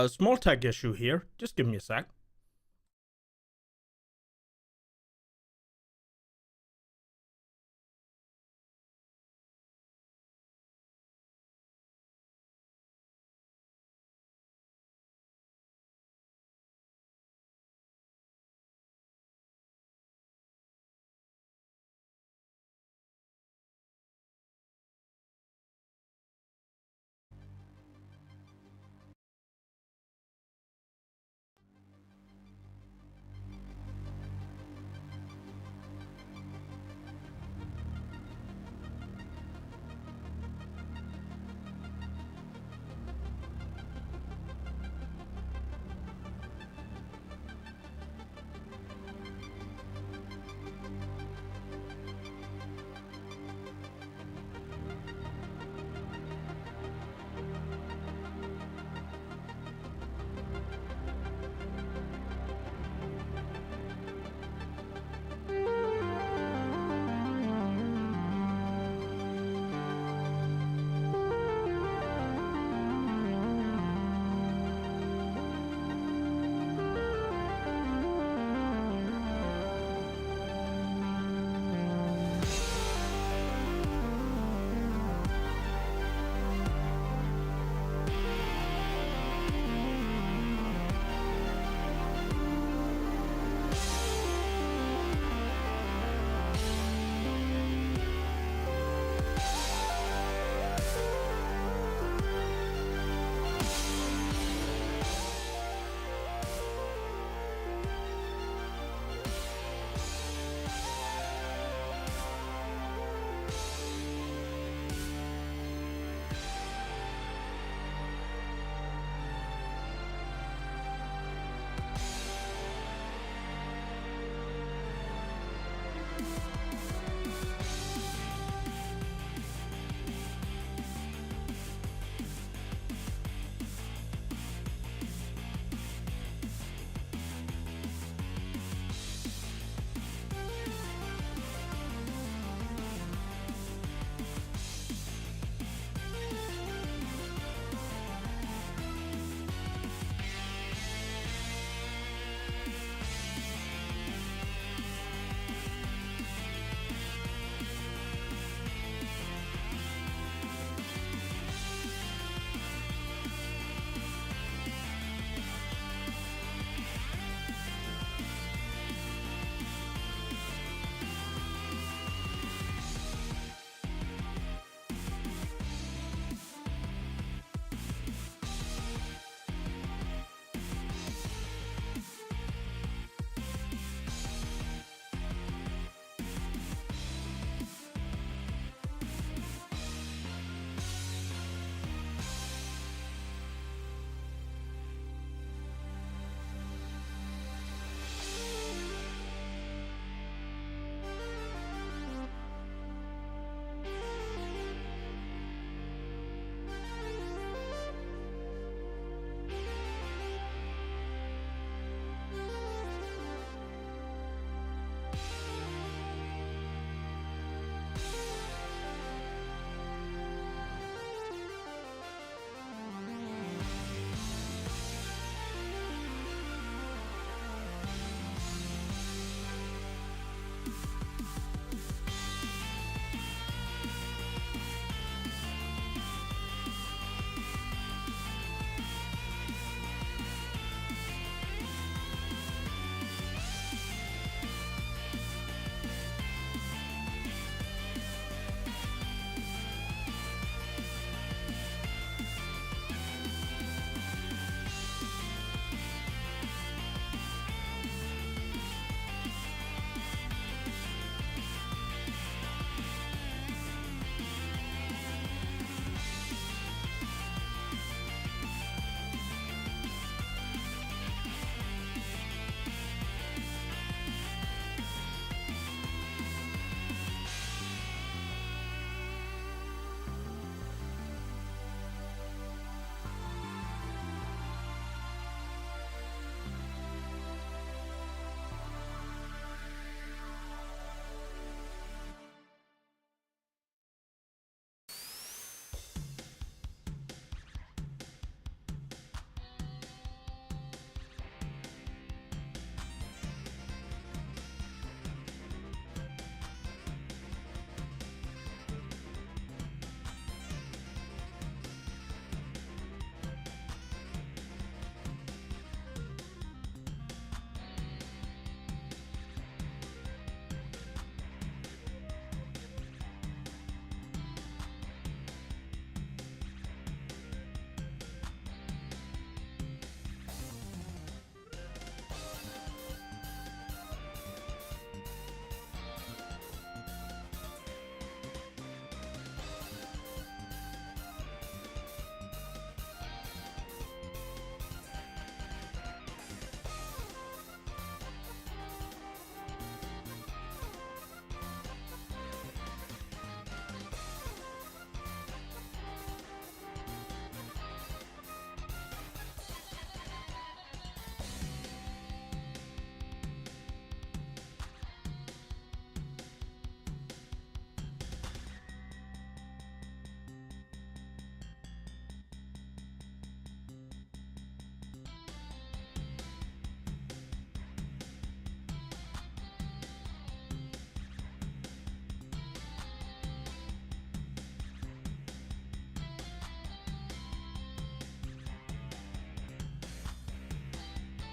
Small tech issue here. Just give me a sec.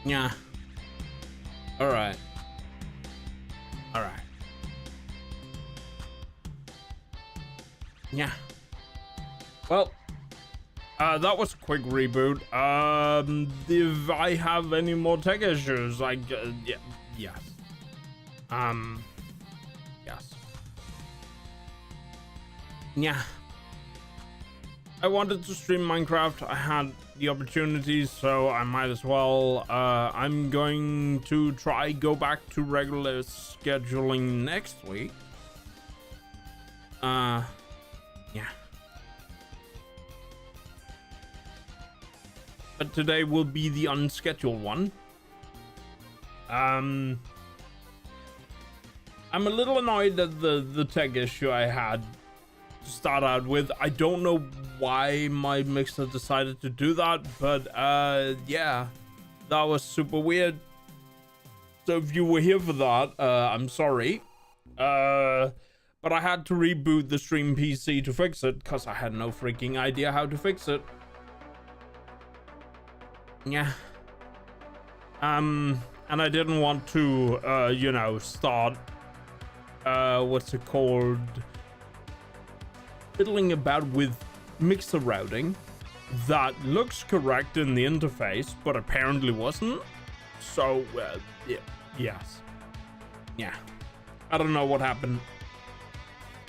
Yeah. Alright. Alright. Yeah. Well, that was a quick reboot. If I have any more tech issues, yeah, yes. Yes. Yeah. I wanted to stream Minecraft. I had the opportunity, so I might as well. I'm going to try go back to regular scheduling next week. Yeah. But today will be the unscheduled one. I'm a little annoyed at the tech issue I had to start out with. I don't know why my mixer decided to do that, but yeah, that was super weird. So if you were here for that, I'm sorry. But I had to reboot the stream PC to fix it because I had no freaking idea how to fix it. Yeah. And I didn't want to, you know, start, what's it called? Fiddling about with mixer routing that looks correct in the interface, but apparently wasn't. So, yeah, yes. Yeah. I don't know what happened.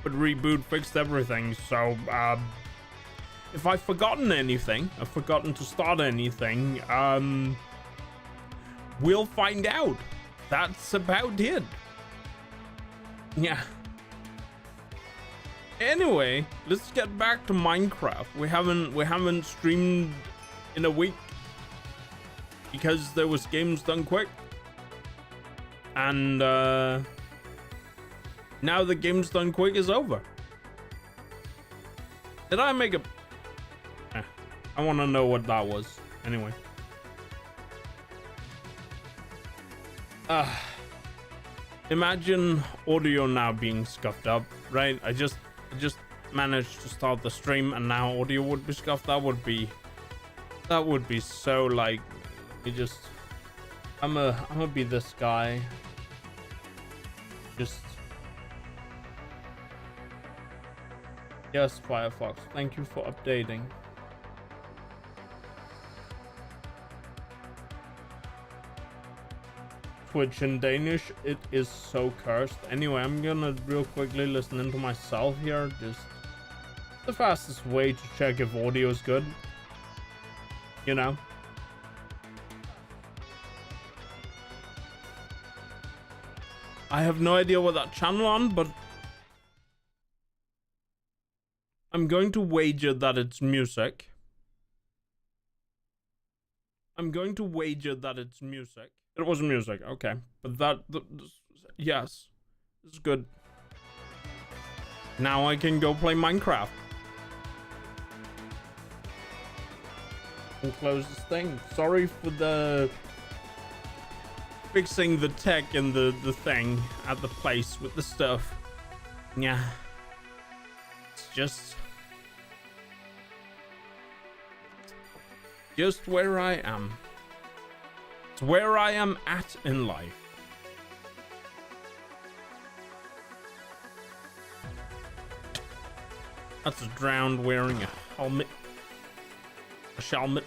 But reboot fixed everything, so, if I've forgotten anything, I've forgotten to start anything, we'll find out. That's about it. Yeah. Anyway, let's get back to Minecraft. We haven't streamed in a week because there was games done quick. And now the games done quick is over. Did I make a I want to know what that was. Anyway. Imagine audio now being scuffed up, right? I just managed to start the stream and now audio would be scuffed. That would be so like, I'm gonna be this guy. Yes, Firefox, thank you for updating. Twitch in Danish, it is so cursed. Anyway, I'm gonna real quickly listen into myself here. Just the fastest way to check if audio is good, you know. I have no idea what that channel on, but I'm going to wager that it's music. It was music, okay. But yes, it's good. Now I can go play Minecraft. And close this thing. Sorry for the fixing the tech and the thing at the place with the stuff. Yeah. It's just where I am. It's where I am at in life. That's a drowned wearing a helmet. A shelmet.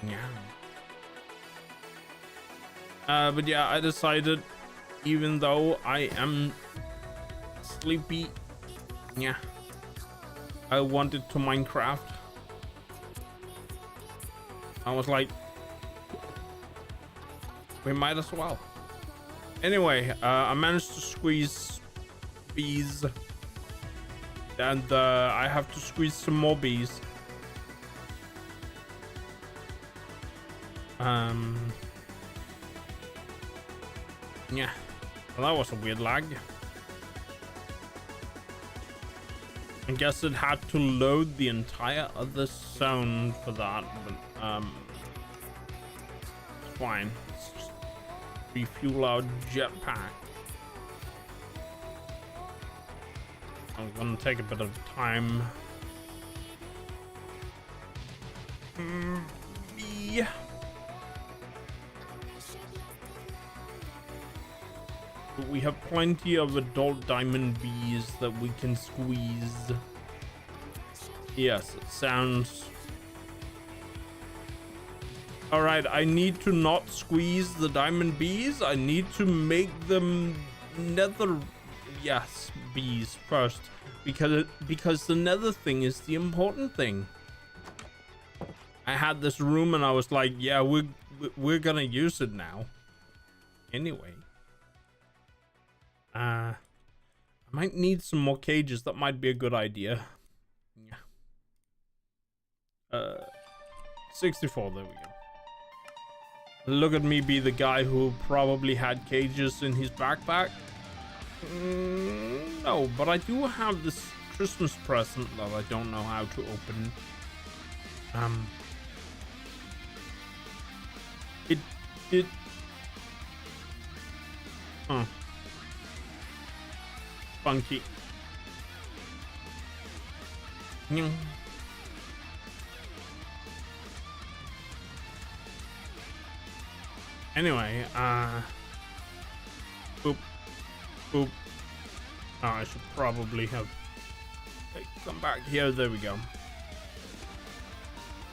Yeah. But yeah, I decided, even though I am sleepy, yeah, I wanted to Minecraft. I was like, we might as well. Anyway, I managed to squeeze bees, and I have to squeeze some more bees. Yeah, well, that was a weird lag. I guess it had to load the entire other zone for that, but it's fine. Let's just refuel our jetpack. I'm gonna take a bit of time. bee. But we have plenty of adult diamond bees that we can squeeze. Yes, it sounds... Alright, I need to not squeeze the diamond bees. I need to make them nether... Yes, bees first. Because the nether thing is the important thing. I had this room and I was like, yeah, we're gonna use it now. Anyway. I might need some more cages. That might be a good idea. Yeah. 64, there we go. Look at me be the guy who probably had cages in his backpack. No, but I do have this Christmas present that I don't know how to open. It funky. Anyway, boop, boop. Oh, I should probably have come back here. There we go.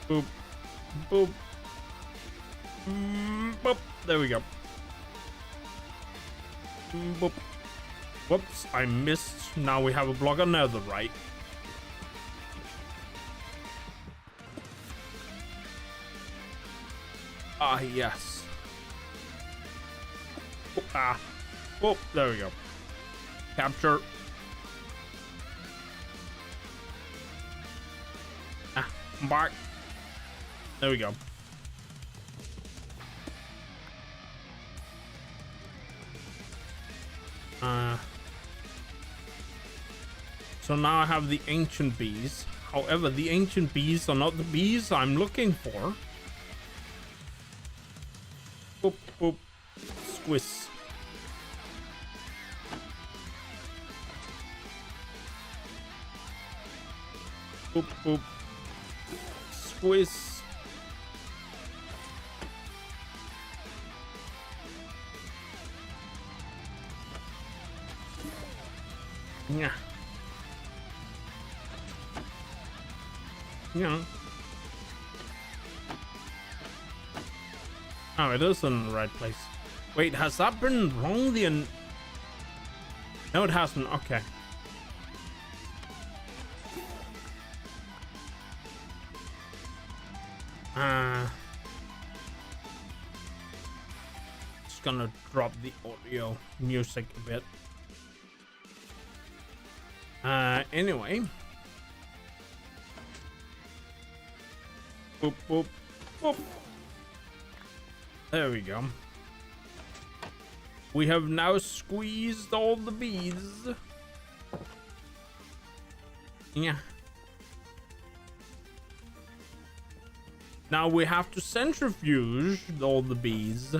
Boop, boop, boop. There we go. Boop. Whoops, I missed. Now we have a block on the right. Ah, yes. Oh, ah. Oh, there we go. Capture. Ah, back. There we go. So now I have the ancient bees. However, the ancient bees are not the bees I'm looking for. Boop, boop. Squish. Boop, boop. Squish. Yeah. Yeah. Oh, it is in the right place. Wait, has that been wrong? No, it hasn't. Okay. Just gonna drop the audio music a bit. Anyway. Boop, boop, boop. There we go. We have now squeezed all the bees. Yeah. Now we have to centrifuge all the bees.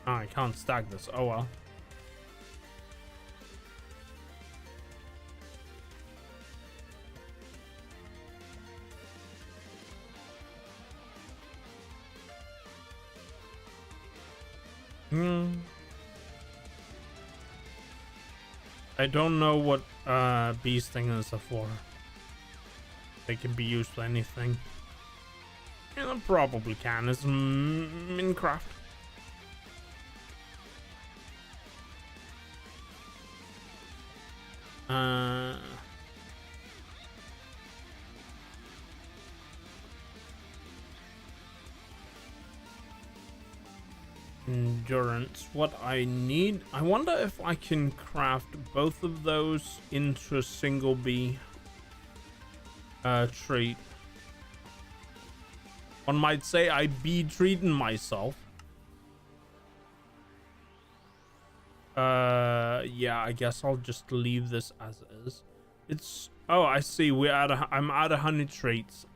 Oh, I can't stack this. Oh well. I don't know what bees things are for. They can be used for anything. And I probably can. It's Minecraft. Endurance. What I need, I wonder if I can craft both of those into a single bee trait. One might say I be treating myself. Yeah, I guess I'll just leave this as is. It's, oh, I see, I'm out of honey traits.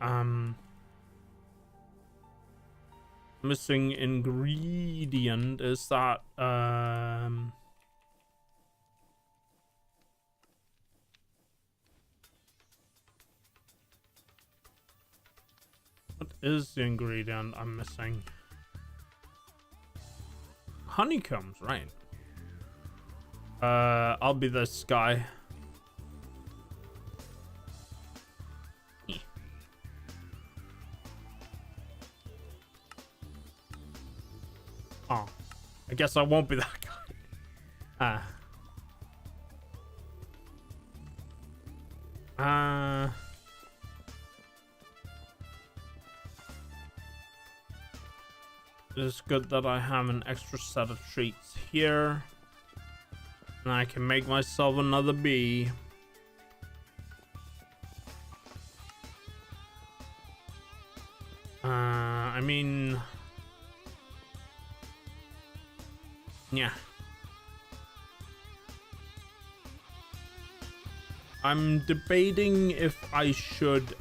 Missing ingredient is that What is the ingredient I'm missing? Honeycombs, right? I'll be this guy. Oh, I guess I won't be that guy. It's good that I have an extra set of treats here. And I can make myself another bee. I mean... yeah. I'm debating if I should,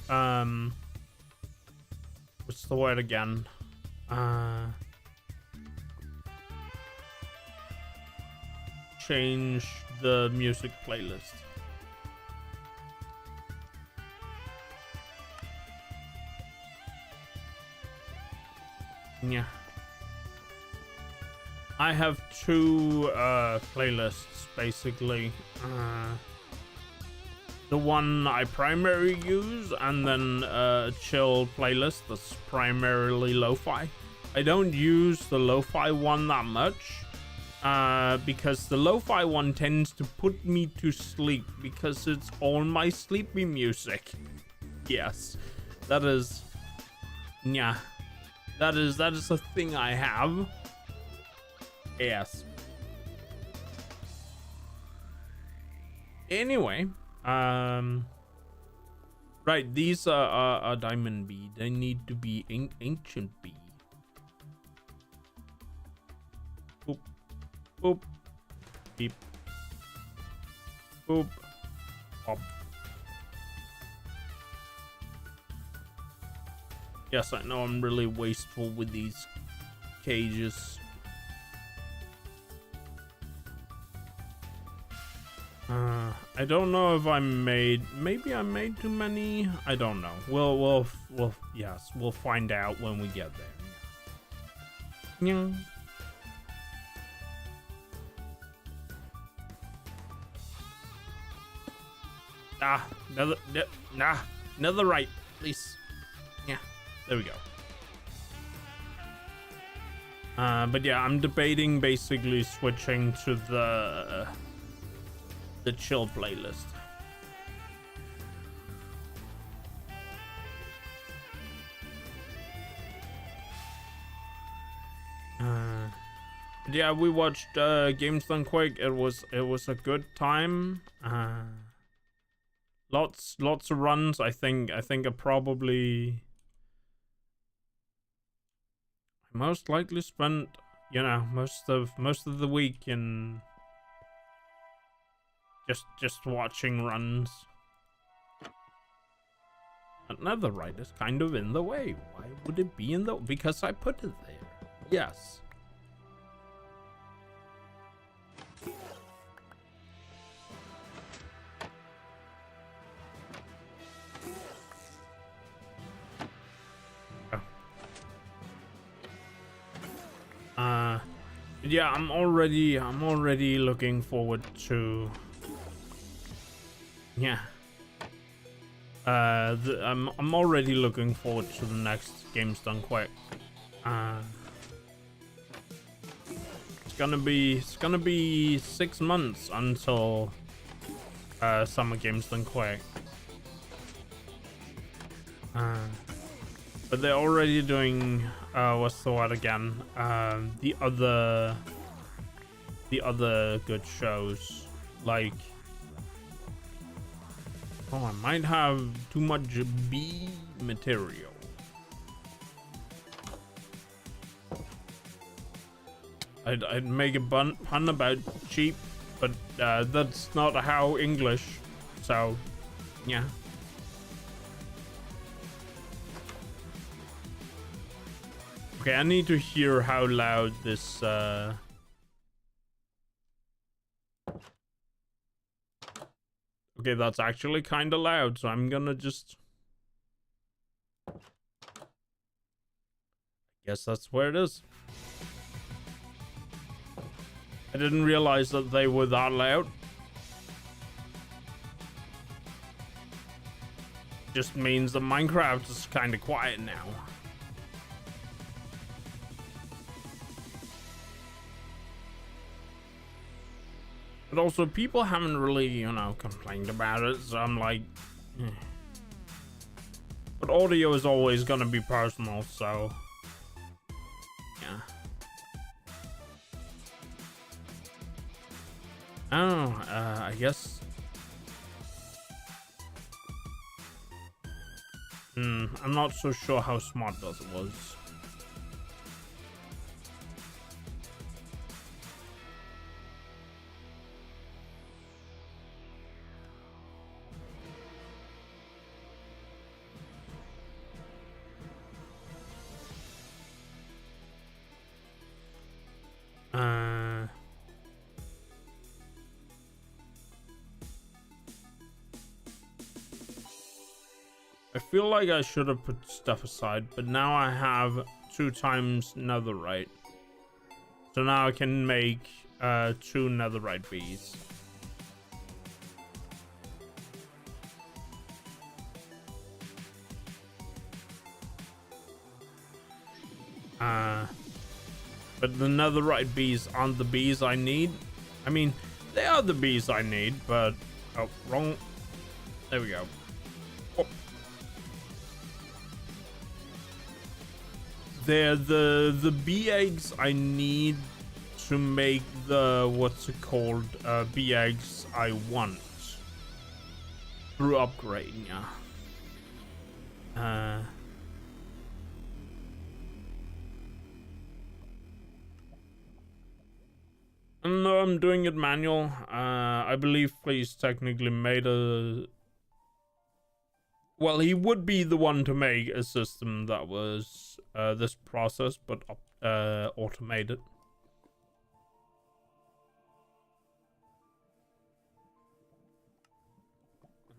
what's the word again? Change the music playlist. Yeah. I have two playlists basically. The one I primarily use, and then a chill playlist that's primarily lo-fi. I don't use the lo-fi one that much. Because the lo-fi one tends to put me to sleep because it's all my sleepy music. Yes, that is, yeah, that is a thing I have. Yes. Anyway, right, these are diamond bee. They need to be ancient bee. Boop. Boop. Beep. Boop. Pop. Yes, I know I'm really wasteful with these cages. I don't know if I maybe I made too many. I don't know. We'll find out when we get there. Yeah. Another right, please. Yeah, there we go. But yeah, I'm debating basically switching to the chill playlist. Yeah, we watched Games Done Quick. It was a good time. Lots of runs. I think I probably most likely spent, you know, most of the week in just watching runs. Another right is kind of in the way. Why would it be in the? Because I put it there. Yes. Yeah, I'm already looking forward to. Yeah. I'm already looking forward to the next Games Done Quick. It's gonna be 6 months until Summer Games Done Quick. But they're already doing what's the word again? The other good shows, like, oh, I might have too much B material. I'd make a pun about cheap, but that's not how English. So, yeah. Okay, I need to hear how loud this okay, that's actually kind of loud, so I'm gonna just Guess that's where it is. I didn't realize that they were that loud. Just means that Minecraft is kind of quiet now. But also, people haven't really, you know, complained about it, so I'm like... eh. But audio is always gonna be personal, so... yeah. Oh, I guess... I'm not so sure how smart that was. I feel like I should have put stuff aside, but now I have 2 times netherite. So now I can make 2 netherite bees. But the netherite bees aren't the bees I need. I mean, they are the bees I need, but... oh, wrong. There we go. Oh. They're the bee eggs I need to make the, what's it called, bee eggs I want. Through upgrading, yeah. No, I'm doing it manual. I believe he's technically made a... well, he would be the one to make a system that was this process, but automated.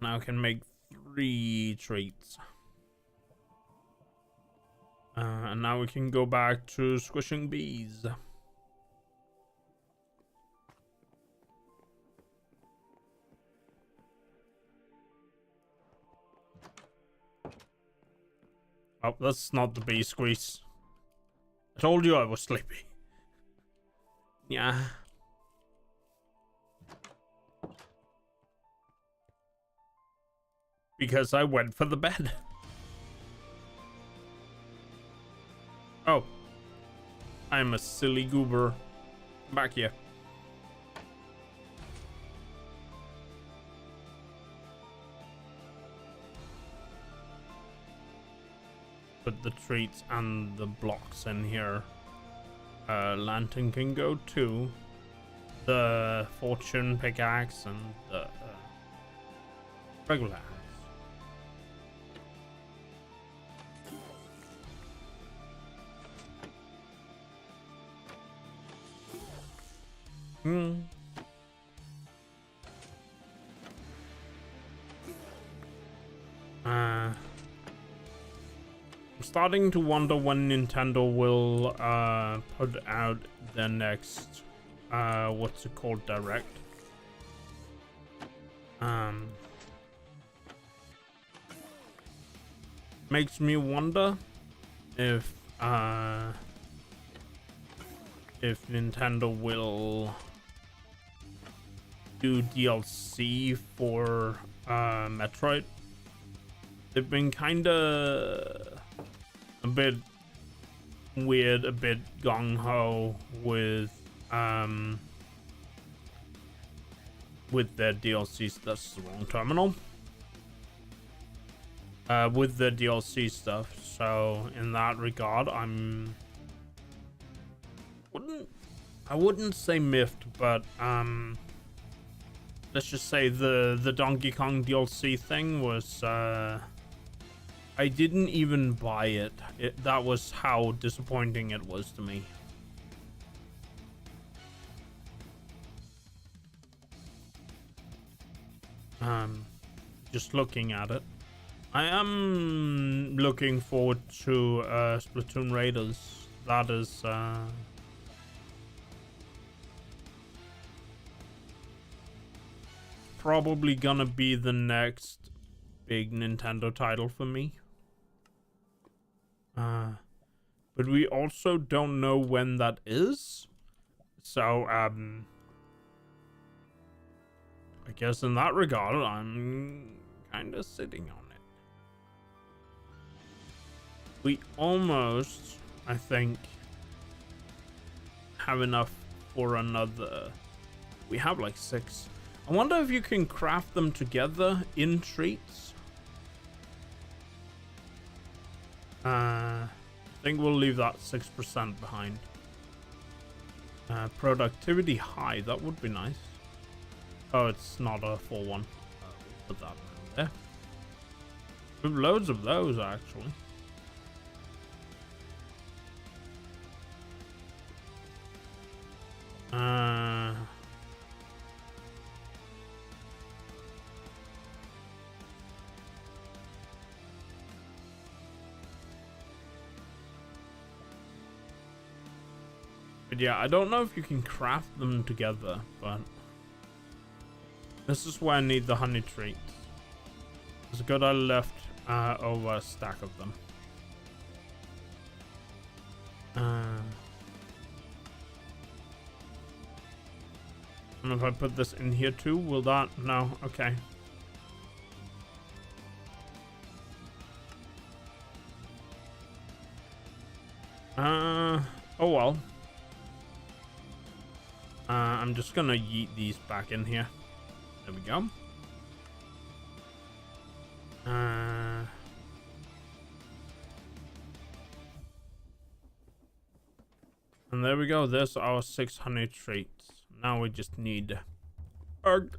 Now I can make 3 treats. And now we can go back to squishing bees. Oh, that's not the bee squeeze. I told you I was sleepy. Yeah. Because I went for the bed. Oh. I'm a silly goober. Back here. Put the treats and the blocks in here. Lantern can go too. The fortune pickaxe and the regular axe. I'm starting to wonder when Nintendo will put out their next what's it called, direct. Makes me wonder if Nintendo will do DLC for Metroid. They've been kinda a bit weird, a bit gung-ho with their DLCs. That's the wrong terminal. With the DLC stuff. So in that regard, I wouldn't say miffed, but let's just say the Donkey Kong DLC thing was I didn't even buy it. That was how disappointing it was to me. Just looking at it. I am looking forward to Splatoon Raiders. That is probably gonna be the next big Nintendo title for me. But we also don't know when that is. So, I guess in that regard, I'm kind of sitting on it. We almost, I think, have enough for another. We have like 6. I wonder if you can craft them together in treats. I think we'll leave that 6% behind. Productivity high, that would be nice. Oh, it's not a full one. Put that in there. We have loads of those actually. But yeah, I don't know if you can craft them together, but this is where I need the honey treats. It's good I left over a stack of them. And if I put this in here too, will that? No, okay. Oh well. I'm just gonna yeet these back in here. There we go. And there we go. There's our 600 treats. Now we just need Arg.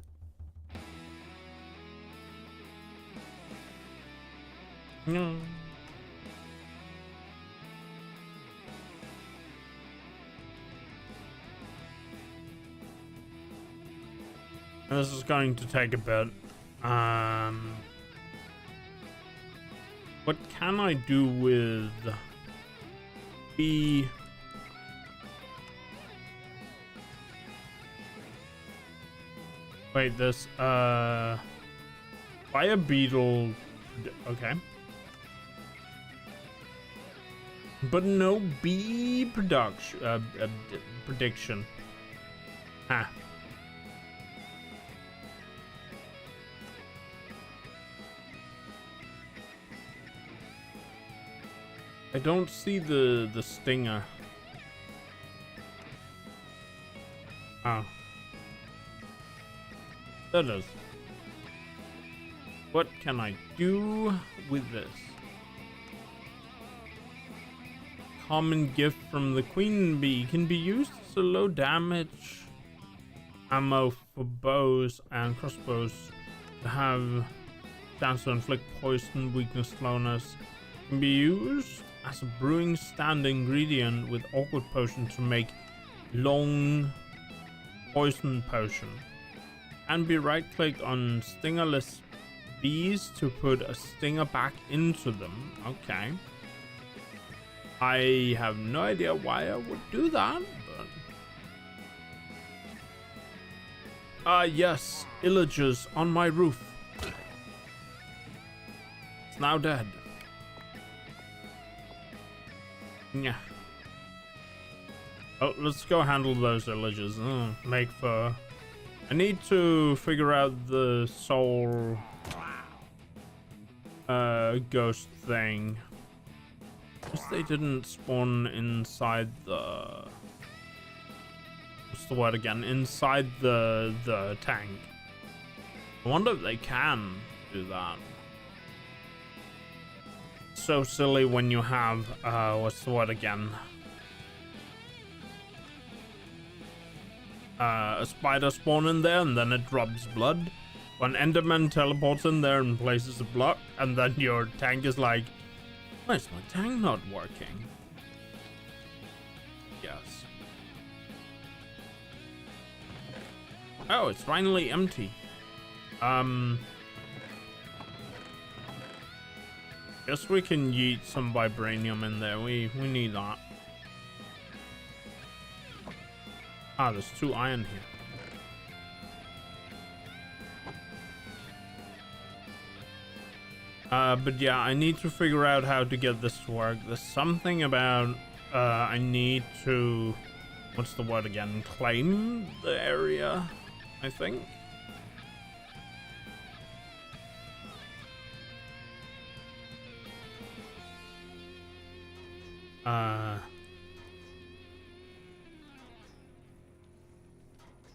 This is going to take a bit. What can I do with B? Wait, this fire beetle. Okay. But no bee production prediction. Huh. I don't see the stinger. Oh. There it is. What can I do with this? Common gift from the queen bee can be used as a low damage ammo for bows and crossbows to have chance to inflict poison, weakness, slowness. Can be used as a brewing stand ingredient with awkward potion to make long poison potion. And be right click on stingerless bees to put a stinger back into them. Okay. I have no idea why I would do that, but yes, illagers on my roof. It's now dead. Yeah. Oh, let's go handle those illagers. Make for. I need to figure out the soul ghost thing. Guess they didn't spawn inside the. What's the word again? Inside the tank. I wonder if they can do that. So silly when you have what's the word again? A spider spawn in there and then it drops blood. When Enderman teleports in there and places a block, and then your tank is like, why is my tank not working? Yes. Oh, it's finally empty. Guess we can yeet some vibranium in there. We need that. Ah, there's 2 iron here. But yeah, I need to figure out how to get this to work. There's something about I need to, what's the word again? Claim the area, I think.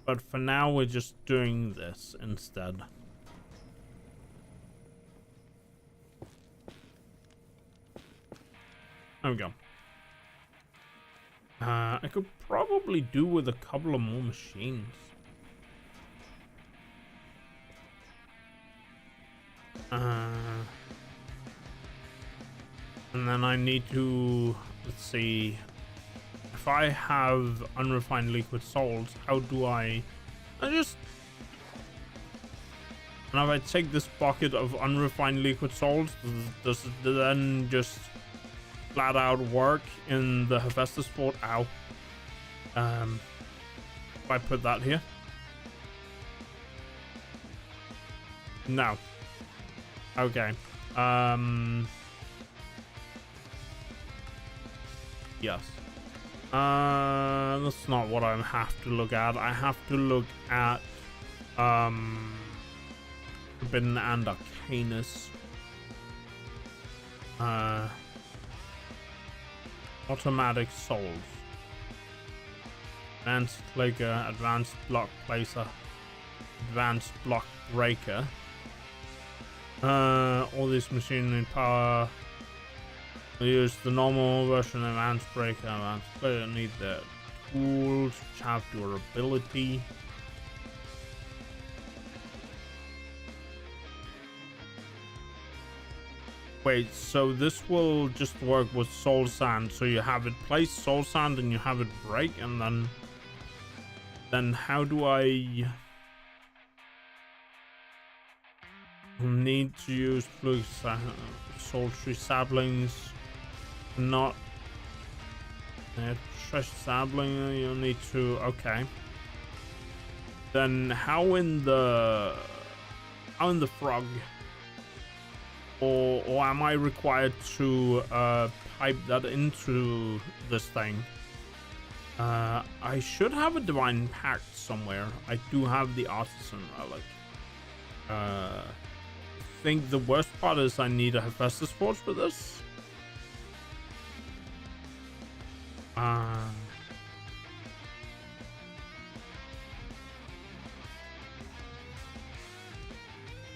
But for now, we're just doing this instead. There we go. I could probably do with a couple of more machines. And then I need to, let's see, if I have unrefined liquid salts, how do I just, and if I take this bucket of unrefined liquid salts, does it then just flat out work in the Hephaestus fort? Ow. If I put that here? No. Okay. Yes. That's not what I have to look at. I have to look at Forbidden and Arcanus. Automatic souls. Advanced Clicker, Advanced Block Placer, Advanced Block Breaker. All these machinery power. We use the normal version, Advanced Breaker, Advanced Player. Need the tools, which have durability. Wait, so this will just work with soul sand. So you have it place soul sand and you have it break, and then how do I need to use fluid sultry saplings? Not trash sapling. You need to, okay. Then how in the frog? Or am I required to pipe that into this thing? I should have a divine pact somewhere. I do have the artisan relic. I think the worst part is I need a Hephaestus forge for this.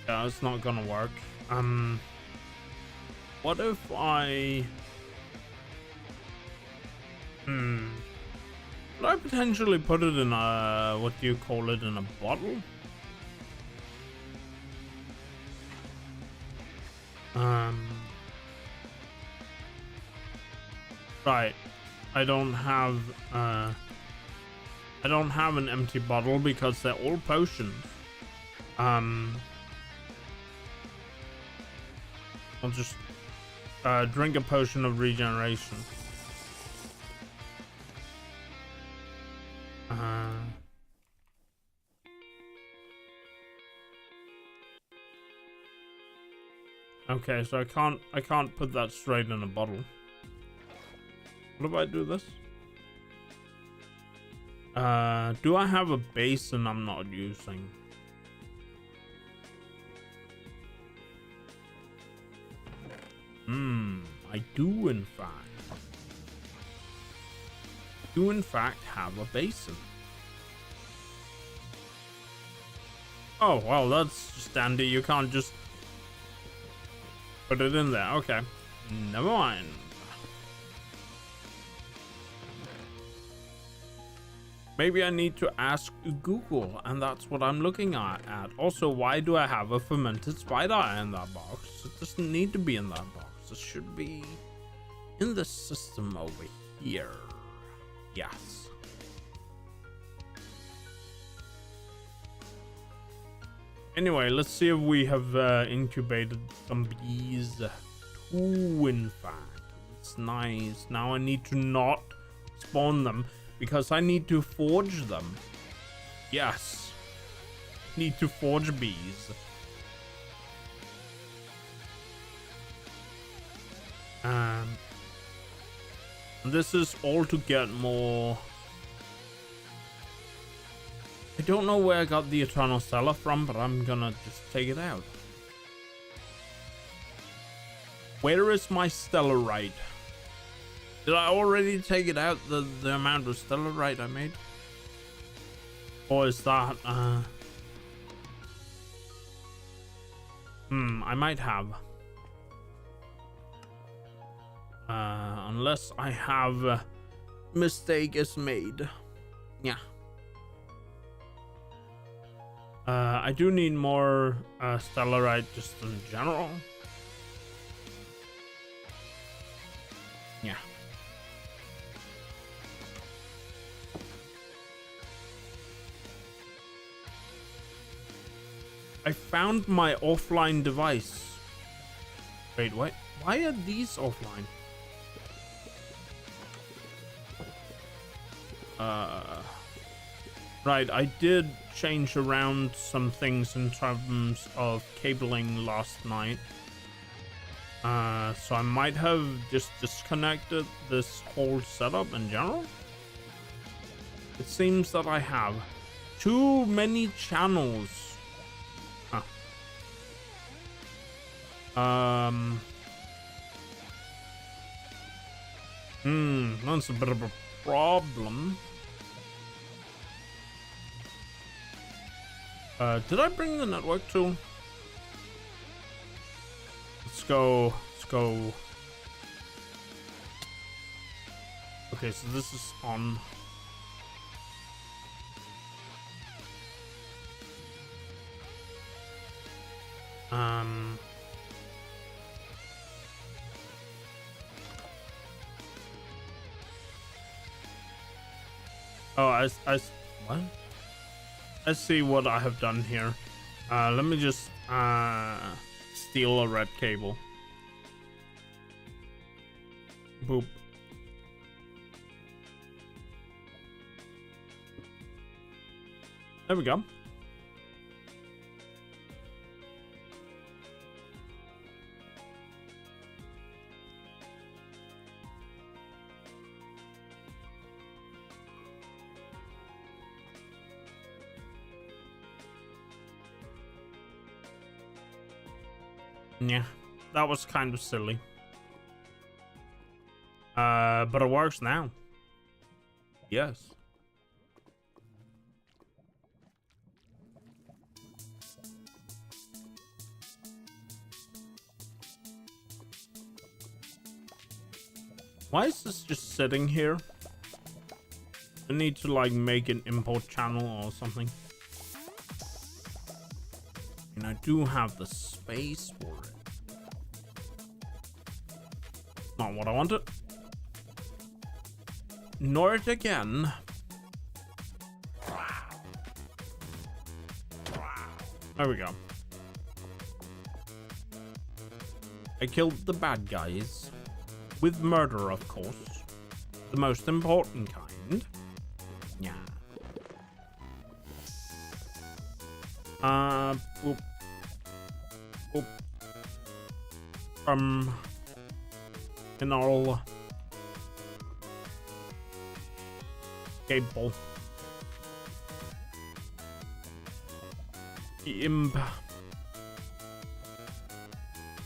Yeah, it's not gonna work. What if I could I potentially put it in a, what do you call it, in a bottle? Right. I don't have an empty bottle because they're all potions. I'll just drink a potion of regeneration. Okay, so I can't put that straight in a bottle. What if I do this? Do I have a basin I'm not using? I do in fact have a basin. Oh, well, that's just dandy. You can't just put it in there. Okay, never mind. Maybe I need to ask Google, and that's what I'm looking at. Also, why do I have a fermented spider eye in that box? It doesn't need to be in that box. It should be in the system over here. Yes. Anyway, let's see if we have incubated some bees. 2, in fact. It's nice. Now I need to not spawn them because I need to forge them. Yes. Need to forge bees. This is all to get more. I don't know where I got the Eternal Stellar from, but I'm gonna just take it out. Where is my Stellarite? Did I already take it out, the amount of Stellarite I made? Or is that, I might have. Unless I have a mistake is made. Yeah. I do need more Stellarite just in general. Yeah. I found my offline device. Wait, what? Why are these offline? Right, I did change around some things in terms of cabling last night. So I might have just disconnected this whole setup in general. It seems that I have too many channels. Huh. That's a bit of a problem. Did I bring the network tool? Let's go. Okay, so this is on. Oh, what? Let's see what I have done here. Let me just steal a red cable. Boop. There we go. Yeah, that was kind of silly. But it works now. Yes. Why is this just sitting here? I need to like make an import channel or something. And I do have the space for it. Not what I wanted. Nor it again. There we go. I killed the bad guys. With murder, of course. The most important kind. Yeah. Boop. Boop. And all cable. Imp.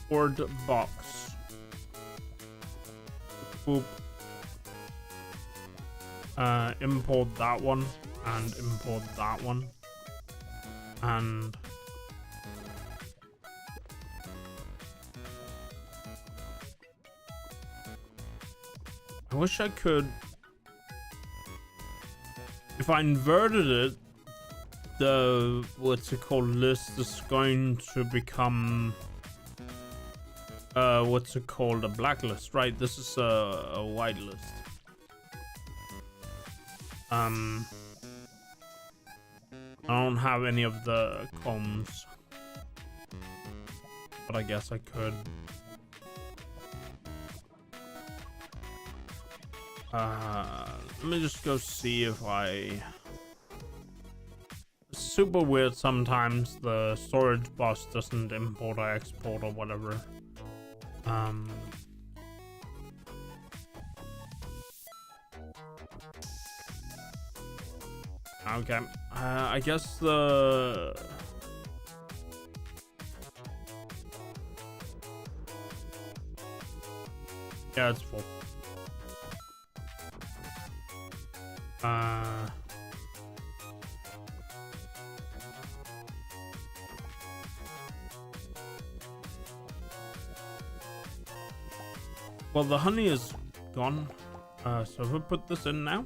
Word box. Boop. Import that one and import that one. And I wish I could. If I inverted it, the what's it called list is going to become what's it called, a blacklist, right? This is a white list. I don't have any of the combs, but I guess I could. Let me just go see if I... It's super weird sometimes the storage bus doesn't import or export or whatever. Okay, I guess the... Yeah, it's full. Well, the honey is gone. So if we put this in now.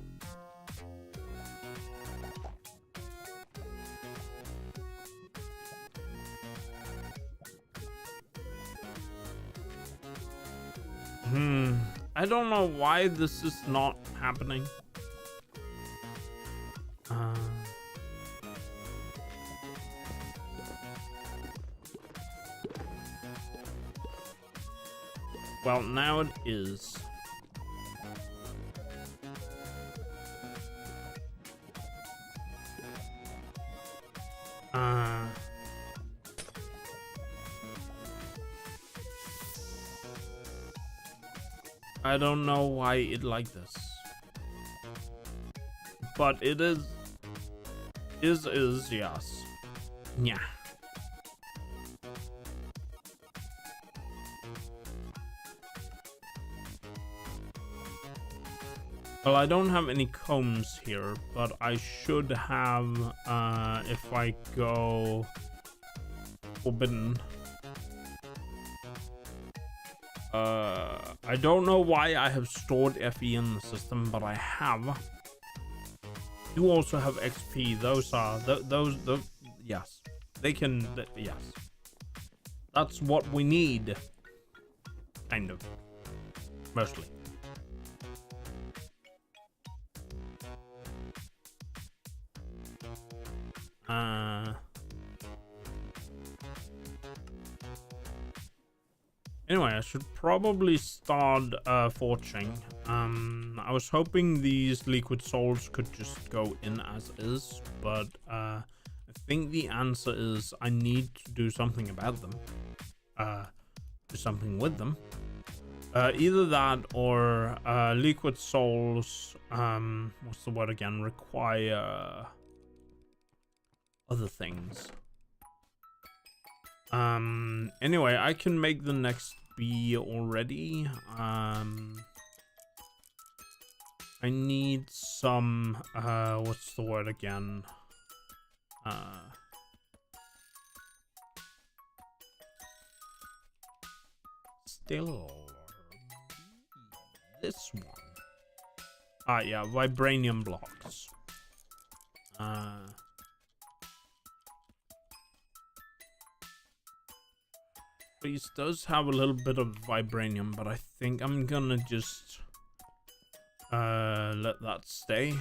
I don't know why this is not happening. Well, now it is. I don't know why it like this, but it is yes. Yeah. Well, I don't have any combs here, but I should have if I go forbidden. I don't know why I have stored FE in the system, but I have. You also have XP. Those are those yes. They can yes. That's what we need. Kind of. Mostly. Anyway, I should probably start forging. I was hoping these liquid souls could just go in as is, but I think the answer is I need to do something about them. Do something with them. Either that or liquid souls, what's the word again, require other things. Anyway, I can make the next bee already. I need some, what's the word again? Still this one. Yeah, vibranium blocks. This does have a little bit of vibranium, but I think I'm gonna just let that stay.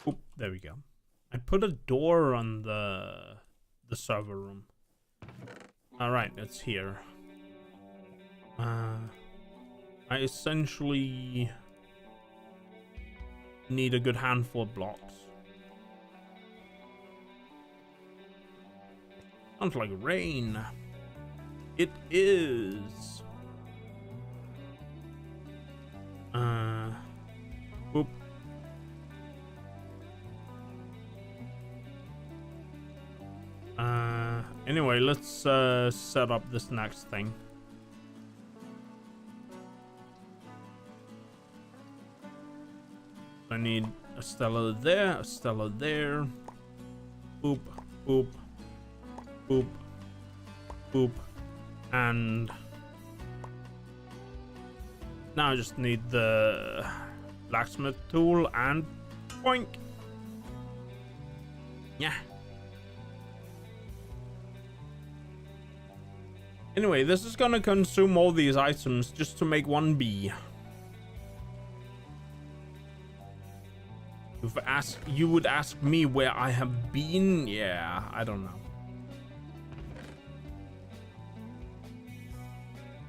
Oop, there we go. I put a door on the server room. All right, it's here. I essentially need a good handful of blocks. Sounds like rain. It is. Whoop. Anyway, let's set up this next thing. I need a Stella there, a Stella there. Boop, boop, boop, boop, and now I just need the blacksmith tool and boink. Yeah. Anyway, this is gonna consume all these items just to make one bee. You would ask me where I have been? Yeah, I don't know.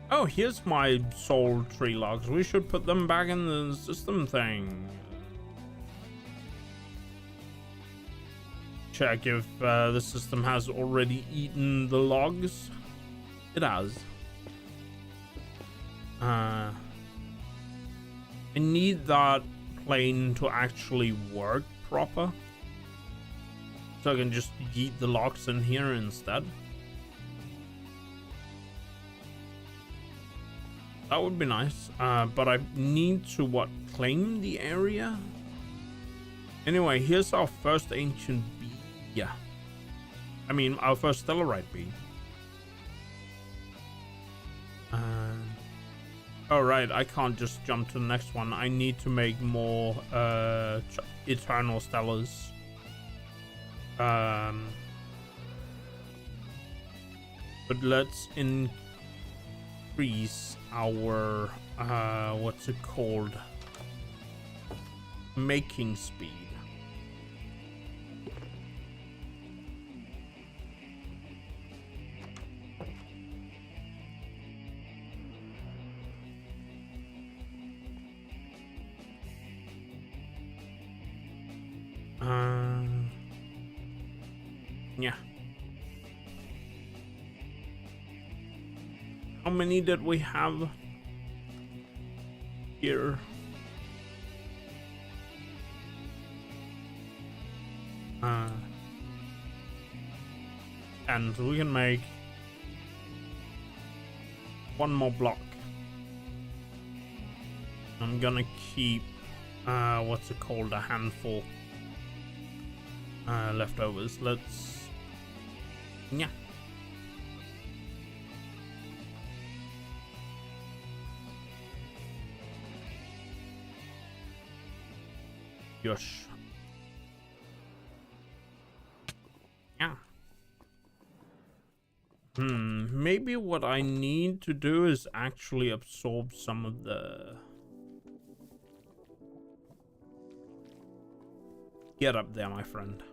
Oh, here's my soul tree logs. We should put them back in the system thing. Check if the system has already eaten the logs. It has. I need that plane to actually work proper, so I can just yeet the logs in here instead. That would be nice, but I need to claim the area. Anyway, here's our first ancient bee. Yeah, I mean our first stellarite bee. Oh right, I can't just jump to the next one. I need to make more eternal stellars. But let's increase our what's it called? Making speed. Yeah. How many did we have here? And we can make one more block. I'm gonna keep what's it called, a handful leftovers. Let's yeah. Yosh. Yeah. Maybe what I need to do is actually absorb some of the... Get up there, my friend.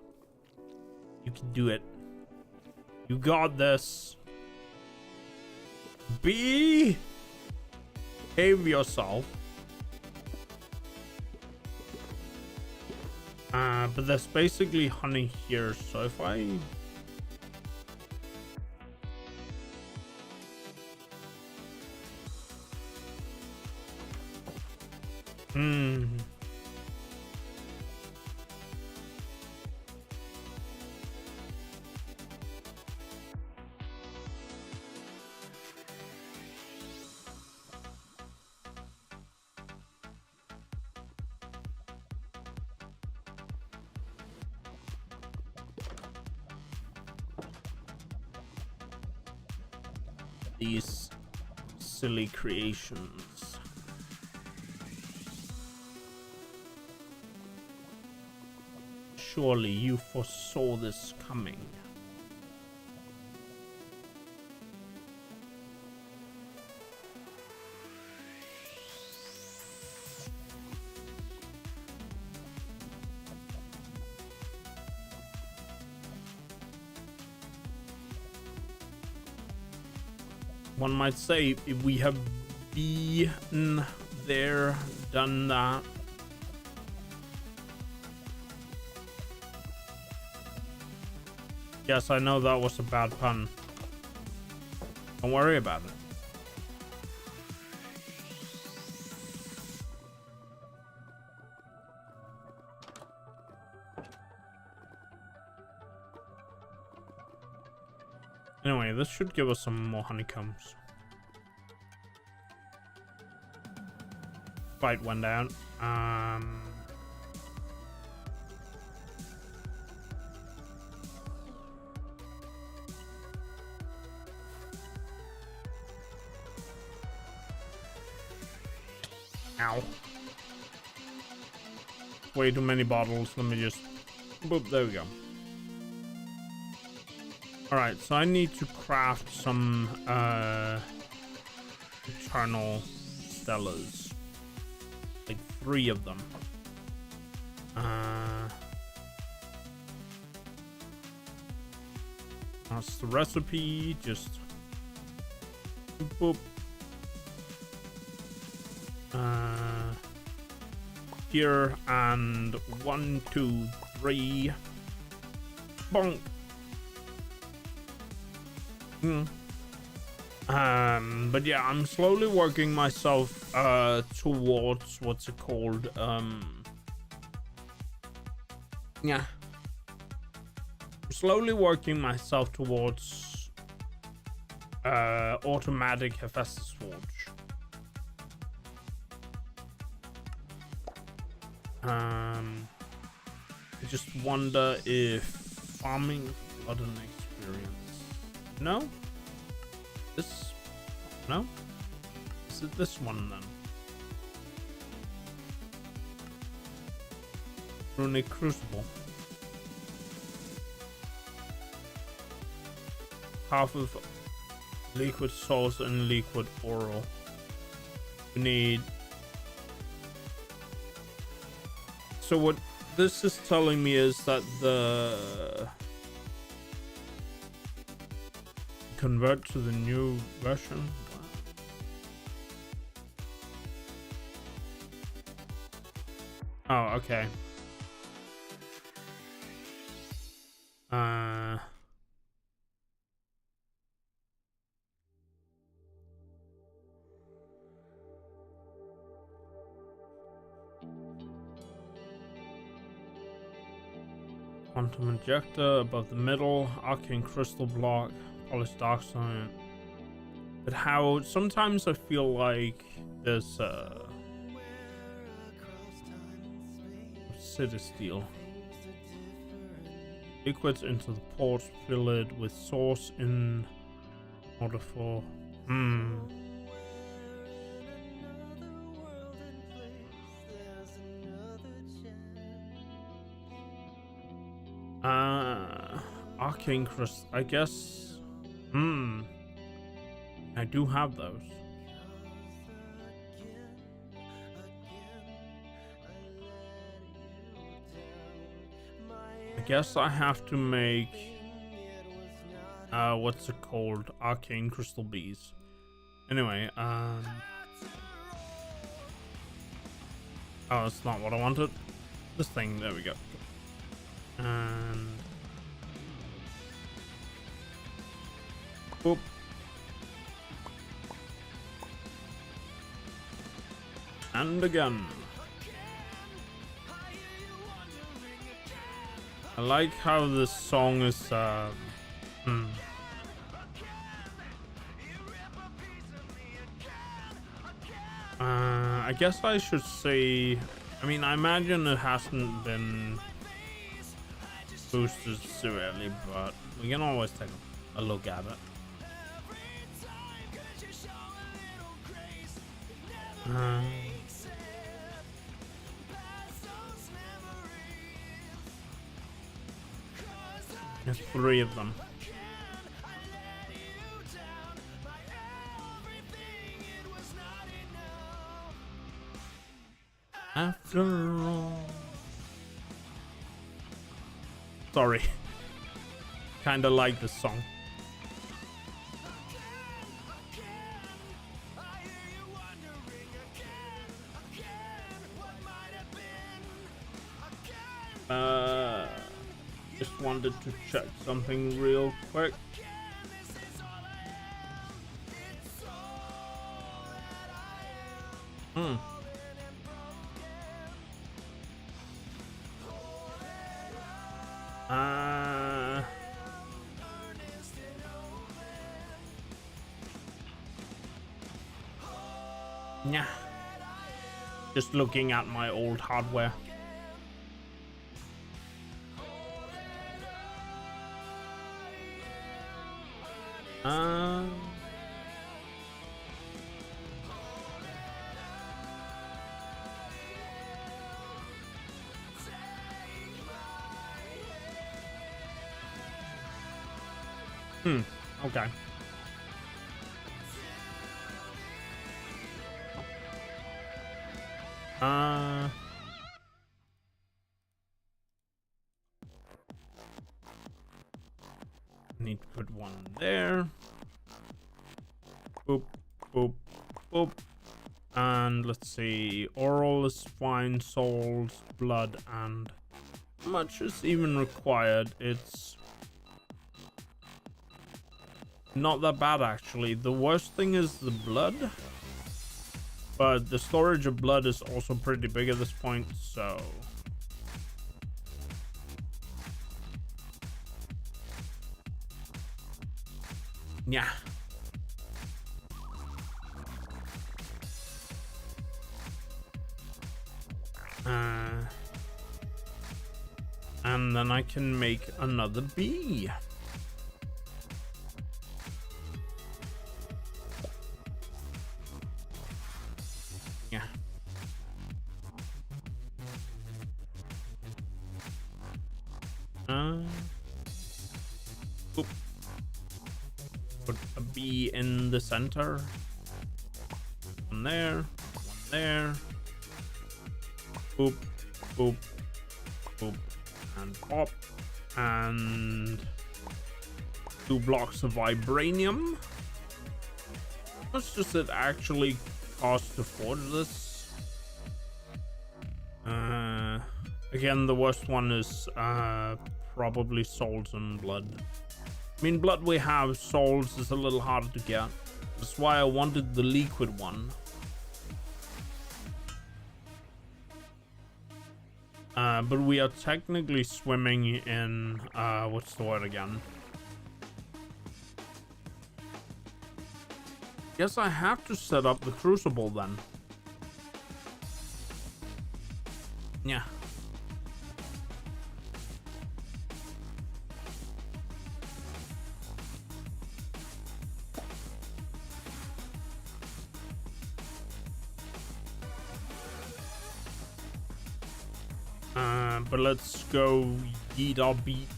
You can do it. You got this. Behave yourself. But there's basically honey here, so if I... These silly creations. Surely you foresaw this coming. One might say if we have been there, done that. Yes, I know that was a bad pun. Don't worry about it. Anyway, this should give us some more honeycombs. Fight went down. Ow. Way too many bottles. Let me just... Boop, there we go. Alright, so I need to craft some eternal stellas. Like 3 of them. That's the recipe. Just boop, Here and 1, 2, 3. Bonk. But yeah, I'm slowly working myself towards what's it called? Yeah. I'm slowly working myself towards automatic Hephaestus Forge. I just wonder if farming blood and experience. No? This? No? Is it this one then? Runic Crucible. Half of liquid source and liquid oral. We need. So what this is telling me is that the convert to the new version. Oh, okay. Quantum injector above the middle, arcane crystal block, polished dark stone. But how sometimes I feel like there's city steel. Liquids into the port, fill it with source in order for arcane crystal, I guess. I do have those. I guess I have to make what's it called? Arcane crystal bees. Anyway, oh, that's not what I wanted. This thing, there we go. And boop. And again. I like how this song is I guess I should say, I mean, I imagine it hasn't been boosted severely, but we can always take a look at it. There's 3 of them. After all. Sorry. Kinda like this song. Just wanted to check something real quick. Yeah. Just looking at my old hardware. Okay. Need to put one there. Boop, boop, boop. And let's see, oral is fine, souls, blood, and how much is even required? It's not that bad actually. The worst thing is the blood, but the storage of blood is also pretty big at this point, so yeah. And then I can make another bee. Yeah. Oop. Put a bee in the center. One there. One there. Boop. Boop. Boop. And pop. And 2 blocks of vibranium. How much does it actually cost to forge this? Again, the worst one is probably souls and blood. I mean, blood we have, souls is a little harder to get. That's why I wanted the liquid one. But we are technically swimming in, what's the word again? Guess I have to set up the crucible then. Yeah. But let's go yeet our beat.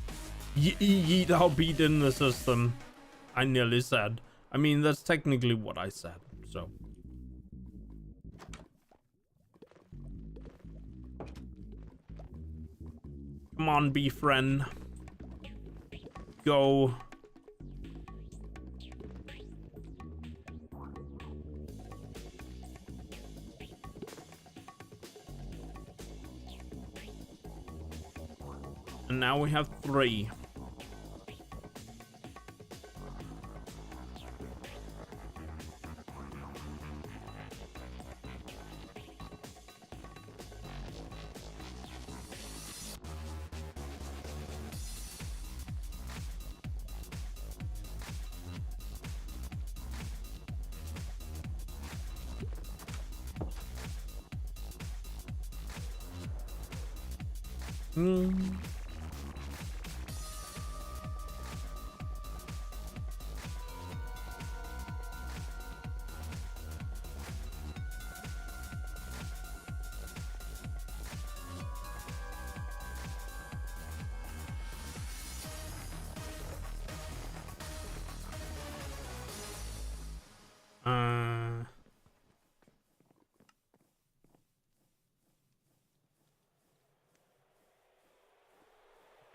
Yeet our beat in the system. I nearly said. I mean, that's technically what I said, so. Come on, bee friend. Go. And now we have 3.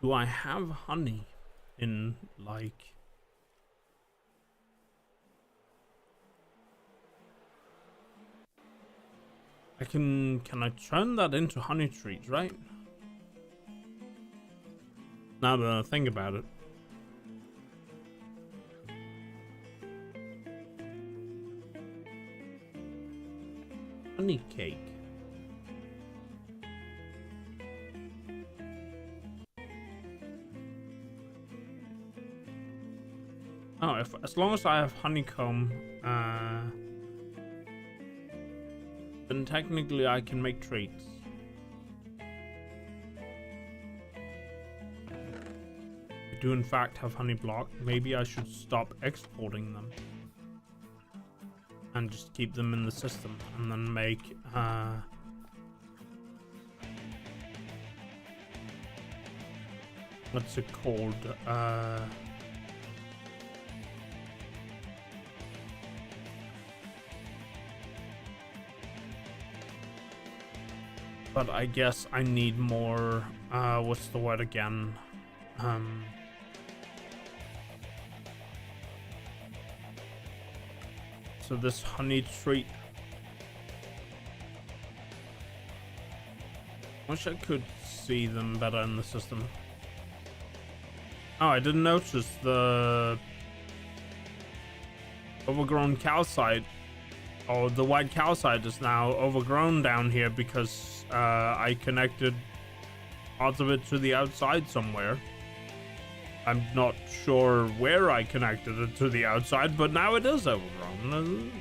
Do I have honey in, like... Can I turn that into honey trees, right? Now that I think about it. Honey cake. Oh, as long as I have honeycomb, then technically I can make treats. I do in fact have honey block. Maybe I should stop exporting them and just keep them in the system, and then make what's it called? But I guess I need more, what's the word again? So this honey treat Wish I could see them better in the system. Oh, I didn't notice the overgrown calcite, or the white calcite is now overgrown down here because I connected parts of it to the outside somewhere. I'm not sure where I connected it to the outside, but now it is overgrown.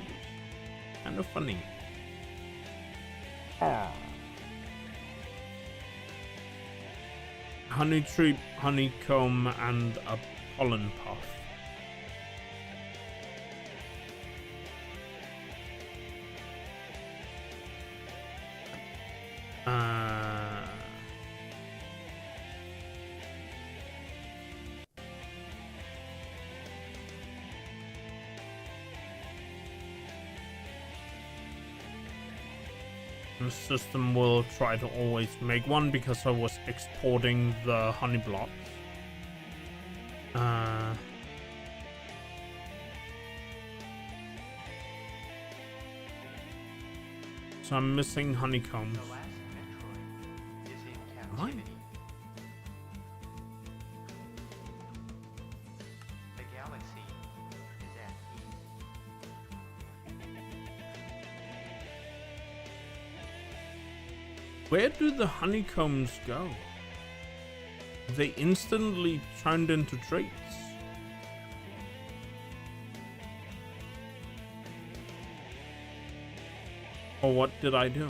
Kind of funny. Honey tree, honeycomb, and a pollen puff. The system will try to always make one because I was exporting the honey blocks. So I'm missing honeycombs. What? Where do the honeycombs go? They instantly turned into traits. Or what did I do?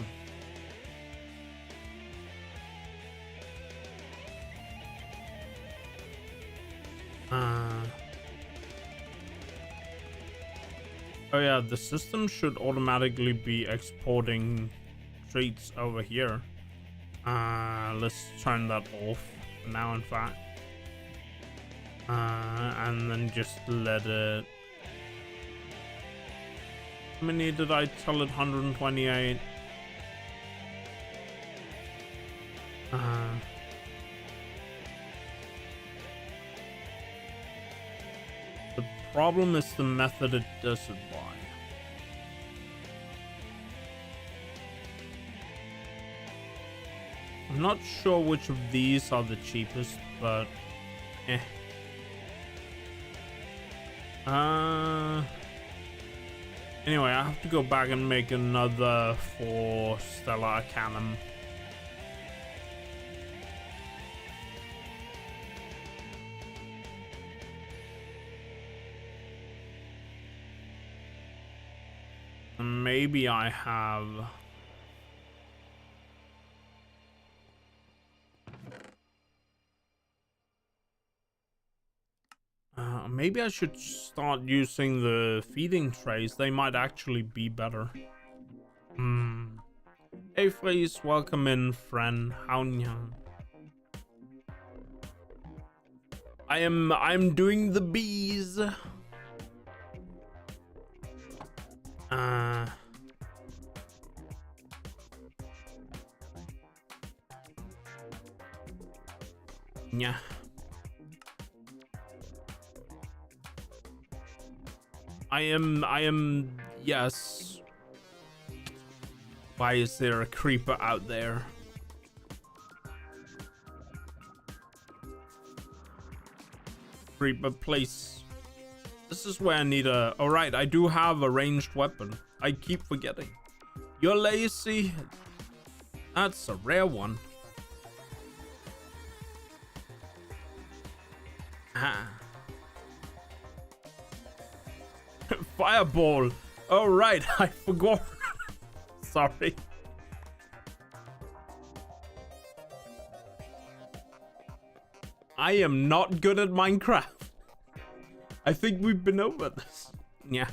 Oh yeah, the system should automatically be exporting traits over here. Let's turn that off now, in fact. And then just let it... How many did I tell it? 128. The problem is the method it does it by. I'm not sure which of these are the cheapest, but anyway, I have to go back and make another for Stellar Arcanum. And maybe I have... maybe I should start using the feeding trays. They might actually be better. Hey Freeze, welcome in, friend. How young? I'm doing the bees. Yeah. I am, yes. Why is there a creeper out there? Creeper place. This is where I need a... Alright, I do have a ranged weapon. I keep forgetting. You're lazy. That's a rare one. Ah. Fireball. Oh right, I forgot. Sorry. I am not good at Minecraft. I think we've been over this. Yeah.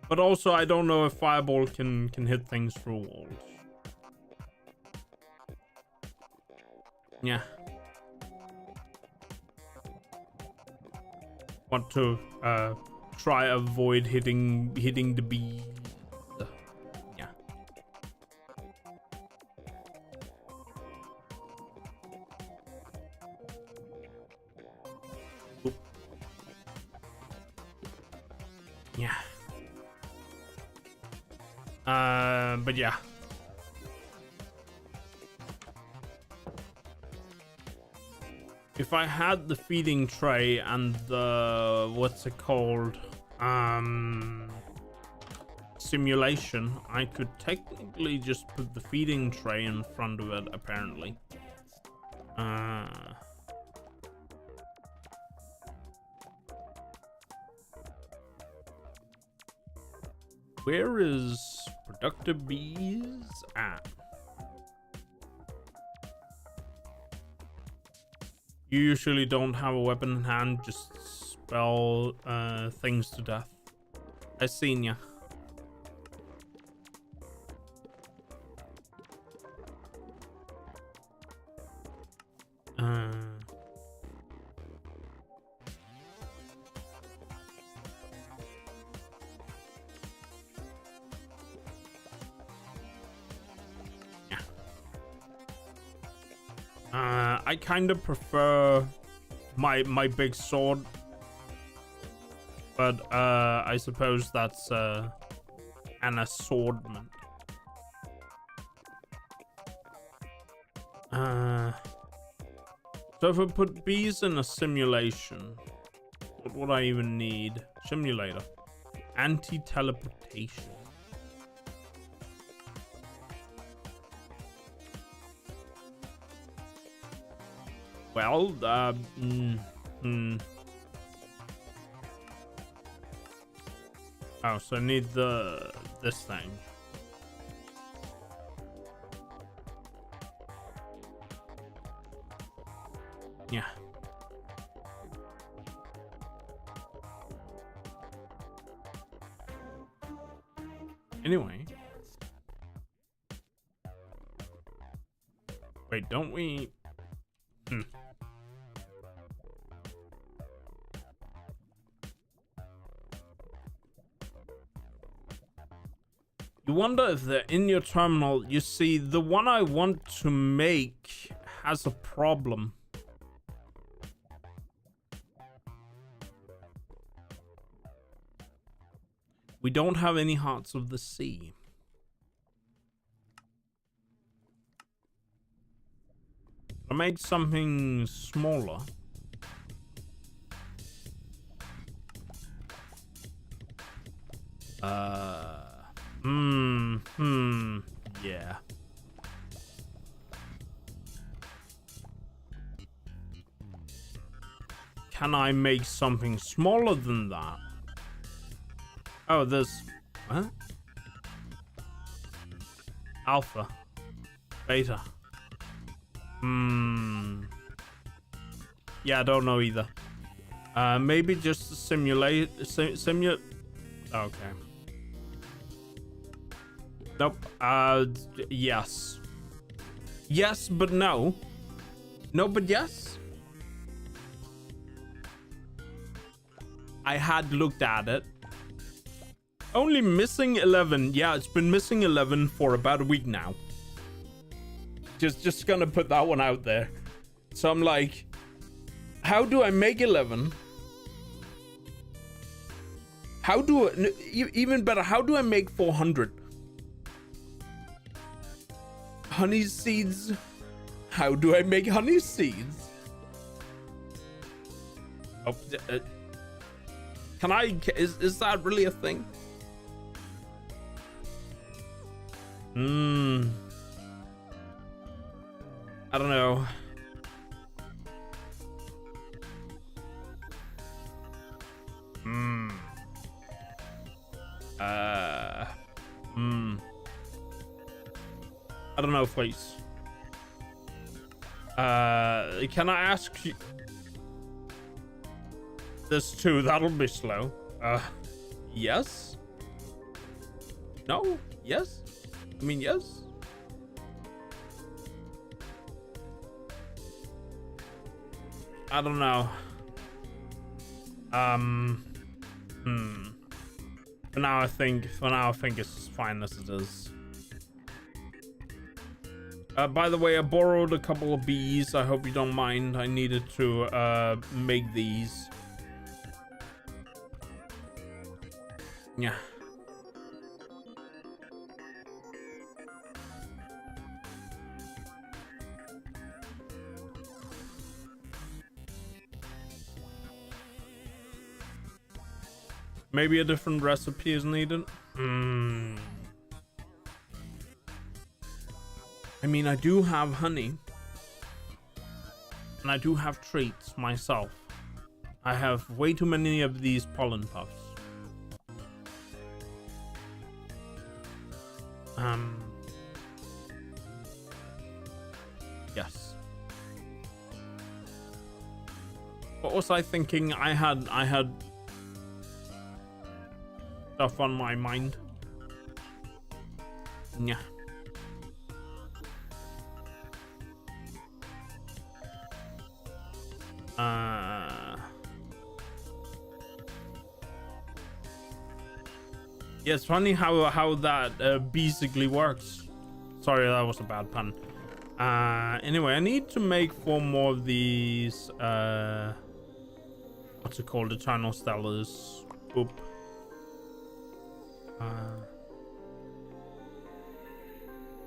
But also I don't know if Fireball can hit things through walls. Yeah. Want to try avoid hitting the bee. Yeah. Oop. Yeah. But yeah. If I had the feeding tray and the, what's it called? Simulation, I could technically just put the feeding tray in front of it, apparently. Where is productive bees at? You usually don't have a weapon in hand, just spell things to death. I seen ya. I kind of prefer my big sword, but I suppose that's an assortment. So if I put bees in a simulation, what would I even need? Simulator. Anti-teleportation. Well, Oh, so I need this thing. Yeah. Anyway. Wait, don't we... You wonder if they're in your terminal. You see, the one I want to make has a problem. We don't have any Hearts of the Sea. I made something smaller. Yeah. Can I make something smaller than that? Oh, there's... What? Alpha. Beta. Yeah, I don't know either. Maybe just simulate... simulate... Okay. Nope. Yes. Yes, but no. No, but yes. I had looked at it. Only missing 11. Yeah, it's been missing 11 for about a week now. Just gonna put that one out there. So I'm like, how do I make 11? How do I... Even better, how do I make 400? Honey seeds. How do I make honey seeds? Oh, can I? Is that really a thing? I don't know. I don't know, please. Can I ask you? There's two. That'll be slow. Yes? No? Yes? I mean, yes? I don't know. For now I think it's fine as it is. By the way, I borrowed a couple of bees. I hope you don't mind. I needed to make these. Yeah. Maybe a different recipe is needed. I mean, I do have honey. And I do have treats myself. I have way too many of these pollen puffs. Yes. What was I thinking? I had stuff on my mind. Yeah. Yeah, it's funny how that basically works. Sorry, that was a bad pun. Anyway, I need to make 4 more of these. What's it called? Eternal Stellars. Oop.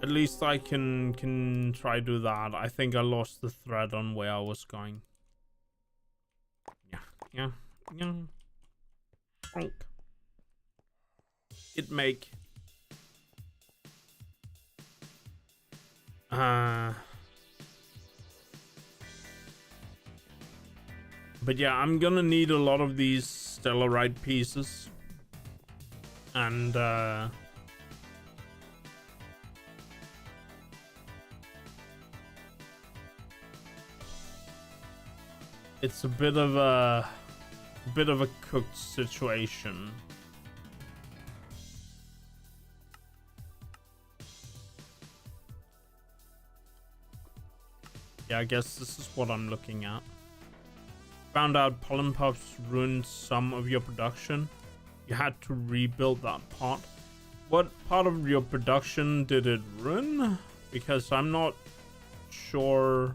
At least I can try do that. I think I lost the thread on where I was going. Yeah. Honk. It make. But yeah, I'm gonna need a lot of these stellarite pieces. And it's a bit of a cooked situation. Yeah, I guess this is what I'm looking at. Found out pollen puffs ruined some of your production. You had to rebuild that part. What part of your production did it ruin? Because I'm not sure.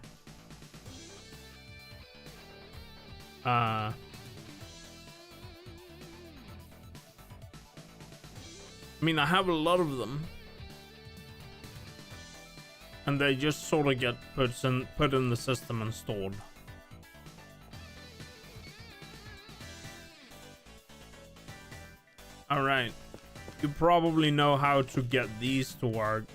I mean, I have a lot of them. And they just sort of get put in the system and stored. Alright. You probably know how to get these to work.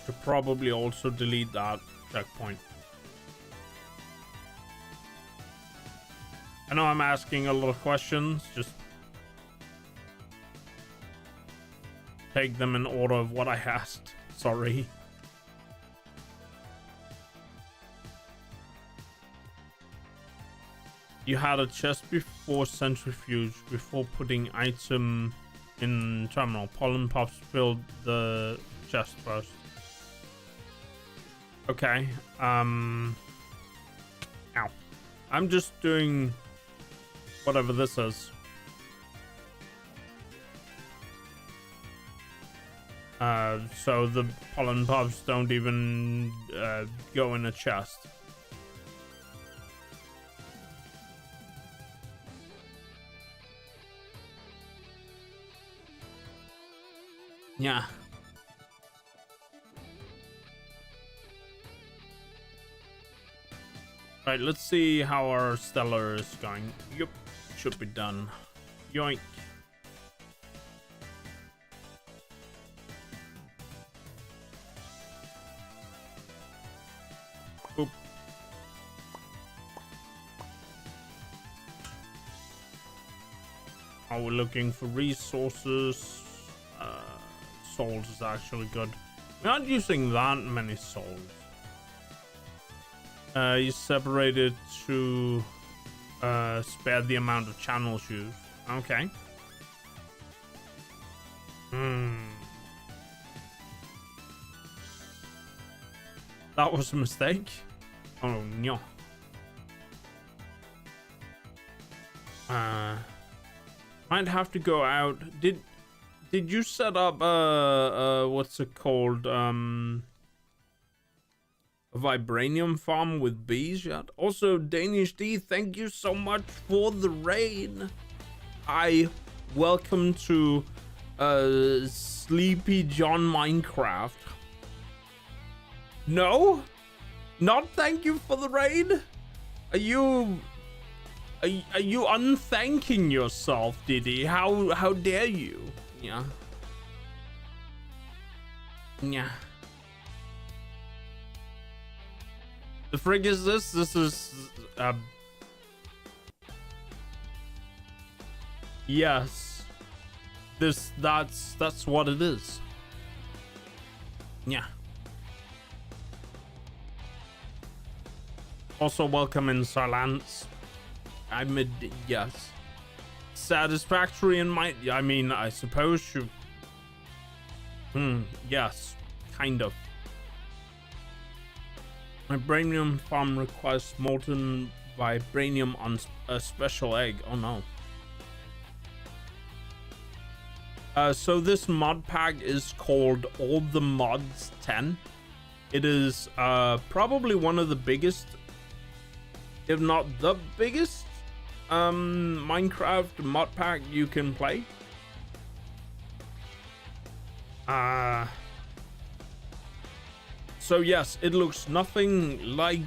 Should probably also delete that checkpoint. I know I'm asking a lot of questions, just take them in order of what I asked. Sorry. You had a chest before centrifuge, before putting item in terminal. Pollen puffs filled the chest first. Okay. Ow. I'm just doing whatever this is. So the pollen puffs don't even go in a chest. Yeah. Right, let's see how our stellar is going. Yup, should be done. Yoink. Oop. Are we looking for resources? Souls is actually good. We're not using that many souls. You separated to spare the amount of channels used. Okay. That was a mistake. Oh no. Might have to go out. Did you set up what's it called? A vibranium farm with bees yet? Also, Danish D, thank you so much for the raid. Hi, welcome to Sleepy John Minecraft. No? Not thank you for the raid? Are you unthanking yourself, Diddy? How dare you? Yeah. Yeah. The frig is this? This is yes. That's what it is. Yeah. Also welcome in Silence. Yes. Satisfactory in my, I mean, I suppose you, yes, kind of. Vibranium farm requires molten vibranium on a special egg. Oh no. So this mod pack is called All the Mods 10. It is probably one of the biggest, if not the biggest, Minecraft mod pack you can play. So yes, it looks nothing like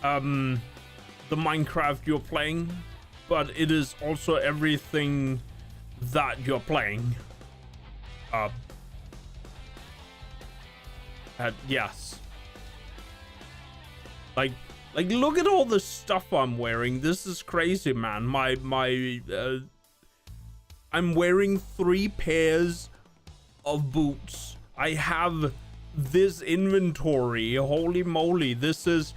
the Minecraft you're playing, but it is also everything that you're playing. Yes. Like look at all the stuff I'm wearing. This is crazy, man. I'm wearing 3 pairs of boots. I have this inventory. Holy moly. This is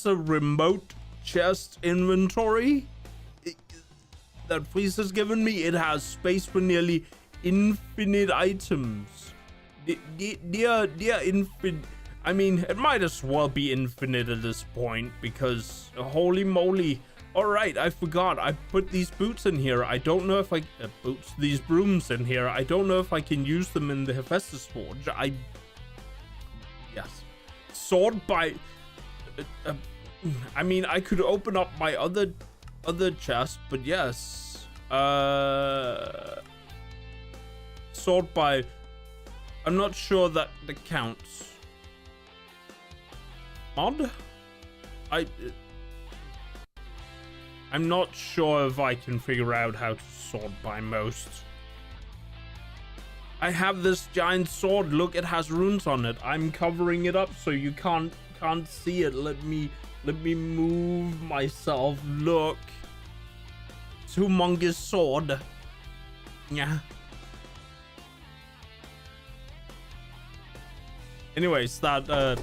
a remote chest inventory that Freeze has given me. It has space for nearly infinite items. Dear infinite. I mean, it might as well be infinite at this point because holy moly. All right, I forgot. I put these boots in here. I don't know if I these brooms in here. I don't know if I can use them in the Hephaestus Forge. Yes. Sword by I mean, I could open up my other chest, but yes. Sword by, I'm not sure that counts. Mod? I'm not sure if I can figure out how to sort by most. I have this giant sword. Look, it has runes on it. I'm covering it up so you can't see it. Let me move myself. Look. It's humongous sword. Yeah. Anyways, that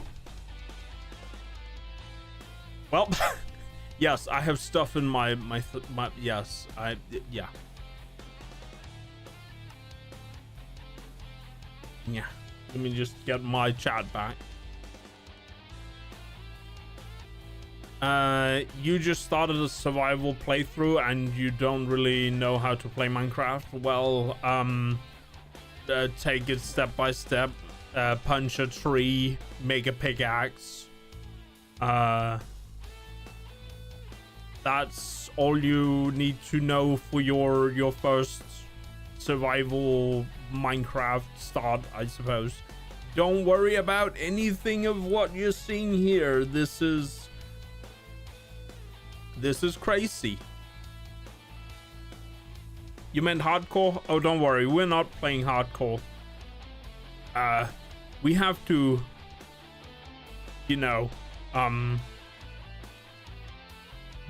well, yes, I have stuff in my yes, yeah. Yeah, let me just get my chat back. You just started a survival playthrough and you don't really know how to play Minecraft. Well, take it step by step. Punch a tree, make a pickaxe. That's all you need to know for your first survival Minecraft start, I suppose. Don't worry about anything of what you're seeing here. This is crazy. You meant hardcore? Oh, don't worry, we're not playing hardcore. We have to, you know,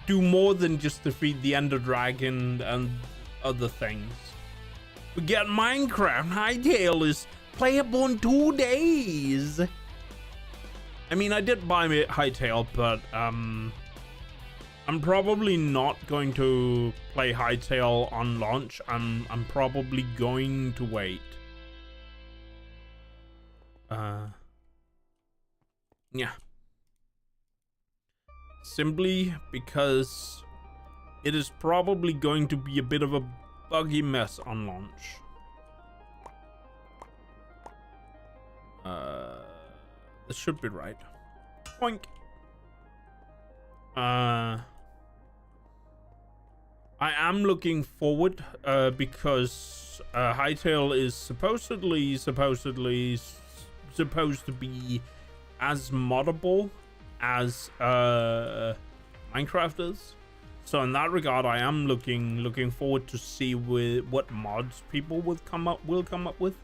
do more than just defeat the Ender Dragon and other things. Forget Minecraft. Hytale is playable in 2 days. I mean, I did buy me Hytale, but I'm probably not going to play Hytale on launch. I'm probably going to wait. Yeah. Simply because it is probably going to be a bit of a buggy mess on launch. This should be right. Boink. I am looking forward because Hytale is supposedly supposed to be as moddable as Minecraft is. So in that regard, I am looking forward to see what mods people will come up with.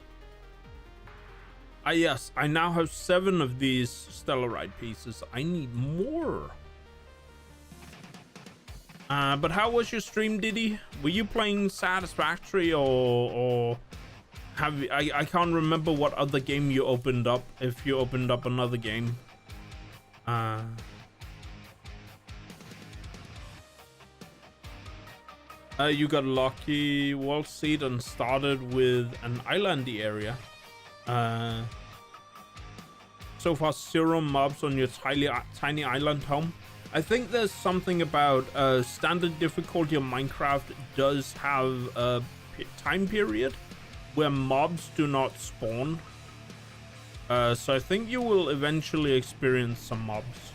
Yes, I now have 7 of these stellarite pieces. I need more. But how was your stream, Diddy? Were you playing Satisfactory or have you, I can't remember what other game you opened up, if you opened up another game. You got lucky, wall seat, and started with an islandy area. So far 0 mobs on your tiny island home. I think there's something about standard difficulty of Minecraft does have a time period where mobs do not spawn. So I think you will eventually experience some mobs.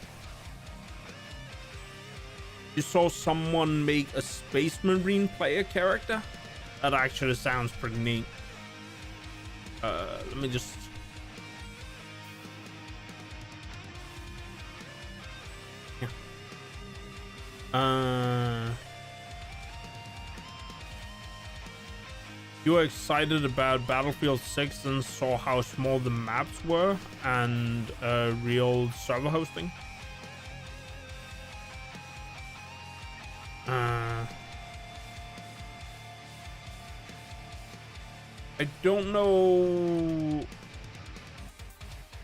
You saw someone make a Space Marine player character? That actually sounds pretty neat. Let me just... You were excited about Battlefield 6 and saw how small the maps were and real server hosting. I don't know.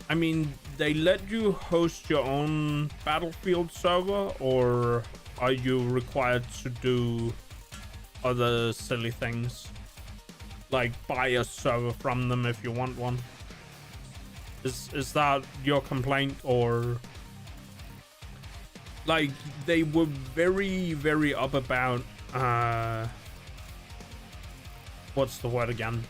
I mean, they let you host your own Battlefield server, or are you required to do other silly things like buy a server from them if you want one? Is that your complaint? Or like, they were very up about what's the word again?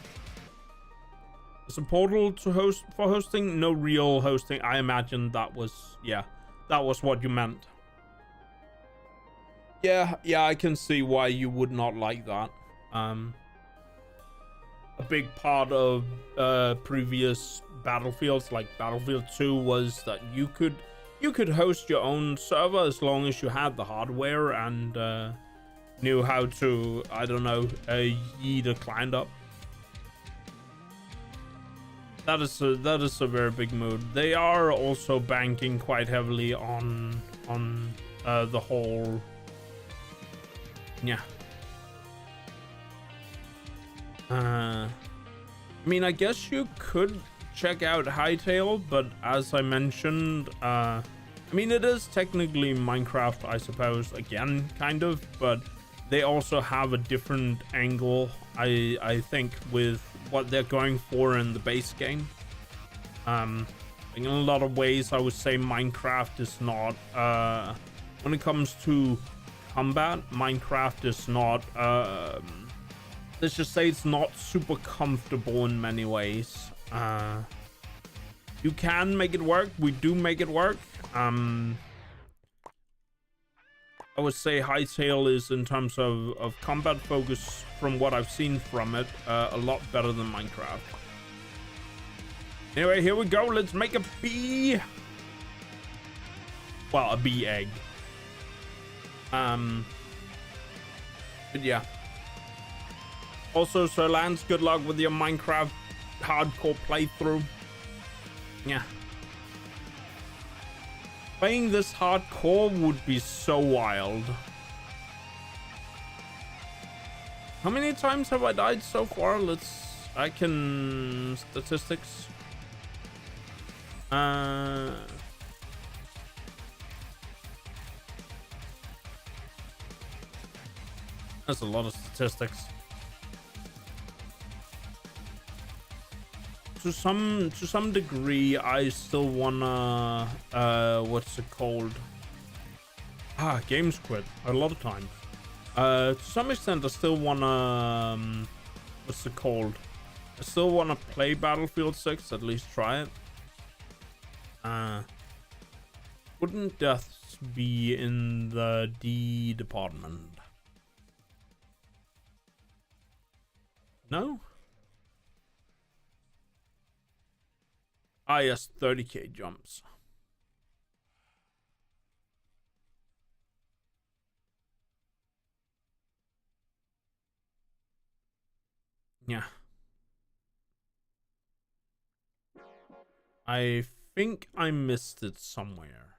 Is a portal to host for hosting? No real hosting. I imagine that was, yeah, that was what you meant. Yeah, I can see why you would not like that. A big part of previous Battlefields, like Battlefield 2, was that you could host your own server as long as you had the hardware and knew how to, I don't know, yeet a client up. That is a very big move. They are also banking quite heavily on the whole, yeah. I mean, I guess you could check out Hightail, but as I mentioned, I mean, it is technically Minecraft, I suppose, again, kind of, but they also have a different angle, I think, with what they're going for in the base game. In a lot of ways, I would say Minecraft is not, when it comes to combat, Minecraft is not, let's just say it's not super comfortable in many ways. You can make it work. We do make it work. I would say Hightail is, in terms of combat focus, from what I've seen from it, a lot better than Minecraft. Anyway, here we go. Let's make a bee. Well, a bee egg. But yeah. Also, Sir Lance, good luck with your Minecraft hardcore playthrough. Yeah. Playing this hardcore would be so wild. How many times have I died so far? I can statistics. That's a lot of statistics. To some degree, I still wanna what's it called? Games quit a lot of times. To some extent, I still wanna what's it called? I still wanna play Battlefield 6, at least try it. Wouldn't deaths be in the D department? No? Yes, 30k jumps. Yeah. I think I missed it somewhere.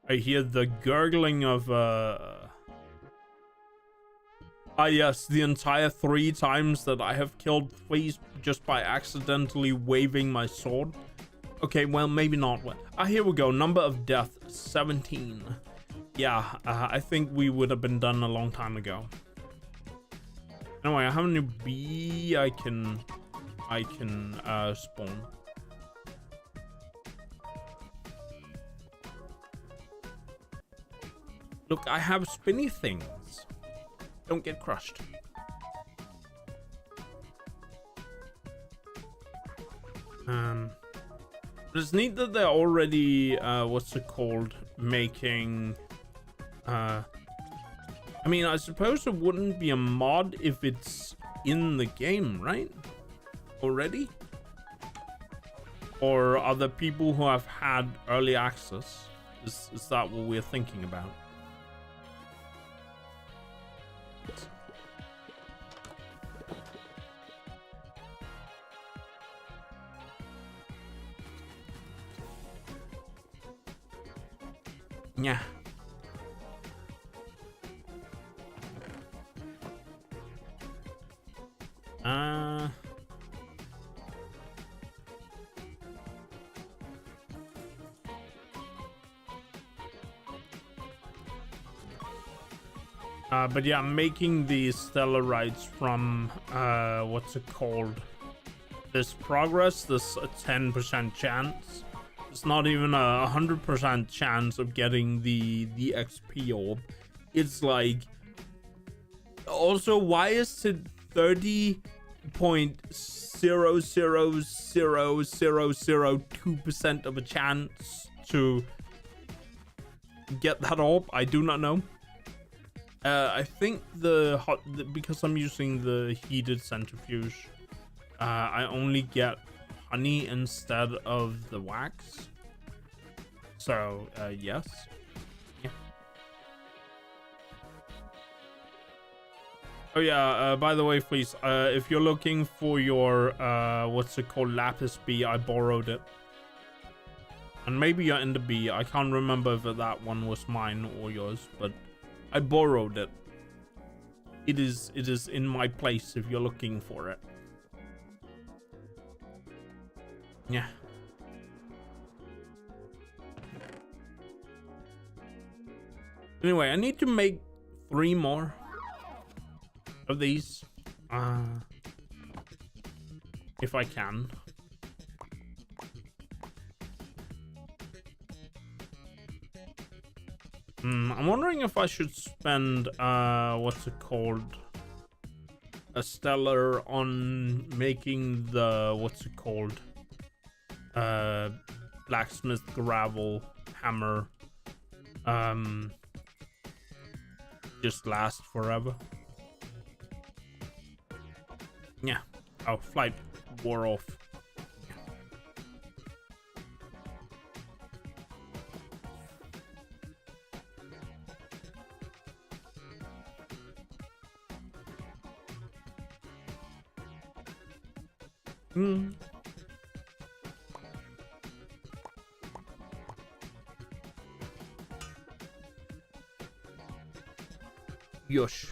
I hear the gurgling of yes, the entire 3 times that I have killed fleas just by accidentally waving my sword. Okay, well, maybe not. Here we go. Number of death, 17. Yeah, I think we would have been done a long time ago. Anyway, I have a new bee I can spawn. Look, I have spinny things. Don't get crushed. But it's neat that they're already, what's it called, making, I mean, I suppose it wouldn't be a mod if it's in the game, right? Already? Or are there people who have had early access? Is that what we're thinking about? Yeah. But yeah, making these stellarites from, what's it called? This progress, this 10% chance. It's not even a 100% chance of getting the XP orb. It's like, also, why is it 30.0000002% of a chance to get that orb? I do not know. I think because I'm using the heated centrifuge, I only get honey instead of the wax. So, yes. Yeah. Oh yeah, by the way, please, if you're looking for your, what's it called, lapis bee, I borrowed it. And maybe you're in the bee. I can't remember if that one was mine or yours, but I borrowed it. It is in my place if you're looking for it. Yeah. Anyway, I need to make 3 more of these. If I can. I'm wondering if I should spend, what's it called? A stellar on making the, what's it called? Blacksmith gravel hammer. Just last forever. Yeah. Oh, flight wore off. Yosh.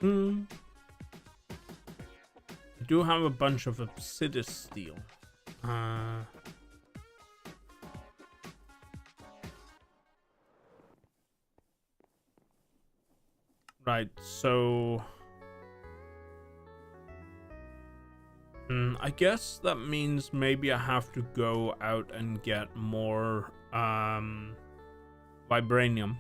I do have a bunch of obsidian steel. Right, so I guess that means maybe I have to go out and get more vibranium.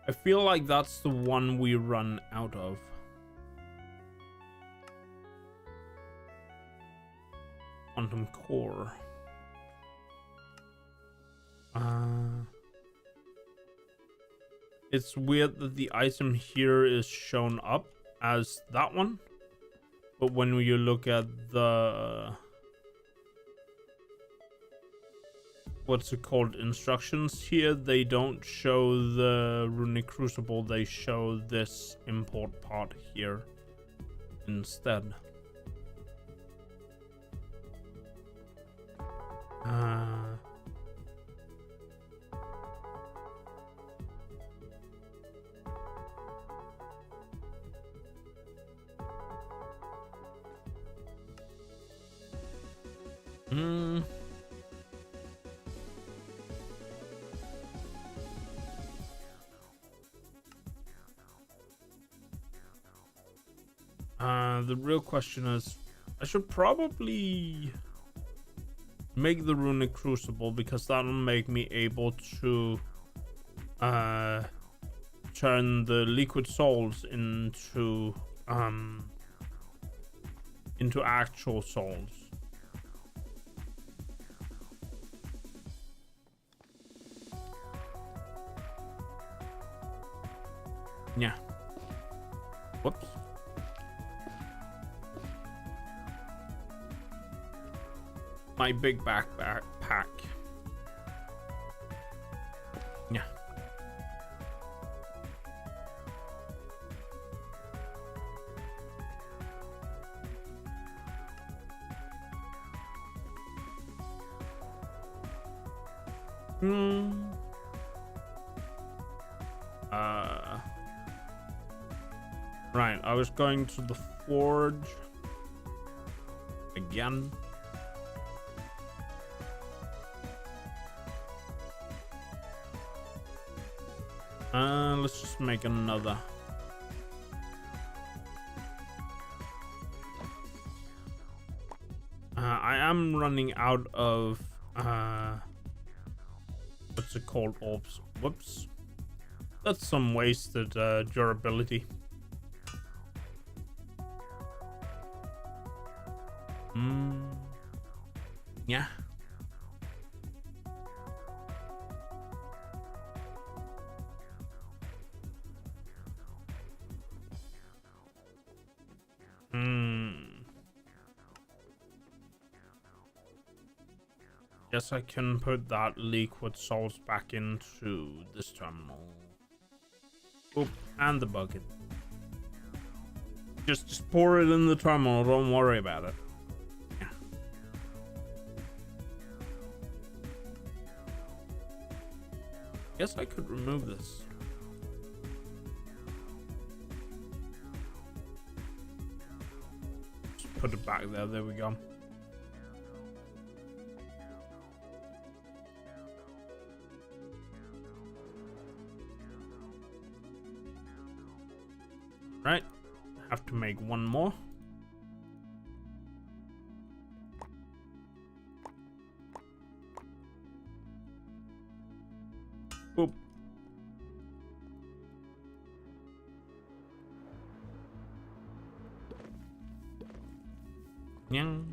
I feel like that's the one we run out of. Quantum core. It's weird that the item here is shown up as that one, But when you look at the what's it called, instructions here, they don't show the runic crucible, they show this import part here instead. The real question is, I should probably make the runic crucible, because that'll make me able to turn the liquid souls into actual souls. Yeah. Whoops. My big backpack. Yeah. Right, I was going to the forge again. Let's just make another. I am running out of what's it called, orbs. Whoops. That's some wasted durability. Yeah. Guess I can put that liquid souls back into this terminal. Oop, and the bucket. Just pour it in the terminal, don't worry about it. Yeah. Guess I could remove this. Just put it back there we go. Right, have to make one more. Oop. Yang.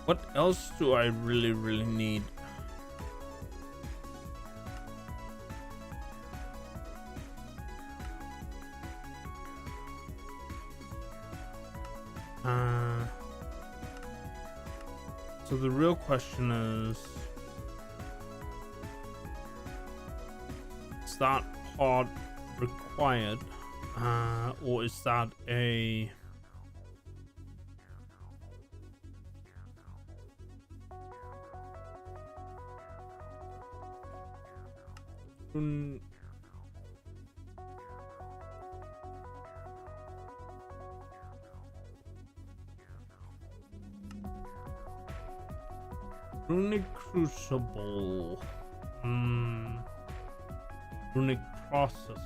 What else do I really need? So the real question is that part required, or is that a runic crucible, runic processor.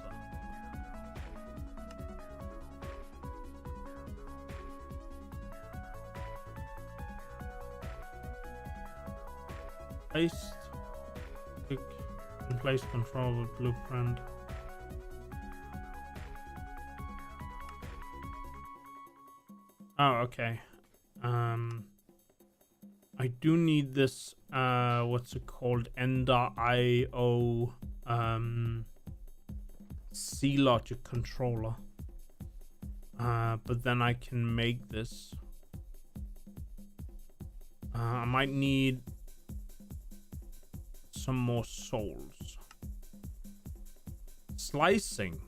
Paste Click and place control with blueprint. Oh, okay. I do need this, what's it called? Ender.io, C-Logic controller. But then I can make this. I might need some more souls. Slicing.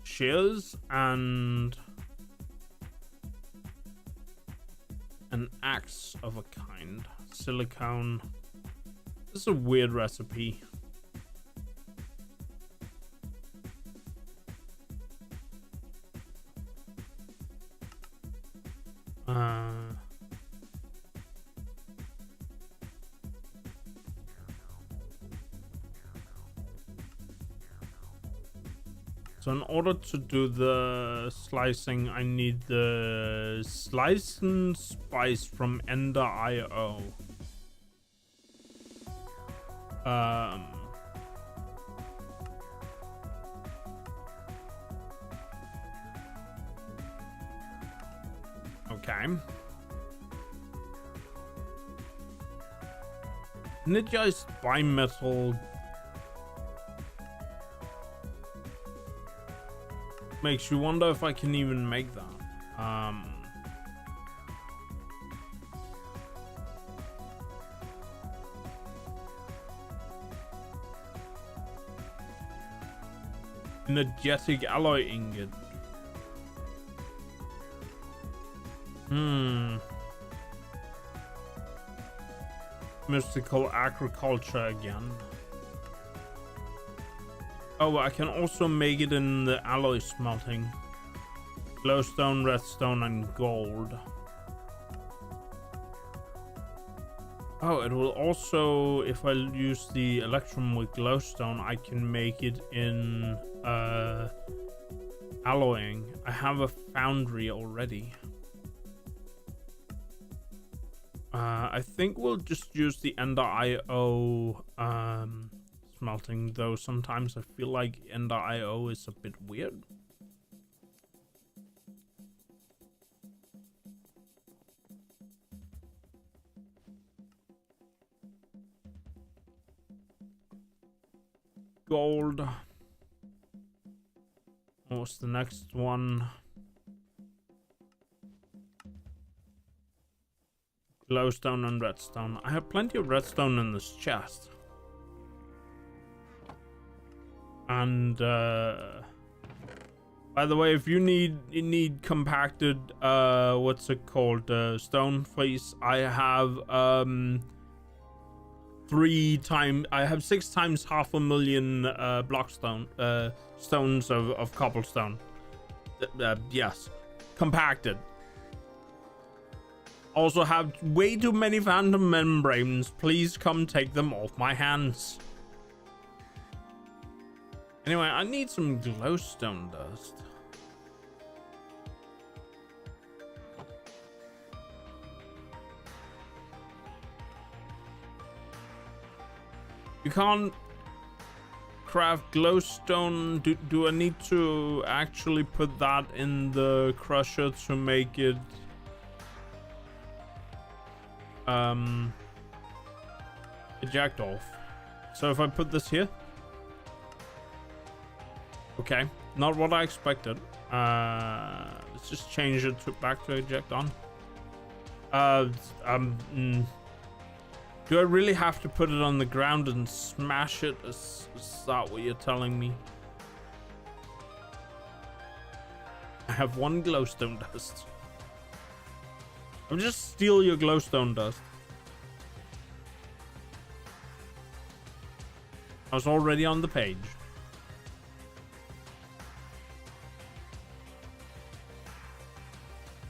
Shears and an axe of a kind. Silicone. This is a weird recipe. So in order to do the slicing, I need the slice and spice from Ender.io. Okay. Energized bimetal makes you wonder if I can even make that. Energetic alloy ingot. Mystical agriculture again. Oh, I can also make it in the alloy smelting. Glowstone, redstone, and gold. Oh, it will also, if I use the electrum with glowstone, I can make it in alloying. I have a foundry already. I think we'll just use the Ender.io smelting, though sometimes I feel like Ender.io is a bit weird. Gold. What's the next one? Glowstone and redstone. I have plenty of redstone in this chest. And by the way, if you need compacted what's it called, stone face, I have 6 times 500,000 blockstone stones of cobblestone. Yes, compacted. Also have way too many phantom membranes. Please come take them off my hands. Anyway, I need some glowstone dust. You can't craft glowstone. Do I need to actually put that in the crusher to make it eject off? So if I put this here, okay, not what I expected. Let's just change it back to eject on. Do I really have to put it on the ground and smash it? Is that what you're telling me? I have 1 glowstone dust. I'll just steal your glowstone dust. I was already on the page.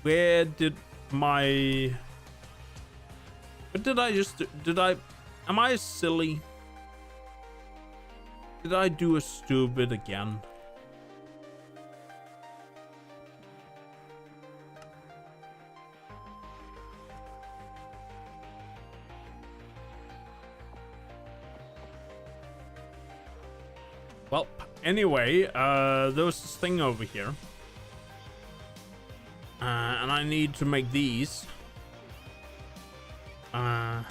Where did my... What did I just do? Am I silly? Did I do a stupid again? Well, anyway, there was this thing over here. And I need to make these. I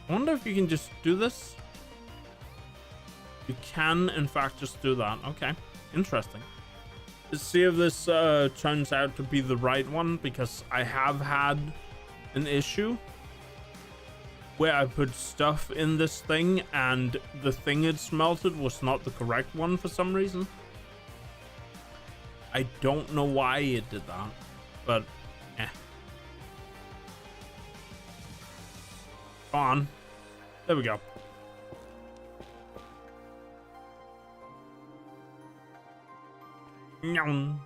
wonder if you can just do this. You can, in fact, just do that. Okay, interesting. Let's see if this turns out to be the right one, because I have had an issue where I put stuff in this thing and the thing it smelted was not the correct one for some reason. I don't know why it did that, but Come on. There we go. Nyong.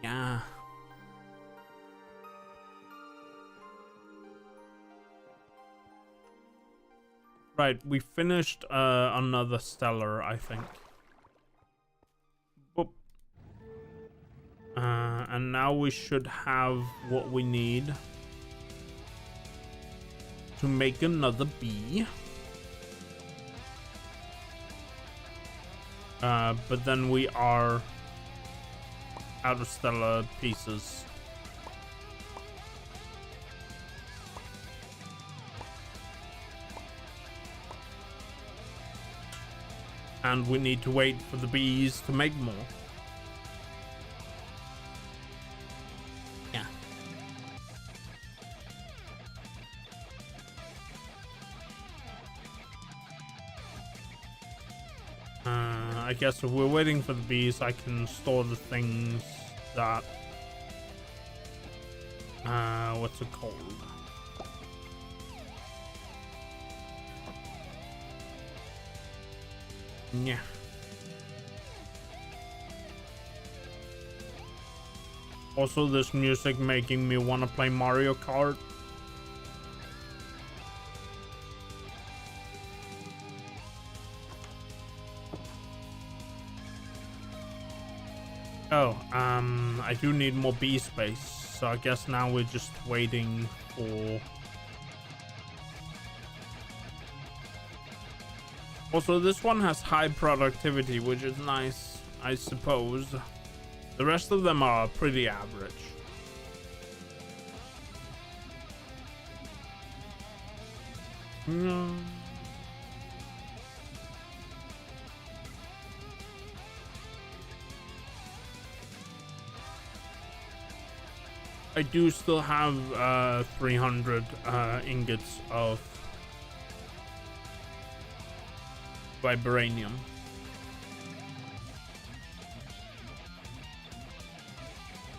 Yeah. Right, we finished another stellar, I think. Boop. And now we should have what we need to make another bee. But then we are out of stellar pieces. And we need to wait for the bees to make more. Yeah. I guess if we're waiting for the bees, I can store the things that what's it called? Yeah. Also, this music making me want to play Mario Kart. Oh, I do need more bee space, so I guess now we're just waiting for... Also, this one has high productivity, which is nice, I suppose. The rest of them are pretty average. No. I do still have 300 ingots of vibranium.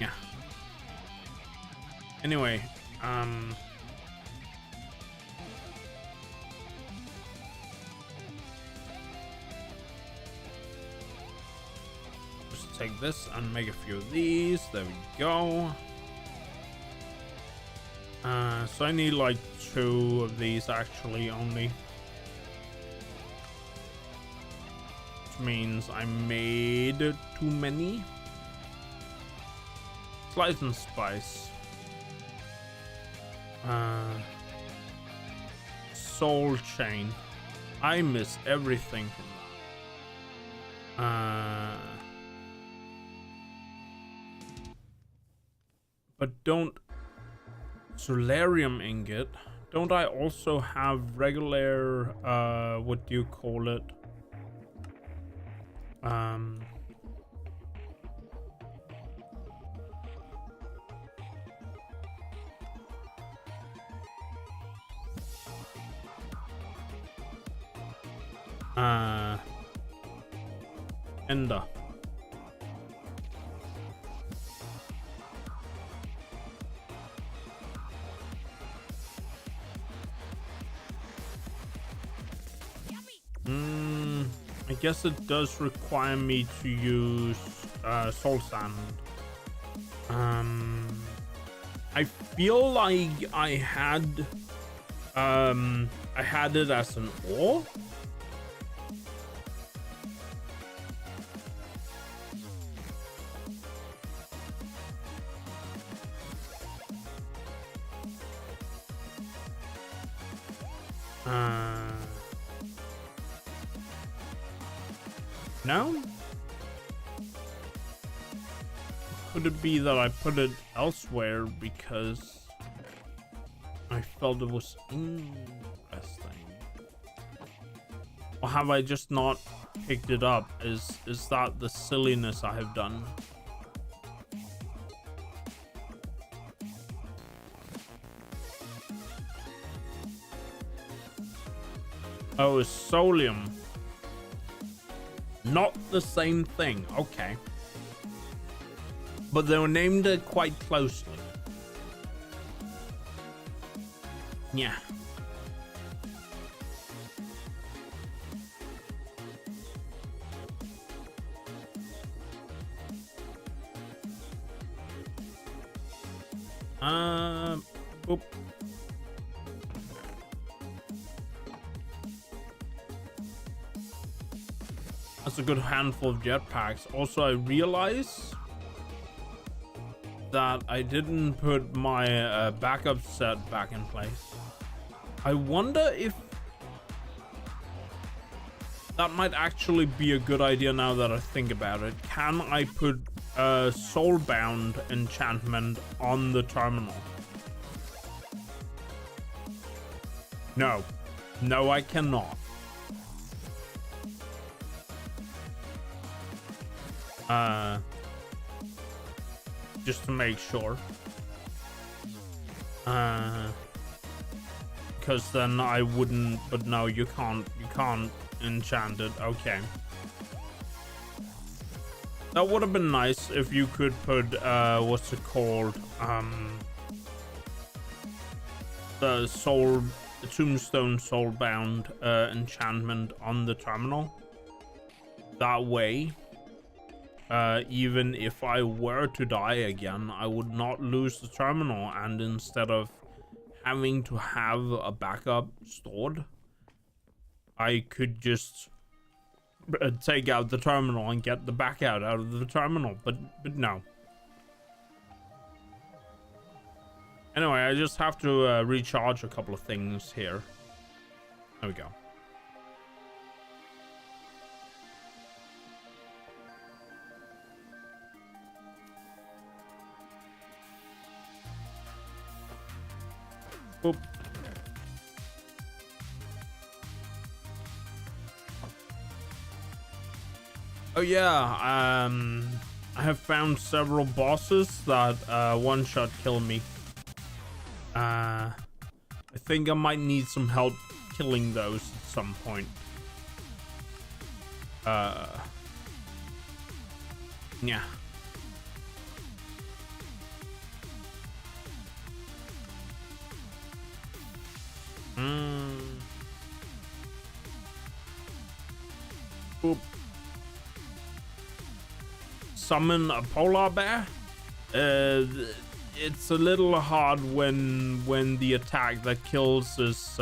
Yeah. Anyway, just take this and make a few of these. There we go. So I need like 2 of these actually only. Which means I made too many. Slice and spice. Soul chain. I miss everything from that. But don't... Solarium ingot. Don't I also have regular, what do you call it? Ender. I guess it does require me to use soul sand. I feel like I had it as an ore. No? Could it be that I put it elsewhere because I felt it was interesting? Or have I just not picked it up? Is that the silliness I have done? Oh, it's solium. Not the same thing. Okay. But they were named quite closely. Yeah. Boop. That's a good handful of jetpacks. Also, I realize that I didn't put my backup set back in place. I wonder if that might actually be a good idea now that I think about it. Can I put soulbound enchantment on the terminal? No. No, I cannot. Just to make sure. Because then I wouldn't, but no, you can't enchant it. Okay. That would have been nice if you could put, what's it called? The tombstone soulbound enchantment on the terminal. That way, even if I were to die again, I would not lose the terminal, and instead of having to have a backup stored, I could just take out the terminal and get the back out of the terminal, but no. Anyway, I just have to recharge a couple of things here. There we go. Boop. Oh yeah, I have found several bosses that one-shot kill me. I think I might need some help killing those at some point. Yeah. Boop. Summon a polar bear. It's a little hard when the attack that kills is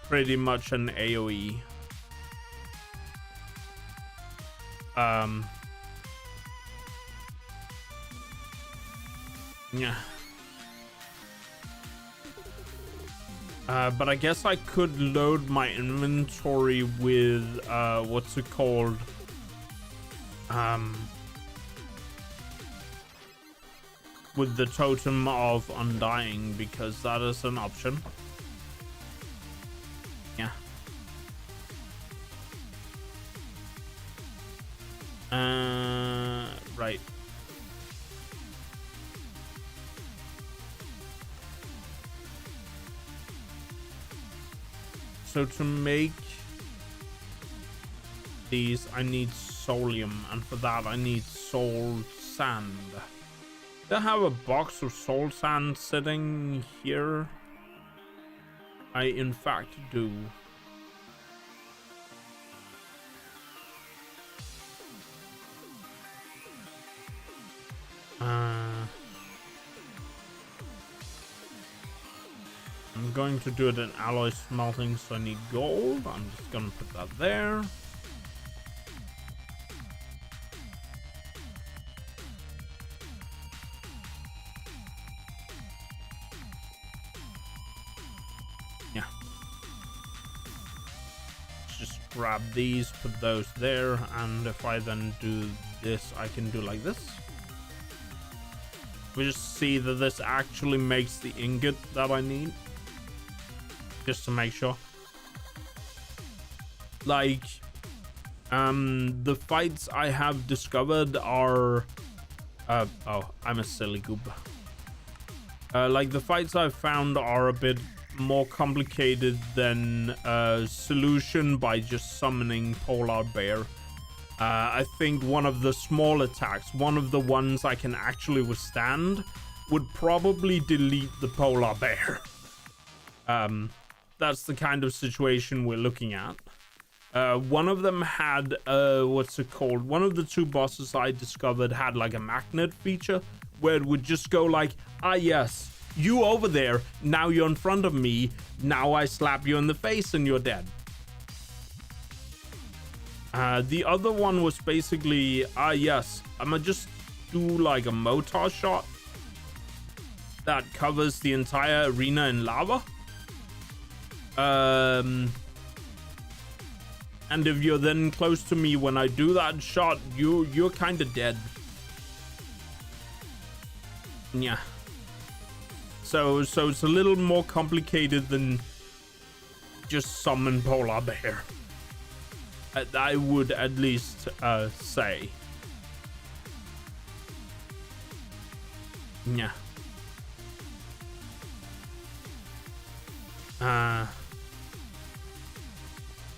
pretty much an AoE. Yeah. But I guess I could load my inventory with what's it called? With the totem of undying, because that is an option. Yeah. Right. So to make these, I need solium, and for that I need soul sand. Do I have a box of soul sand sitting here? I in fact do. I'm going to do it in alloy smelting, so I need gold. I'm just gonna put that there. grab these, put those there, and if I then do this, I can do like this. We just see that this actually makes the ingot that I need, just to make sure. Like, the fights I have discovered are oh, I'm a silly goob. Like, the fights I've found are a bit more complicated than solution by just summoning Polar Bear. I think one of the small attacks, one of the ones I can actually withstand, would probably delete the Polar Bear. That's the kind of situation we're looking at. One of them had, what's it called? One of the two bosses I discovered had like a magnet feature where it would just go like, ah, yes, you over there, now you're in front of me, now I slap you in the face and you're dead. The other one was basically, ah, yes, I'm gonna just do like a mortar shot that covers the entire arena in lava. And if you're then close to me when I do that shot, you're kind of dead. Yeah. So it's a little more complicated than just summon Polar Bear. I would at least say. Yeah.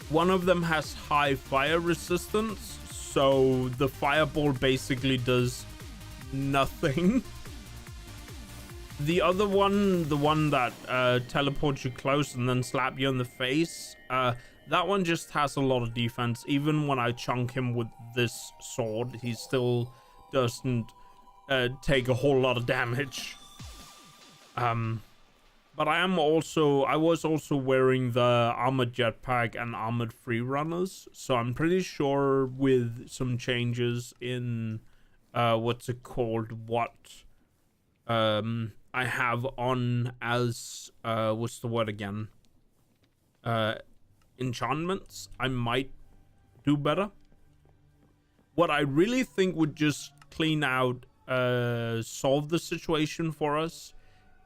One of them has high fire resistance, so the fireball basically does nothing. The other one, the one that teleports you close and then slap you in the face, that one just has a lot of defense. Even when I chunk him with this sword, he still doesn't take a whole lot of damage. But I was also wearing the armored jetpack and armored free runners, so I'm pretty sure with some changes in what's it called, what I have on as what's the word again, enchantments, I might do better. What I really think would just clean out, solve the situation for us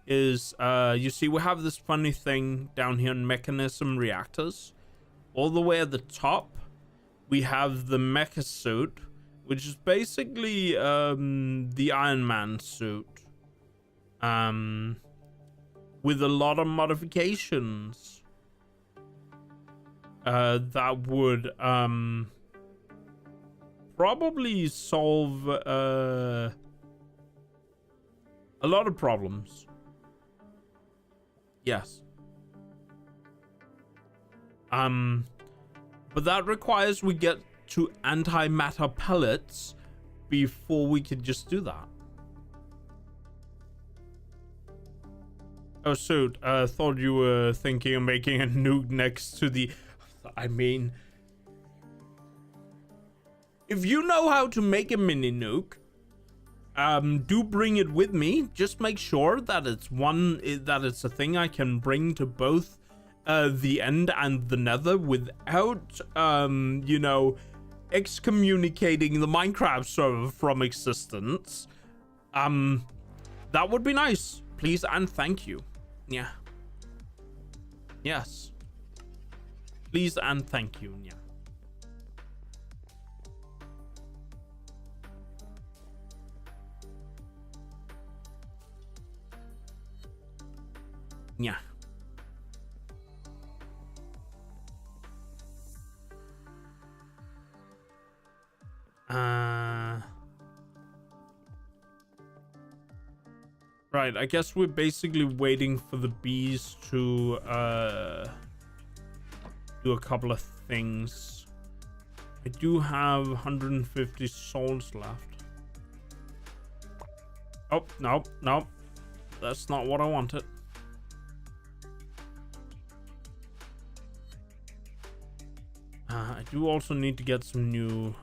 is, you see, we have this funny thing down here in mechanism reactors. All the way at the top, we have the mecha suit, which is basically the Iron Man suit, with a lot of modifications that would probably solve a lot of problems. Yes. But that requires we get to antimatter pellets before we can just do that. Oh, suit, thought you were thinking of making a nuke next to the... I mean... If you know how to make a mini nuke, do bring it with me. Just make sure that it's a thing I can bring to both the end and the nether without you know, excommunicating the Minecraft server from existence. That would be nice, please and thank you. Yeah. Yes, please and thank you. Yeah. Yeah. Right, I guess we're basically waiting for the bees to do a couple of things. I do have 150 souls left. Oh, no. That's not what I wanted. I do also need to get some new,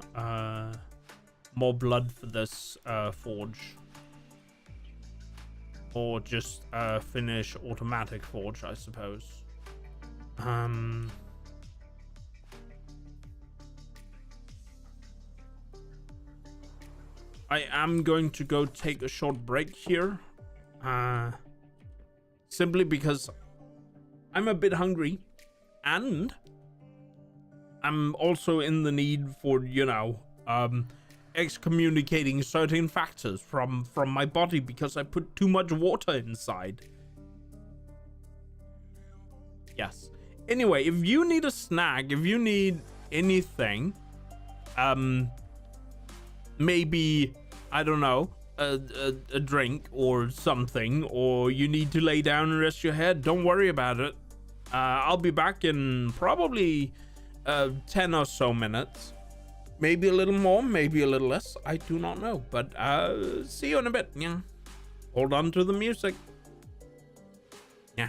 more blood for this, forge. Or just, finish automatic forge, I suppose. I am going to go take a short break here. Simply because I'm a bit hungry and I'm also in the need for, excommunicating certain factors from my body because I put too much water inside. Yes. Anyway, if you need a snack, if you need anything, maybe, I don't know, a drink or something, or you need to lay down and rest your head, don't worry about it. I'll be back in probably 10 or so minutes. Maybe a little more, maybe a little less. I do not know, but see you in a bit. Yeah. Hold on to the music. Yeah.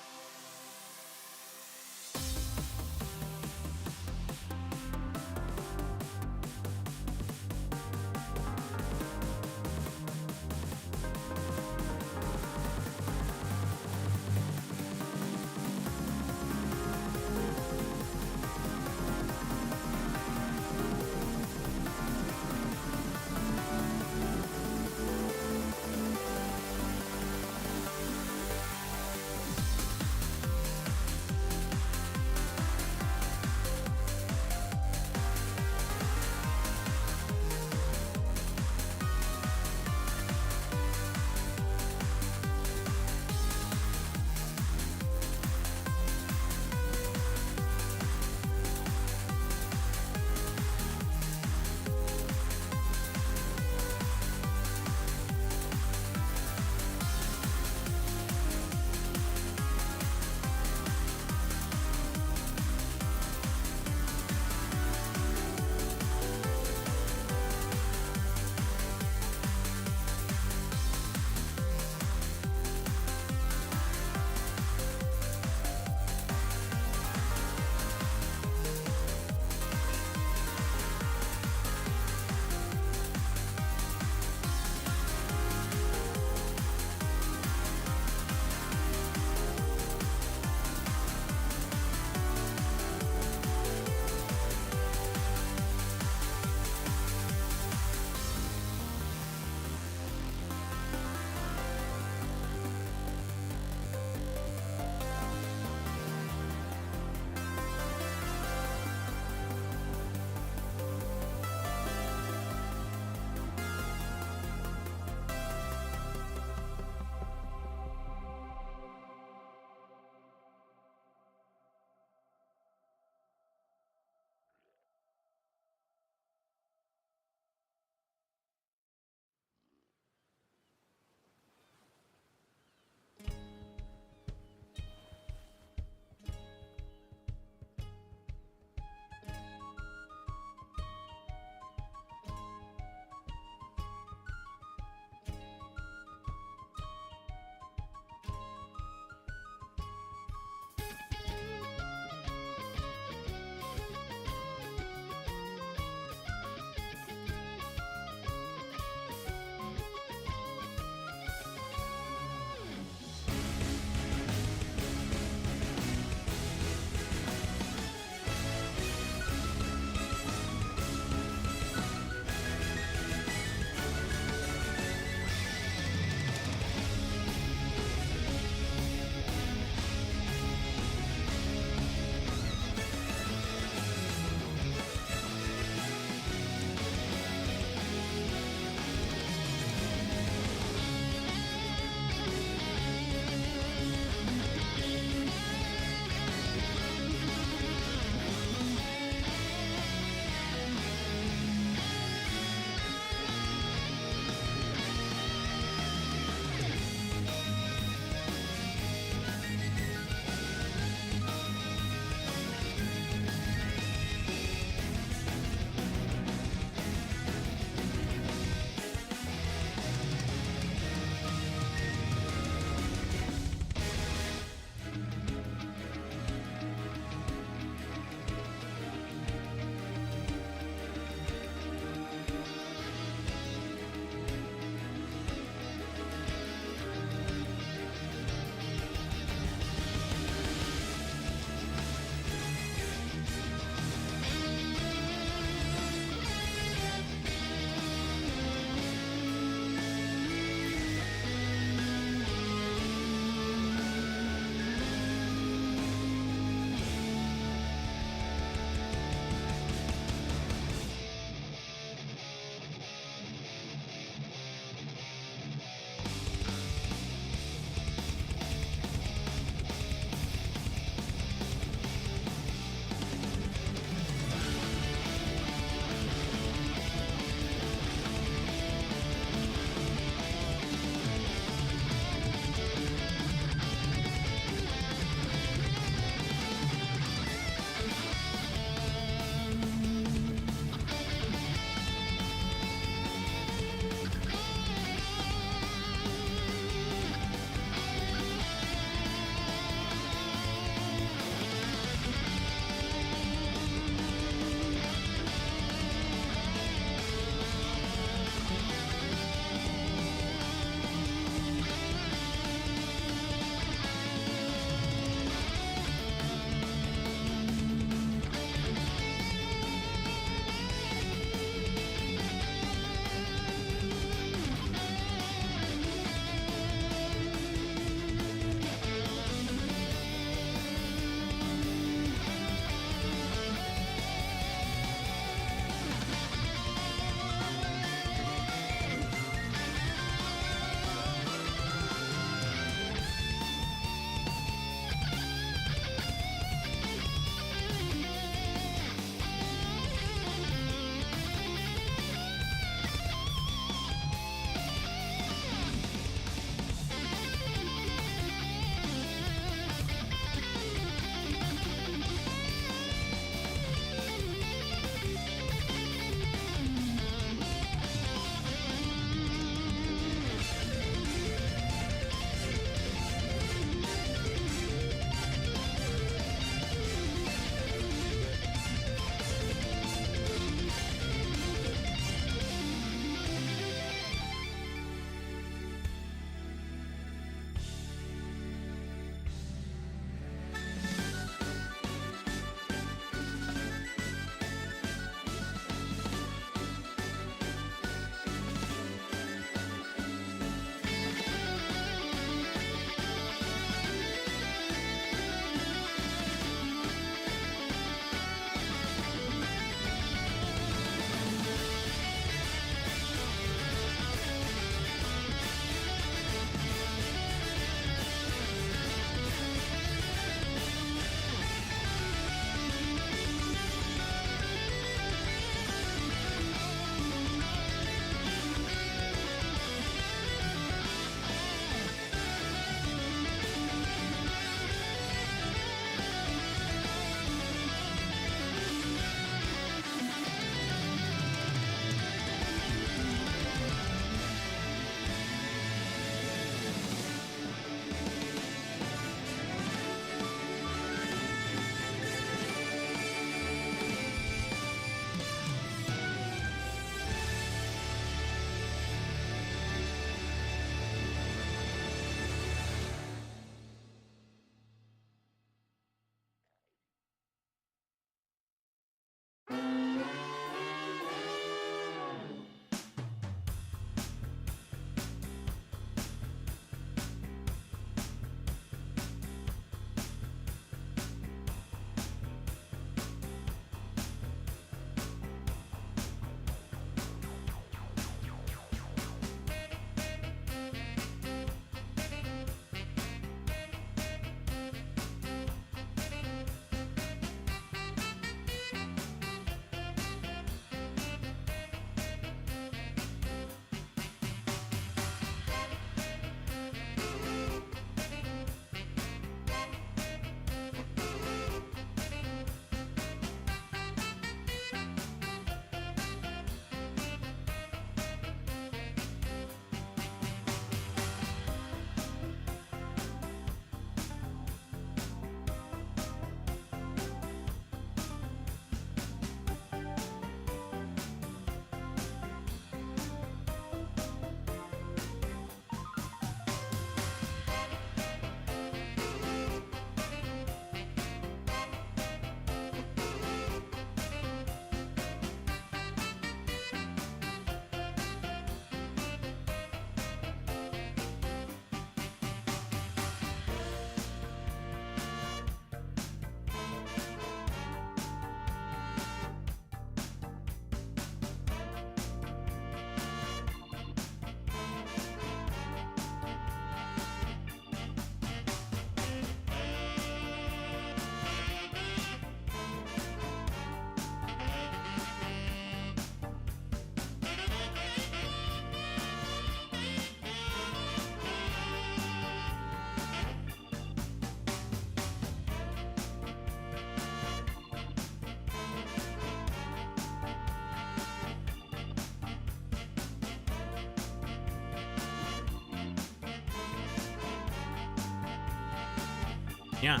Yeah.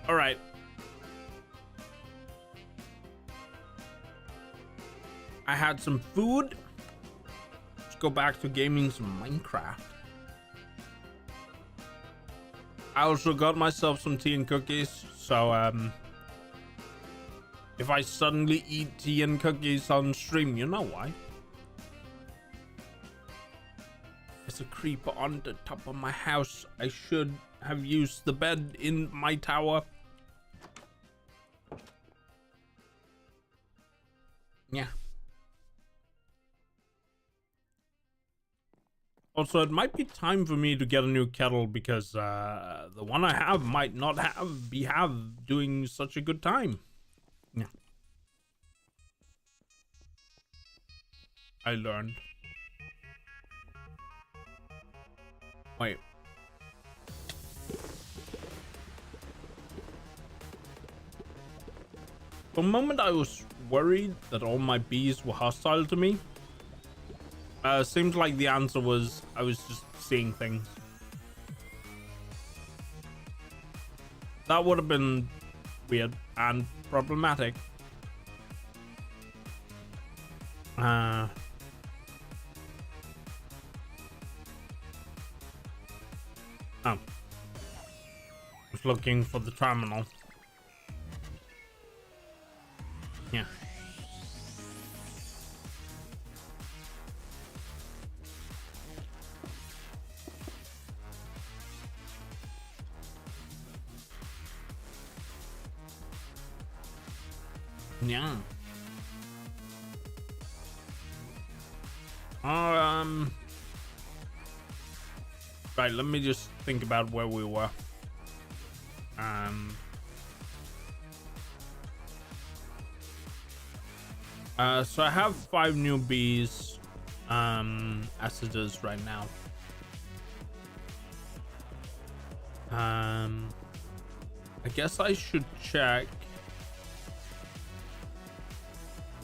All right. I had some food. Let's go back to gaming some Minecraft. I also got myself some tea and cookies. So, if I suddenly eat tea and cookies on stream, you know why. There's a creeper on the top of my house. I should have used the bed in my tower. Yeah. Also, it might be time for me to get a new kettle because the one I have might not be doing such a good time. Yeah. I learned. Wait. For a moment, I was worried that all my bees were hostile to me. Seems like the answer was I was just seeing things. That would have been weird and problematic. Oh. I was looking for the terminal. Yeah. Yeah. Right, let me just think about where we were. So I have 5 new bees, as it is right now. I guess I should check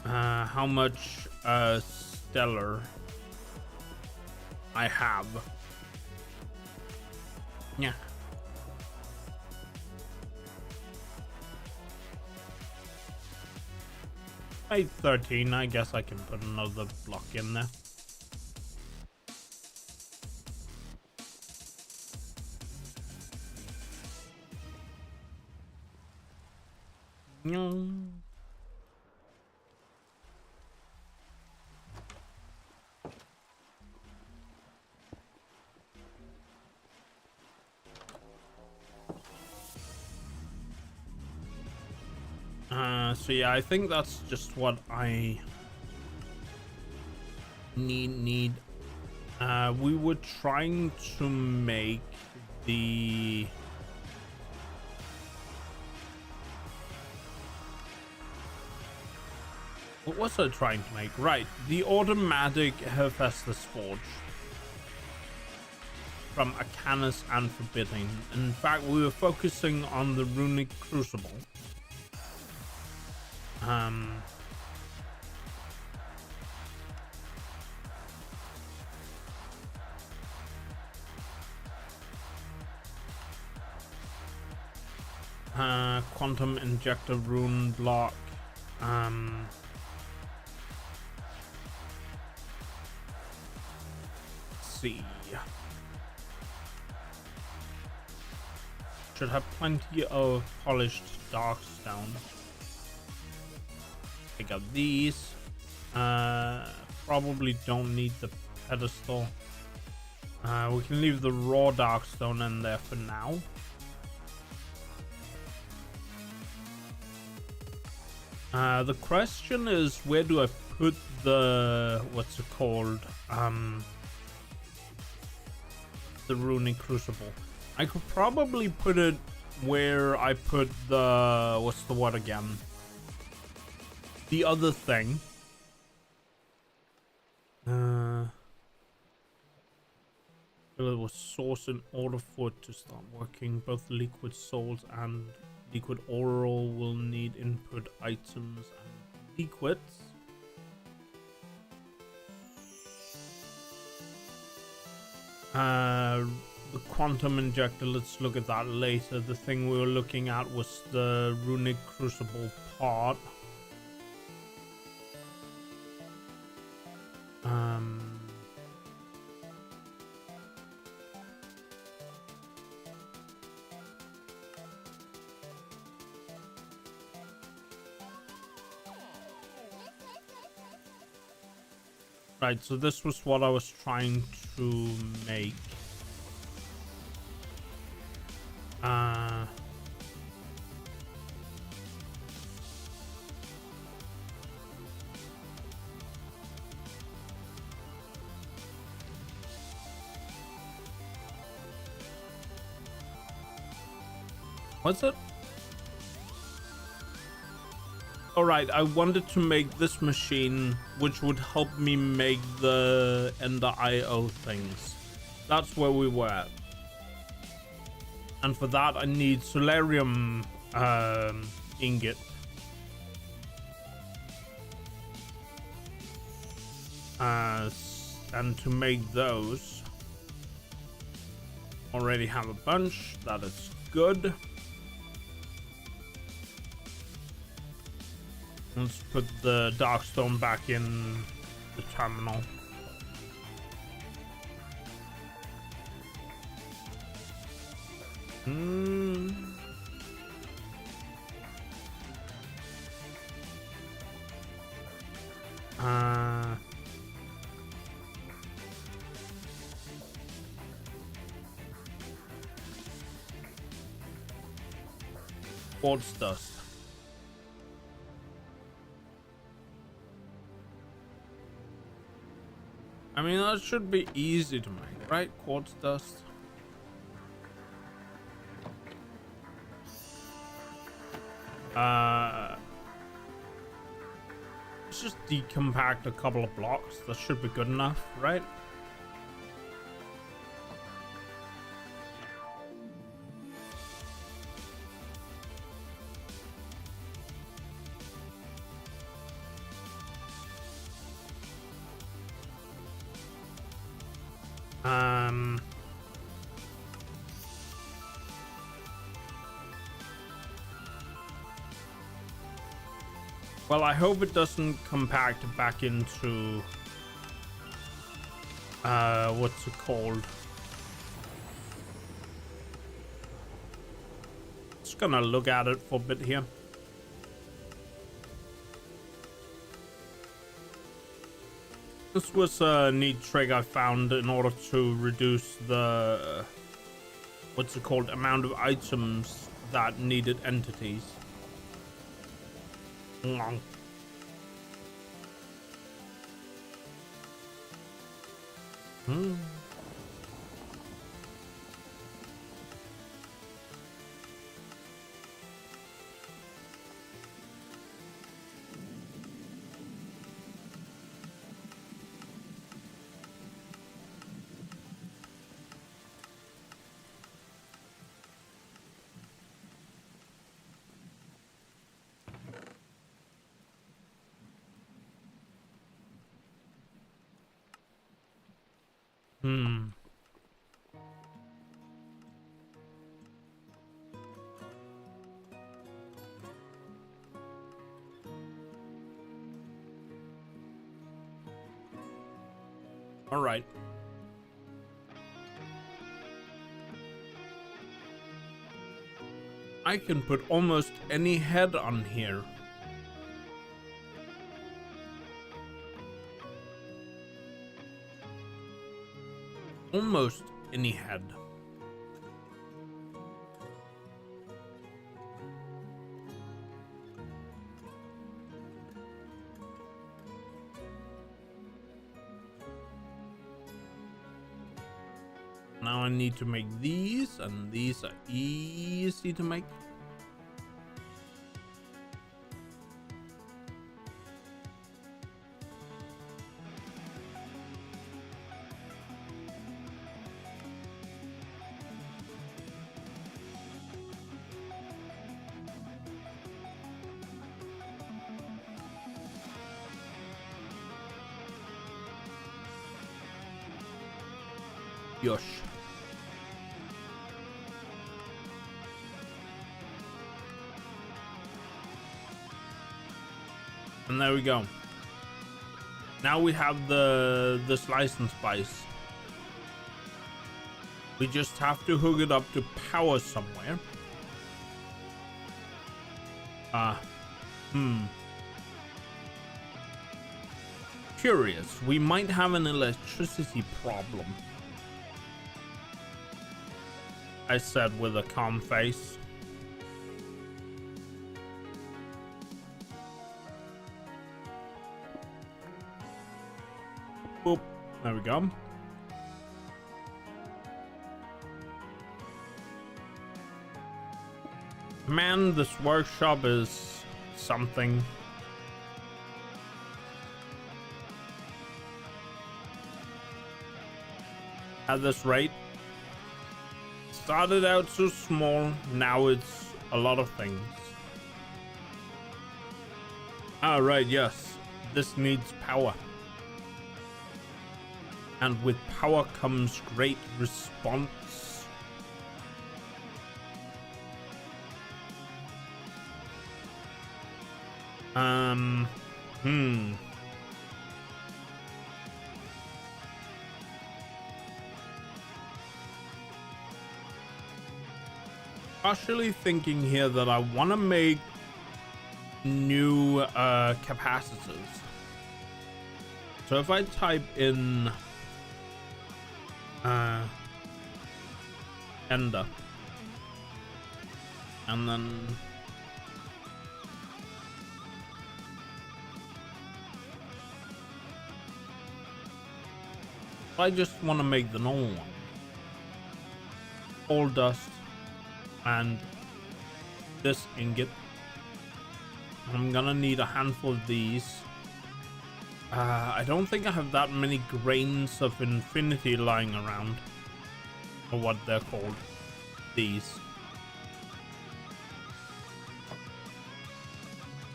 how much stellar I have. Yeah. By 13, I guess I can put another block in there. No. So yeah, I think that's just what I need. We were trying to make the what was I trying to make? Right, the automatic Hephaestus Forge from Arcanus and Forbidding. In fact, we were focusing on the Runic Crucible. Quantum Injector Rune Block. Let's see. Should have plenty of polished darkstone. Pick up these. Probably don't need the pedestal. We can leave the raw darkstone in there for now. The question is, where do I put the what's it called? The Runic Crucible. I could probably put it where I put the what's the word again? The other thing. It was source in order for it to start working. Both liquid souls and liquid oral will need input items and liquids. the quantum injector, let's look at that later. The thing we were looking at was the runic crucible part. Right, so this was what I was trying to make. What's it? Alright, I wanted to make this machine which would help me make the Ender IO things. That's where we were at. And for that I need Solarium ingot. And to make those, already have a bunch. That is good. Let's put the Darkstone back in the terminal. Quartz dust. I mean, that should be easy to make, right? Quartz dust. Let's just decompact a couple of blocks. That should be good enough, right? Well, I hope it doesn't compact back into what's it called? Just gonna look at it for a bit here. This was a neat trick I found in order to reduce the what's it called, amount of items that needed entities. All right. I can put almost any head on here. Almost any head. Now I need to make these, and these are easy to make. Yosh. And there we go. Now we have the slice and spice. We just have to hook it up to power somewhere. Curious. We might have an electricity problem. I said with a calm face. Boop. There we go. Man, this workshop is something. At this rate, started out so small, now it's a lot of things. Right, yes, this needs power. And with power comes great response. Partially thinking here that I want to make new capacitors. So if I type in Ender and then I just want to make the normal one. All dust and this ingot. I'm gonna need a handful of these. I don't think I have that many grains of infinity lying around, or what they're called. These.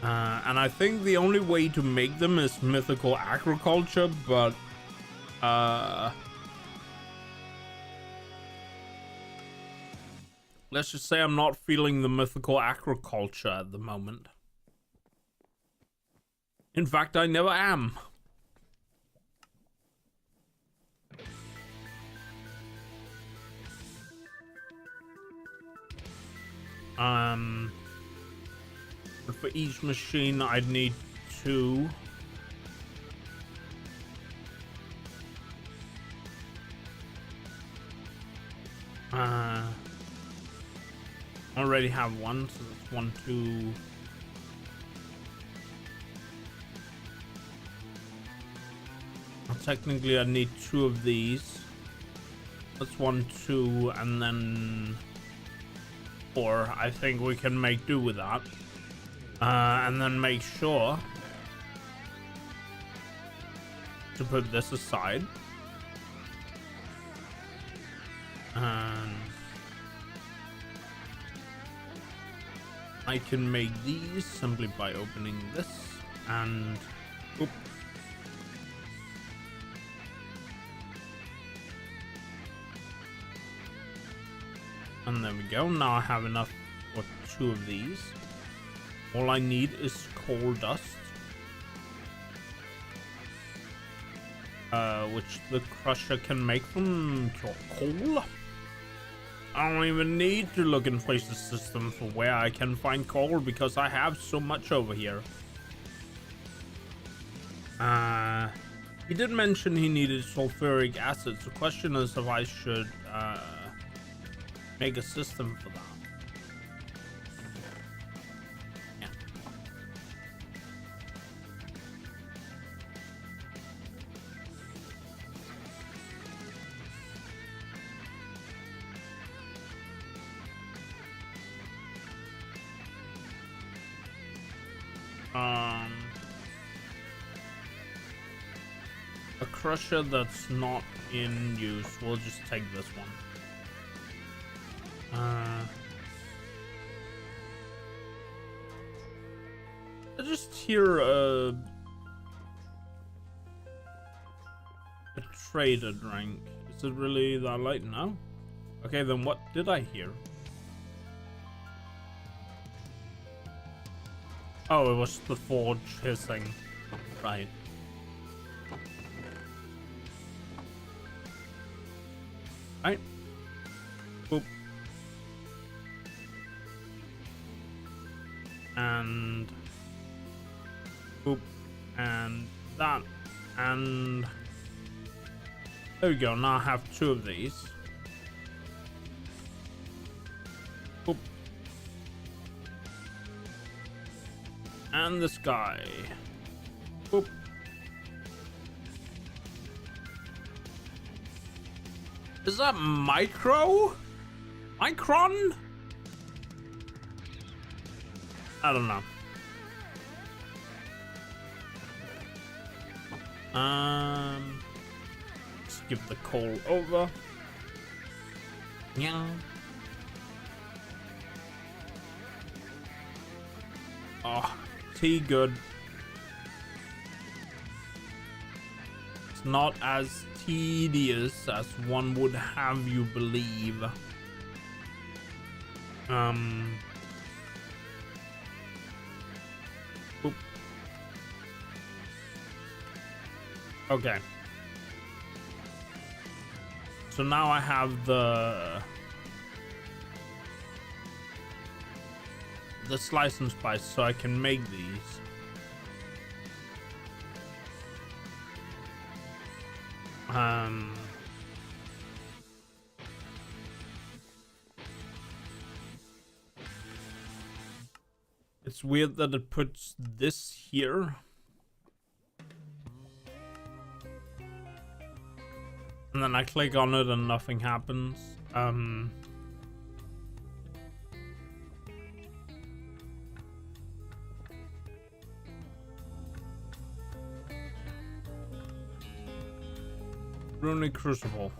And I think the only way to make them is mythical agriculture, but let's just say I'm not feeling the mythical agriculture at the moment. In fact, I never am. But for each machine, I'd need 2. I already have 1, so that's 1, 2. Well, technically, I need 2 of these. That's 1, 2, and then 4. I think we can make do with that. And then make sure to put this aside. And I can make these simply by opening this and oop. And there we go. Now I have enough for 2 of these. All I need is coal dust, which the crusher can make from coal. I don't even need to look in Place's system for where I can find coal because I have so much over here. He did mention he needed sulfuric acid. The question is if I should make a system for that. A crusher that's not in use. We'll just take this one. I just hear a trader drink. Is it really that late now? Okay, then what did I hear? Oh, it was the forge hissing. Right. Right. Boop. And boop. And that. And there we go. Now I have 2 of these. Boop. And this guy. Boop. Is that micro? Micron? I don't know. Let's give the coal over. Yeah. Oh, tea good. It's not as tedious as one would have you believe. Oop. Okay. So now I have the slice and spice, so I can make these. It's weird that it puts this here. And then I click on it and nothing happens. Runic Crucible.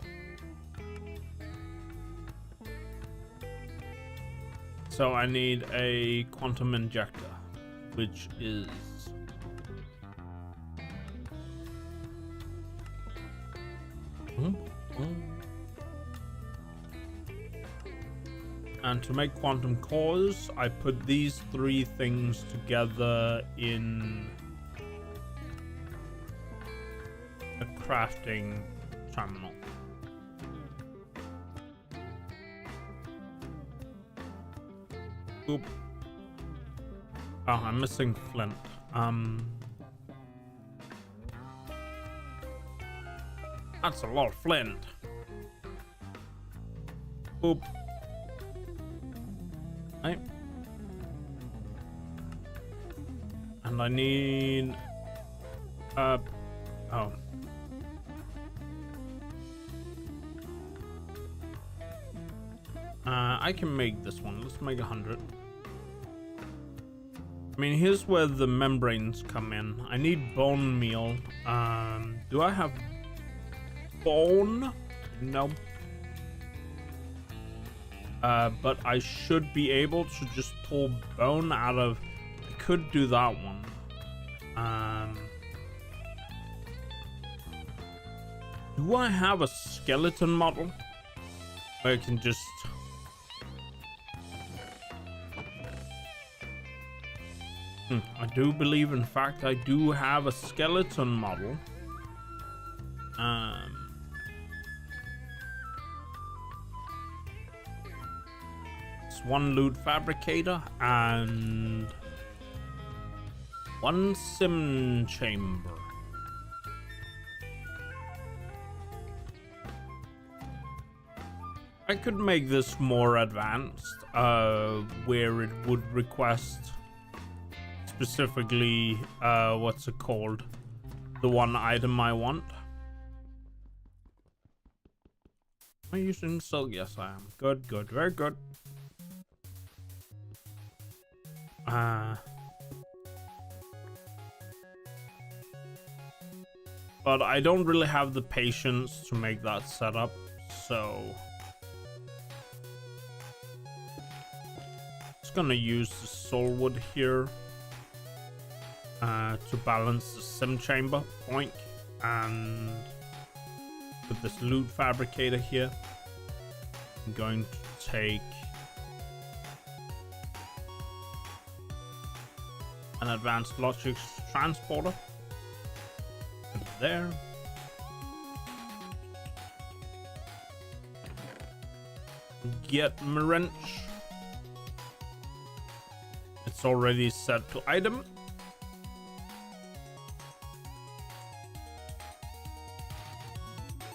So I need a quantum injector, which is and to make quantum cores, I put these 3 things together in a crafting terminal. Oop. Oh, I'm missing flint. That's a lot of flint. Oop. Right. And I need oh. I can make this one. Let's make 100. I mean, here's where the membranes come in. I need bone meal. Do I have bone? No. But I should be able to just pull bone out of... I could do that one. Do I have a skeleton model? I can just... I do believe, in fact, I do have a skeleton model. It's 1 loot fabricator and 1 sim chamber. I could make this more advanced, where it would request specifically, what's it called? The 1 item I want. Am I using silk? Yes, I am. Good, good, very good. But I don't really have the patience to make that setup, so... Just gonna use the soul wood here. To balance the sim chamber point, and with this loot fabricator here, I'm going to take An advanced logic transporter. There. Get my wrench. It's already set to item.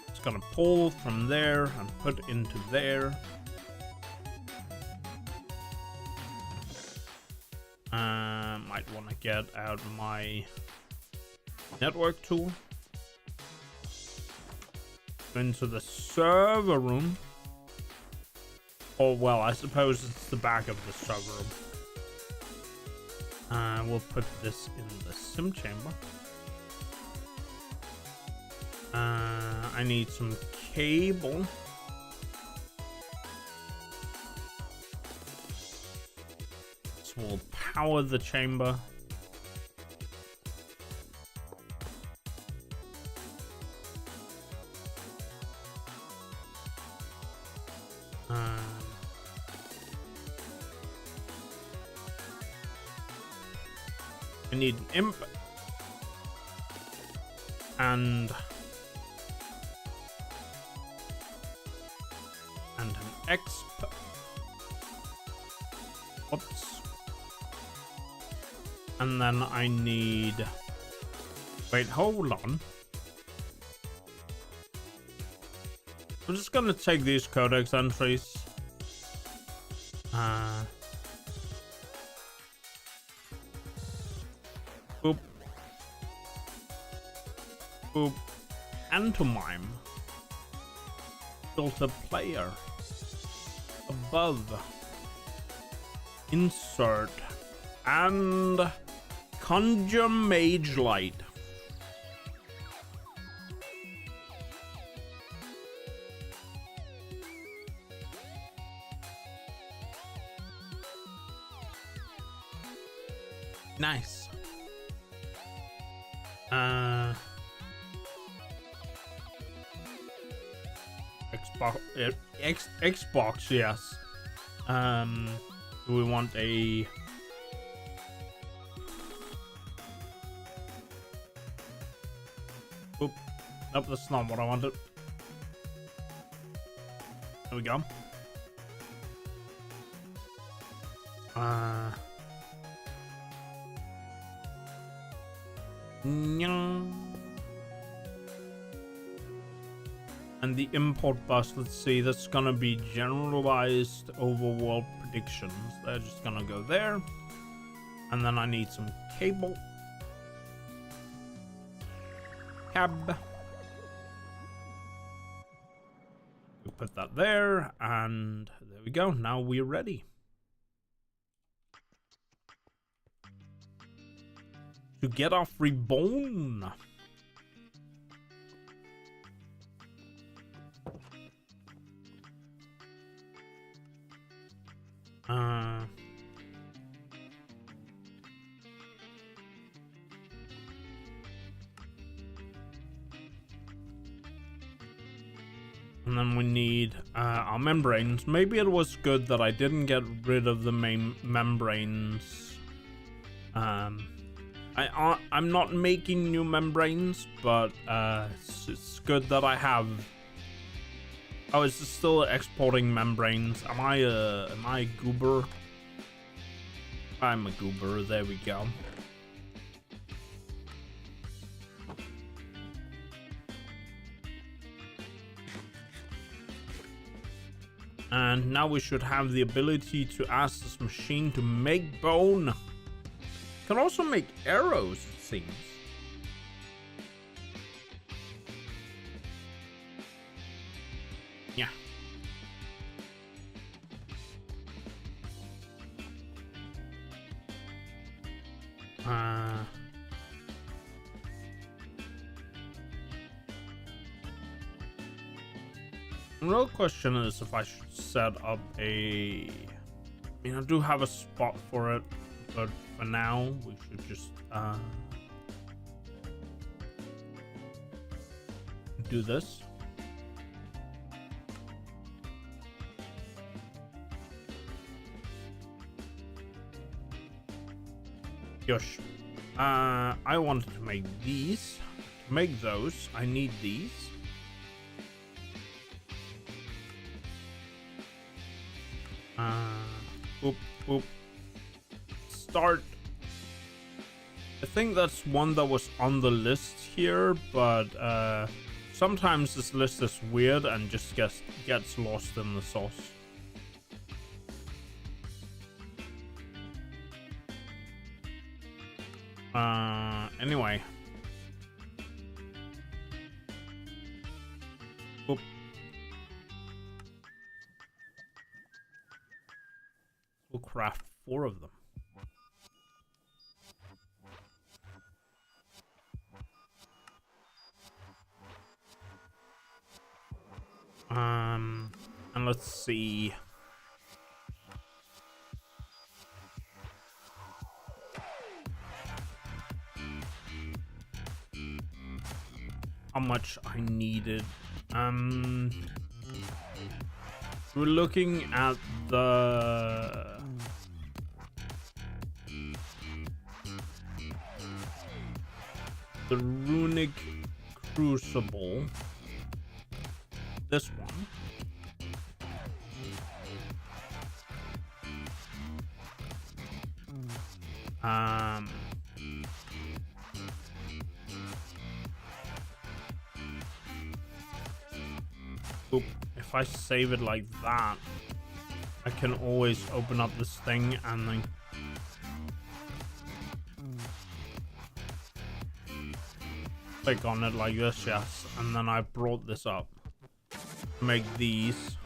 It's gonna pull from there and put into there. Might want to get out my network tool. Into the server room. Oh, well, I suppose it's the back of the server room. We'll put this in the sim chamber. I need some cable. So we'll power the chamber. I need an imp and an exp. Whoops. And then I need. Wait, hold on. I'm just gonna take these codex entries. Boop. Boop. Pantomime. Filter player. Above. Insert. And conjure mage light. Nice. Xbox, yes. Do we want a Oop. Nope, that's not what I wanted. There we go. And the import bus, let's see, that's gonna be generalized overworld predictions. They're just gonna go there. And then I need some cable. Cab. We'll put that there, and there we go. Now we're ready to get off Reborn. And then we need our membranes. Maybe it was good that I didn't get rid of the main membranes. I'm not making new membranes, but it's good that I have. Oh, it's still exporting membranes. Am I a goober? I'm a goober. There we go. And now we should have the ability to ask this machine to make bone. Can also make arrows, it seems. Yeah. The real question is if I should set up a... I mean, I do have a spot for it, but for now, we should just do this. Yosh. I wanted to make these. To make those, I need these. Oop, oop. Start. I think that's one that was on the list here, but sometimes this list is weird and just gets lost in the sauce. Anyway. Oop. We'll craft 4 of them. And let's see. How much I needed. We're looking at the runic crucible. This one. Oop. If I save it like that, I can always open up this thing and then click on it like this, yes, and then I brought this up. Make these.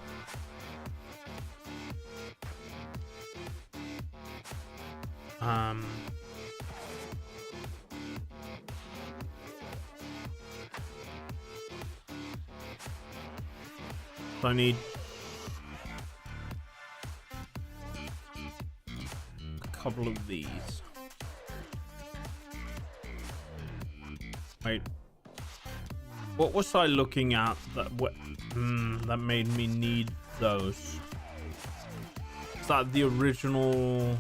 So I need a couple of these. Wait. What was I looking at that that made me need those? Is that the original?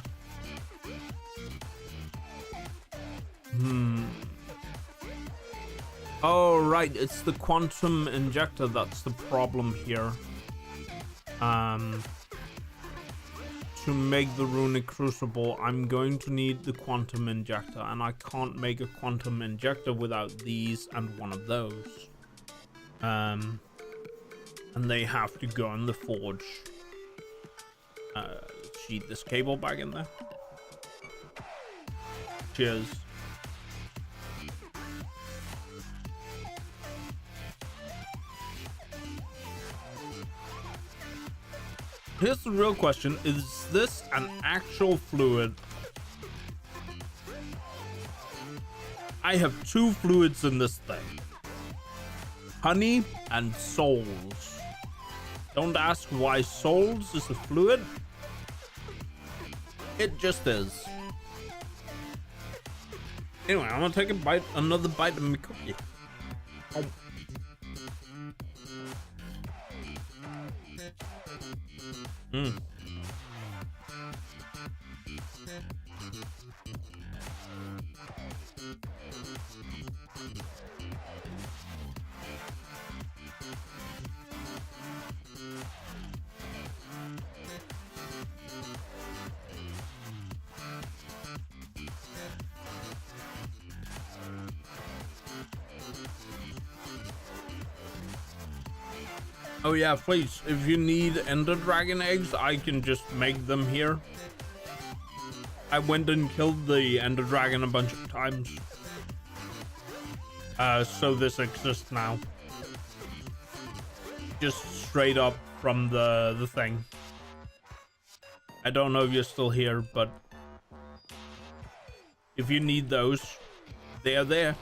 Oh, right. It's the quantum injector that's the problem here. To make the runic crucible, I'm going to need the quantum injector, and I can't make a quantum injector without these and one of those. And they have to go in the forge. Let's sheet this cable back in there. Cheers. Here's the real question. Is this an actual fluid? I have 2 fluids in this thing. Honey and souls. Don't ask why souls is a fluid. It just is. Anyway, I'm gonna take another bite of my cookie. Oh. Oh yeah, please, if you need Ender Dragon eggs, I can just make them here. I went and killed the Ender Dragon a bunch of times. So this exists now. Just straight up from the thing. I don't know if you're still here, but if you need those, they are there.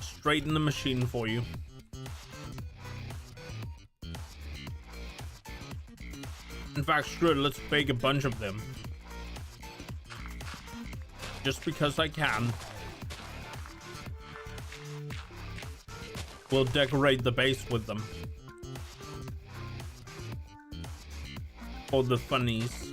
Straight in the machine for you. In fact, screw it, let's bake a bunch of them. Just because I can. We'll decorate the base with them. For the funnies.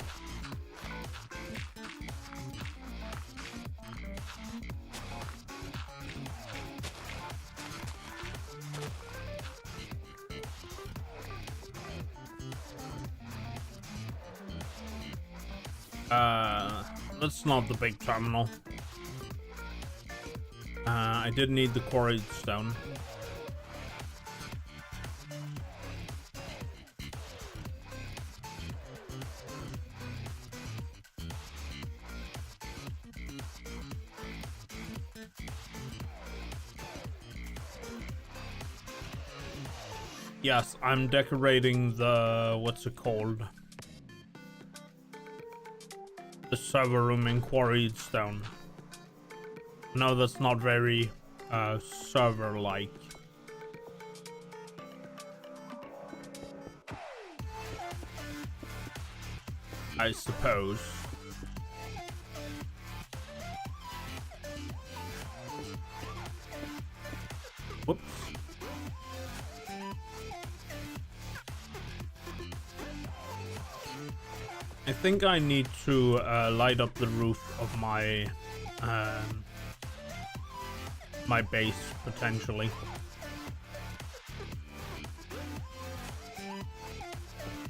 That's not the big terminal. I did need the quarried stone. Yes, I'm decorating the, what's it called? The server room in quarried stone. No, that's not very server-like. I suppose. Whoops. I think I need to light up the roof of my my base potentially.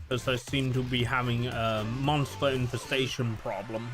Because I seem to be having a monster infestation problem.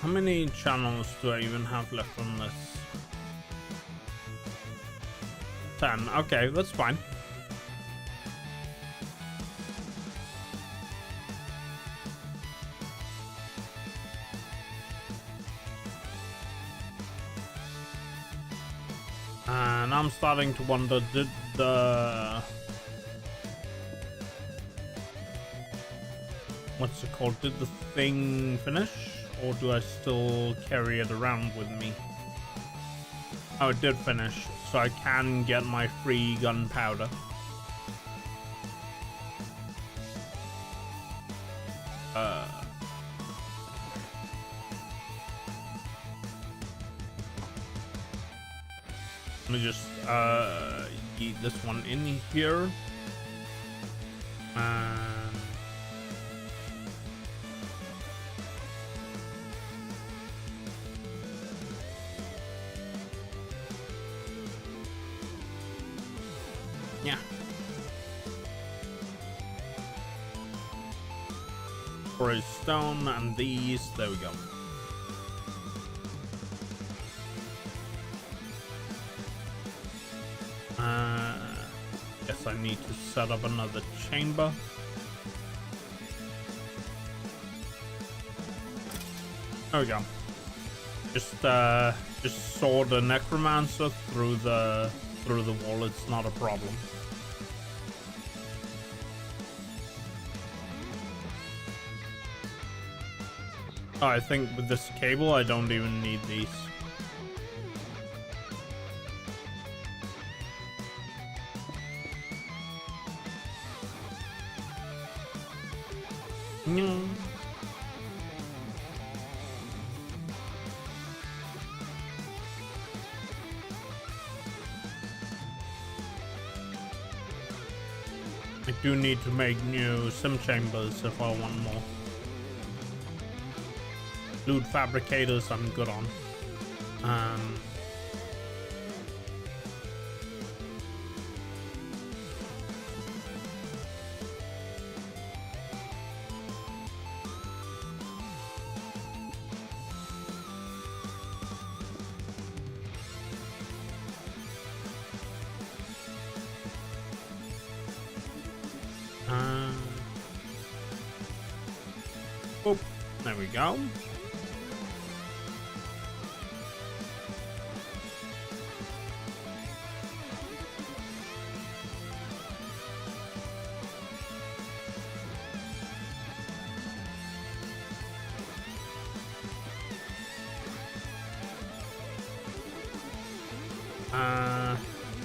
How many channels do I even have left on this? 10. Okay, that's fine. And I'm starting to wonder, did the... what's it called? Did the thing finish? Or do I still carry it around with me? Oh, it did finish, so I can get my free gunpowder. Let me just eat this one in here. Yeah. For a stone and these, there we go. Guess I need to set up another chamber. There we go. Just saw the necromancer through the wall. It's not a problem. Oh, I think with this cable, I don't even need these. I do need to make new sim chambers if I want more. Loot fabricators I'm good on. we go.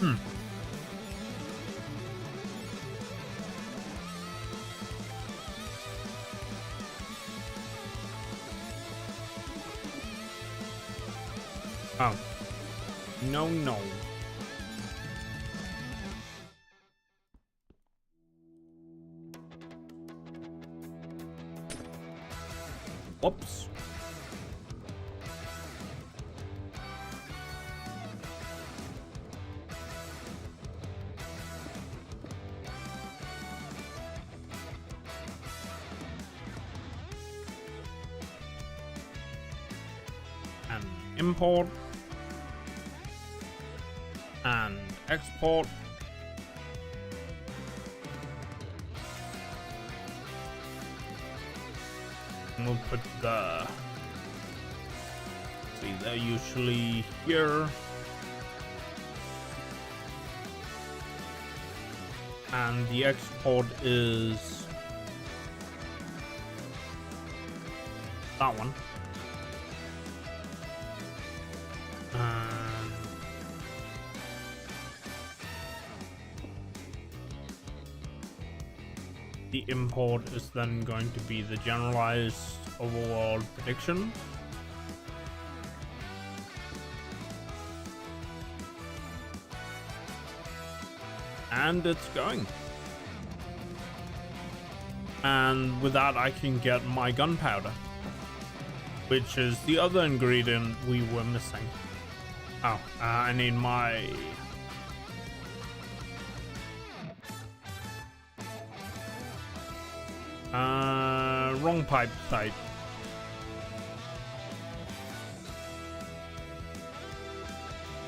Hmm. Oh. No, no. Whoops. And import. And export. And we'll put the, see, they're usually here. And the export is that one. The import is then going to be the generalized overall prediction. And it's going. And with that, I can get my gunpowder, which is the other ingredient we were missing. Oh, I need my... wrong pipe type.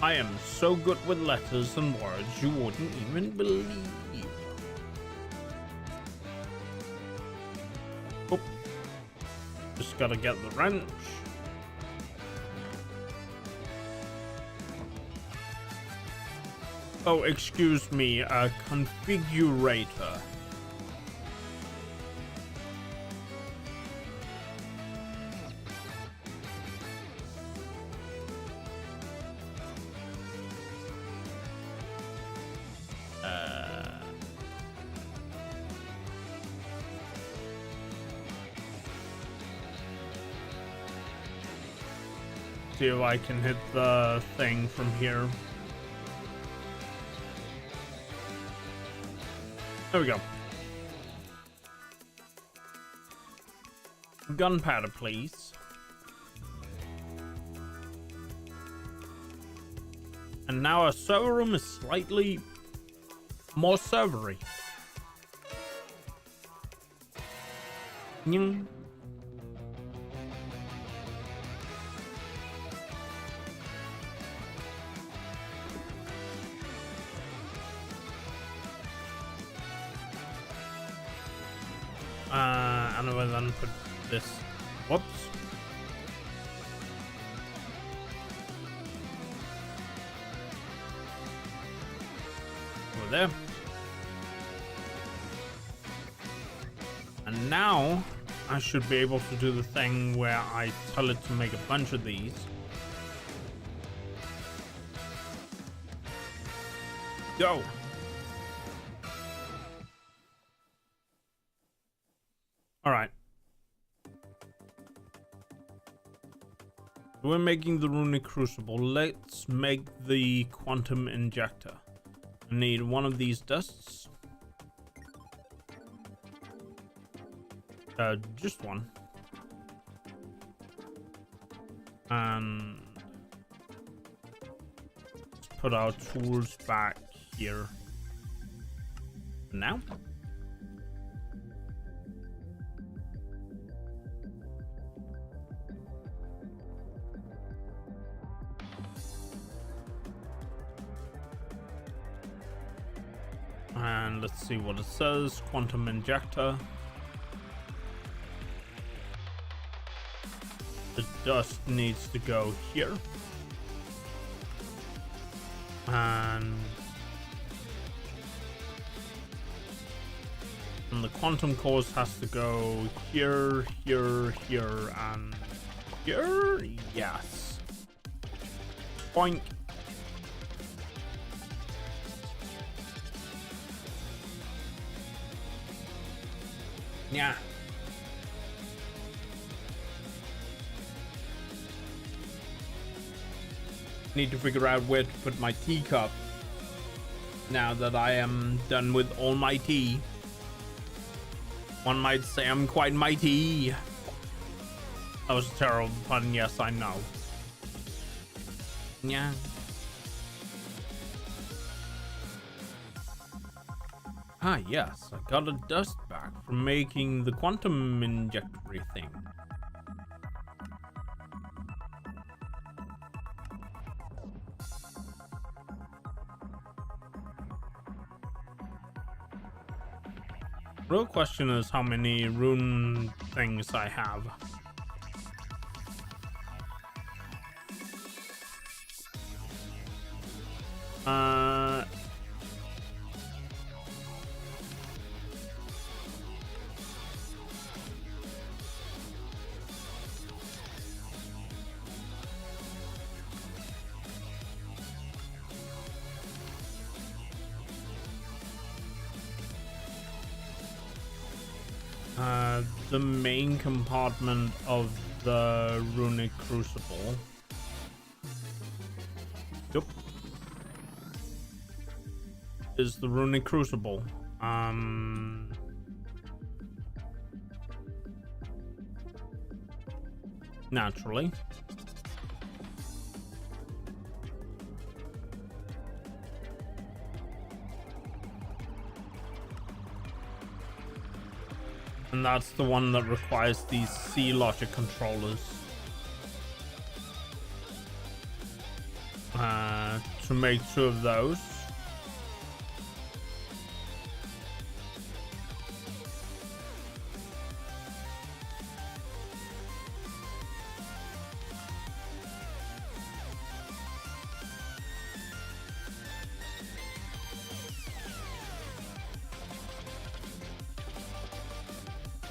I am so good with letters and words you wouldn't even believe. Oh. Just gotta get the wrench. Oh, excuse me, a configurator. See if I can hit the thing from here. There we go. Gunpowder, please. And now our server room is slightly more servery. Nying. And I will then put this. Whoops. Over there. And now I should be able to do the thing where I tell it to make a bunch of these. Go. All right. We're making the runic crucible. Let's make the quantum injector. I need one of these dusts. Just one. And let's put our tools back here. Now. And let's see what it says. Quantum injector. dust needs to go here. And the quantum cores has to go here, here, here, and here. Yes. Boink. Yeah. Need to figure out where to put my teacup now that I am done with all my tea. One might say I'm quite mighty. That was a terrible pun, yes, I know. Yeah. Ah, yes, I got a dust back from making the quantum injectory thing. Real question is how many rune things I have. The main compartment of the runic crucible. Yep. Is the runic crucible. Naturally. And that's the one that requires these C logic controllers to make 2 of those.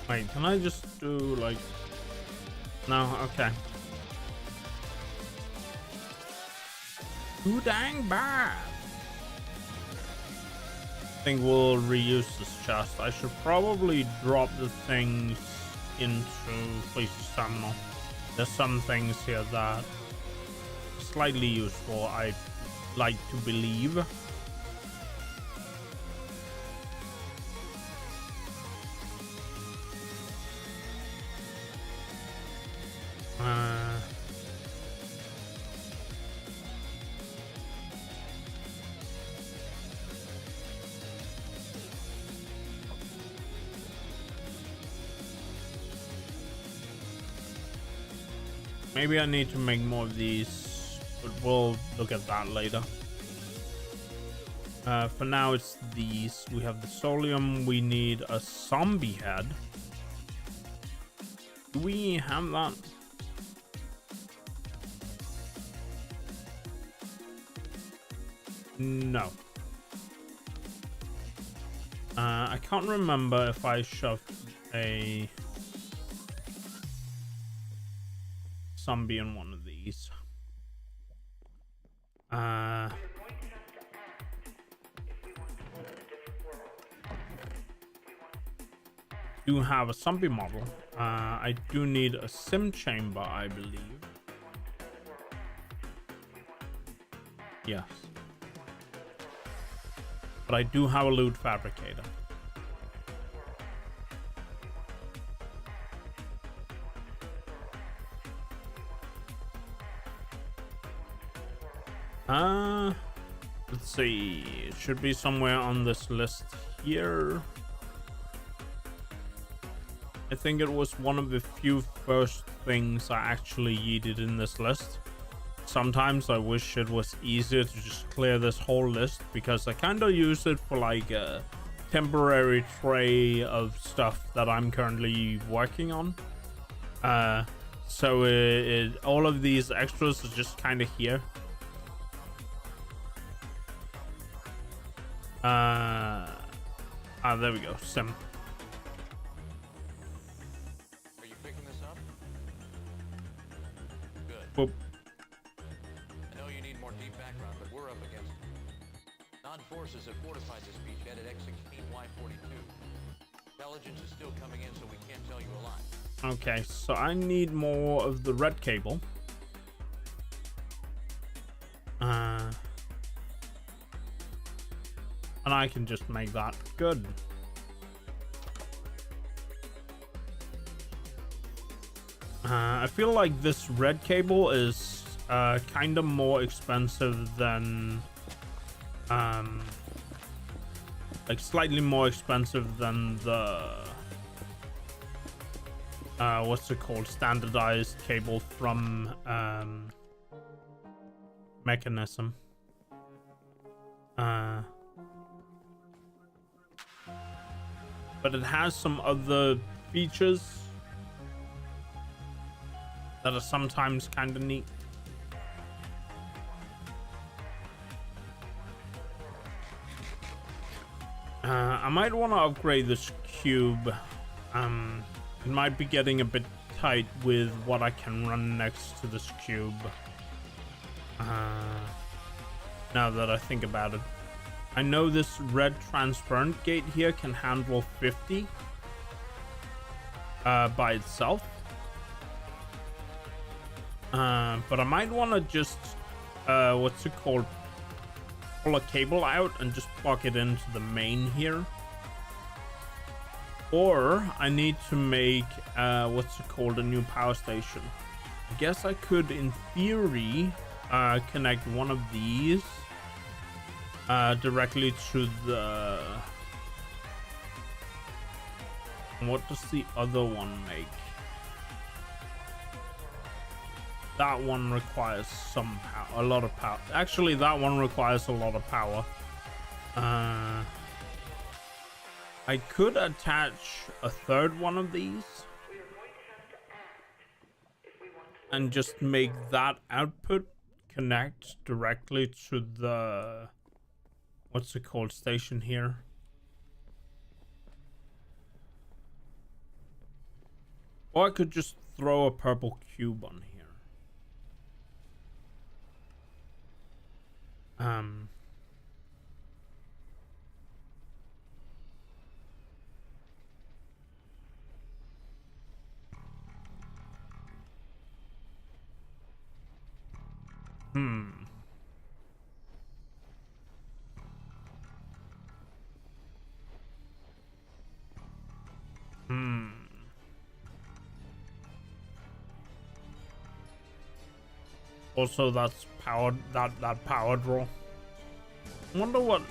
Wait, can I just do like... No, okay. Too dang bad. I think we'll reuse this chest. I should probably drop the things into Police's terminal. There's some things here that are slightly useful, I like to believe. Maybe I need to make more of these, but we'll look at that later. For now, it's these. We have the solium. We need a zombie head. Do we have that? No. I can't remember if I shoved a zombie in one of these. Do have a zombie model. I do need a sim chamber, I believe. Yes. But I do have a loot fabricator. Let's see. It should be somewhere on this list here. I think it was one of the few first things I actually yeeted in this list. Sometimes I wish it was easier to just clear this whole list, because I kind of use it for like a temporary tray of stuff that I'm currently working on. So all of these extras are just kind of here. There we go. Sim. Are you picking this up? Good. Boop. I know you need more deep background, but we're up against it. Non-forces have fortified this beachhead at X16Y42. Intelligence is still coming in, so we can't tell you a lot. Okay, so I need more of the red cable. And I can just make that. Good. I feel like this red cable is kind of more expensive than like slightly more expensive than the what's it called, standardized cable from Mechanism. But it has some other features that are sometimes kind of neat. I might want to upgrade this cube. It might be getting a bit tight with what I can run next to this cube. Now that I think about it. I know this red transparent gate here can handle 50 by itself. But I might want to just, what's it called? Pull a cable out and just plug it into the main here. Or I need to make, what's it called, a new power station. I guess I could, in theory, connect one of these directly to the... What does the other one make? That one requires some power, a lot of power. Actually, that one requires a lot of power. I could attach a third one of these and just make that output connect directly to the, what's it called, station here. Or I could just throw a purple cube on here. Also, that's powered, that power draw. I wonder what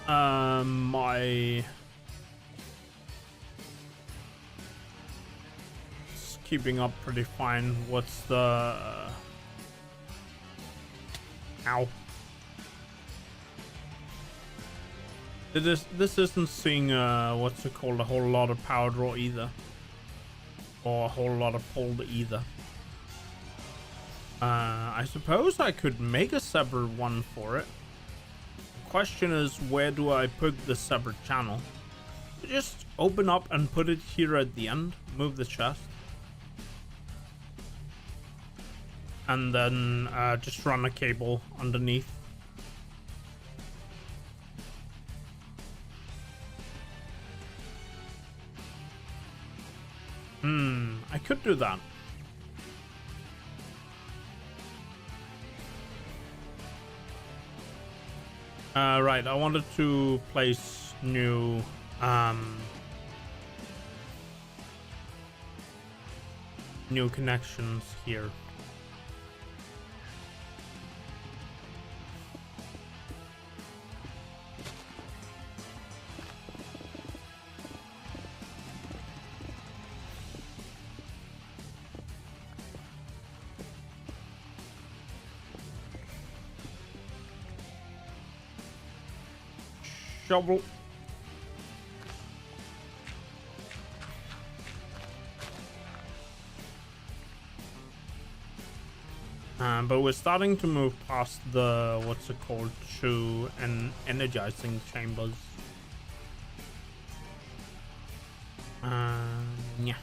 my... It's keeping up pretty fine. What's the... Ow. This isn't seeing, what's it called, a whole lot of power draw either. Or a whole lot of pull either. I suppose I could make a separate one for it. The question is, where do I put the separate channel? Just open up and put it here at the end. Move the chest. And then just run a cable underneath. I could do that. Right, I wanted to place new new connections here. Shovel. But we're starting to move past the, what's it called, two energizing chambers. Yeah.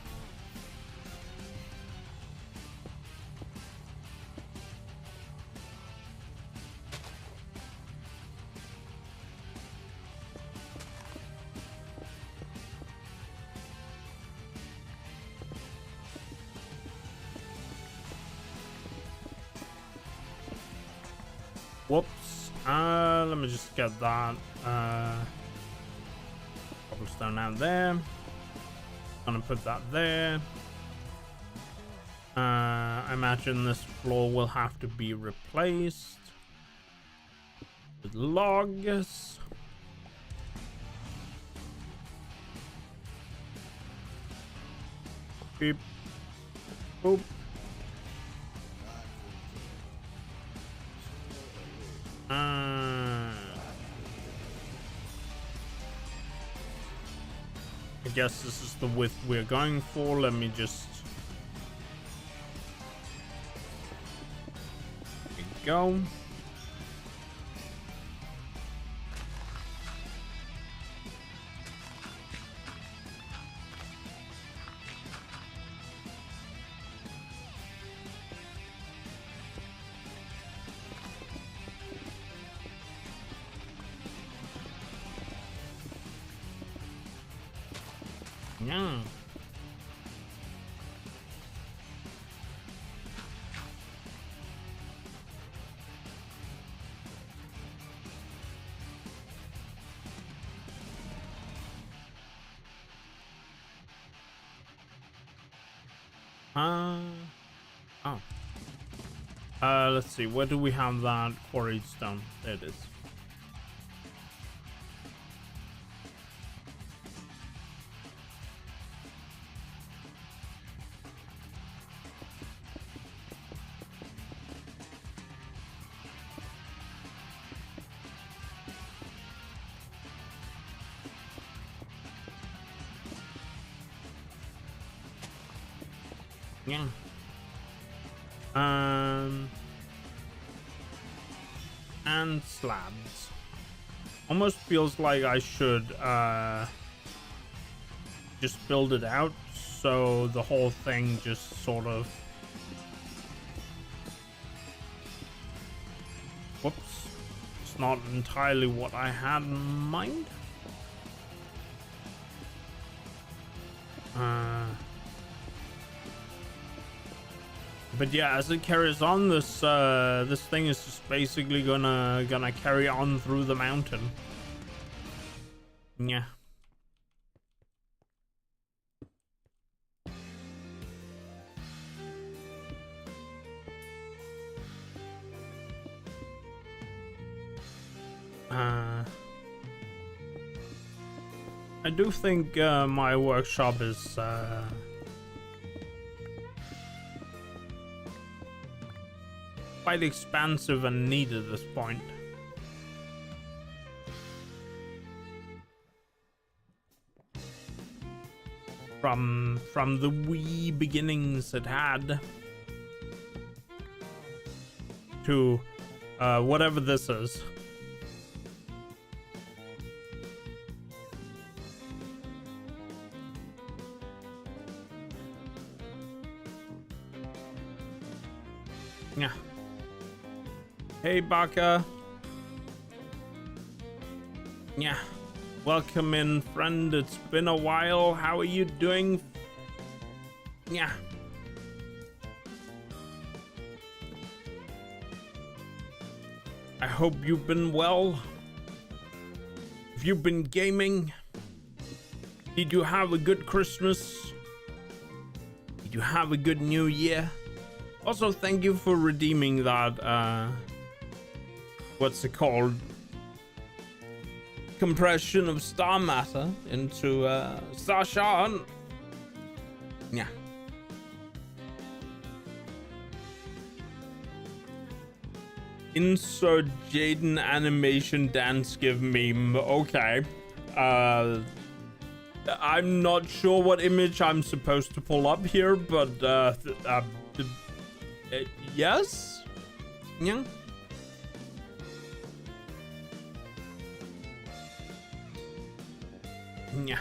Whoops. Let me just get that cobblestone out there. Gonna put that there. I imagine this floor will have to be replaced with logs. Beep. Boop. I guess this is the width we're going for. Let me just... There we go. Yeah. Oh. Let's see. Where do we have that quarried stone? There it is. Yeah. And slabs. Almost feels like I should just build it out so the whole thing just sort of... Whoops. It's not entirely what I had in mind. But yeah, as it carries on, this this thing is just basically gonna carry on through the mountain. Yeah. I do think my workshop is quite expansive and needed at this point. From the wee beginnings it had to whatever this is. Yeah. Hey, Baka. Yeah. Welcome in, friend. It's been a while. How are you doing? Yeah. I hope you've been well. Have you been gaming? Did you have a good Christmas? Did you have a good New Year? Also, thank you for redeeming that, what's it called? Compression of star matter into, star shard. Yeah. Insert Jaden animation dance give meme. Okay. I'm not sure what image I'm supposed to pull up here, but, Yes? Yeah. Yeah.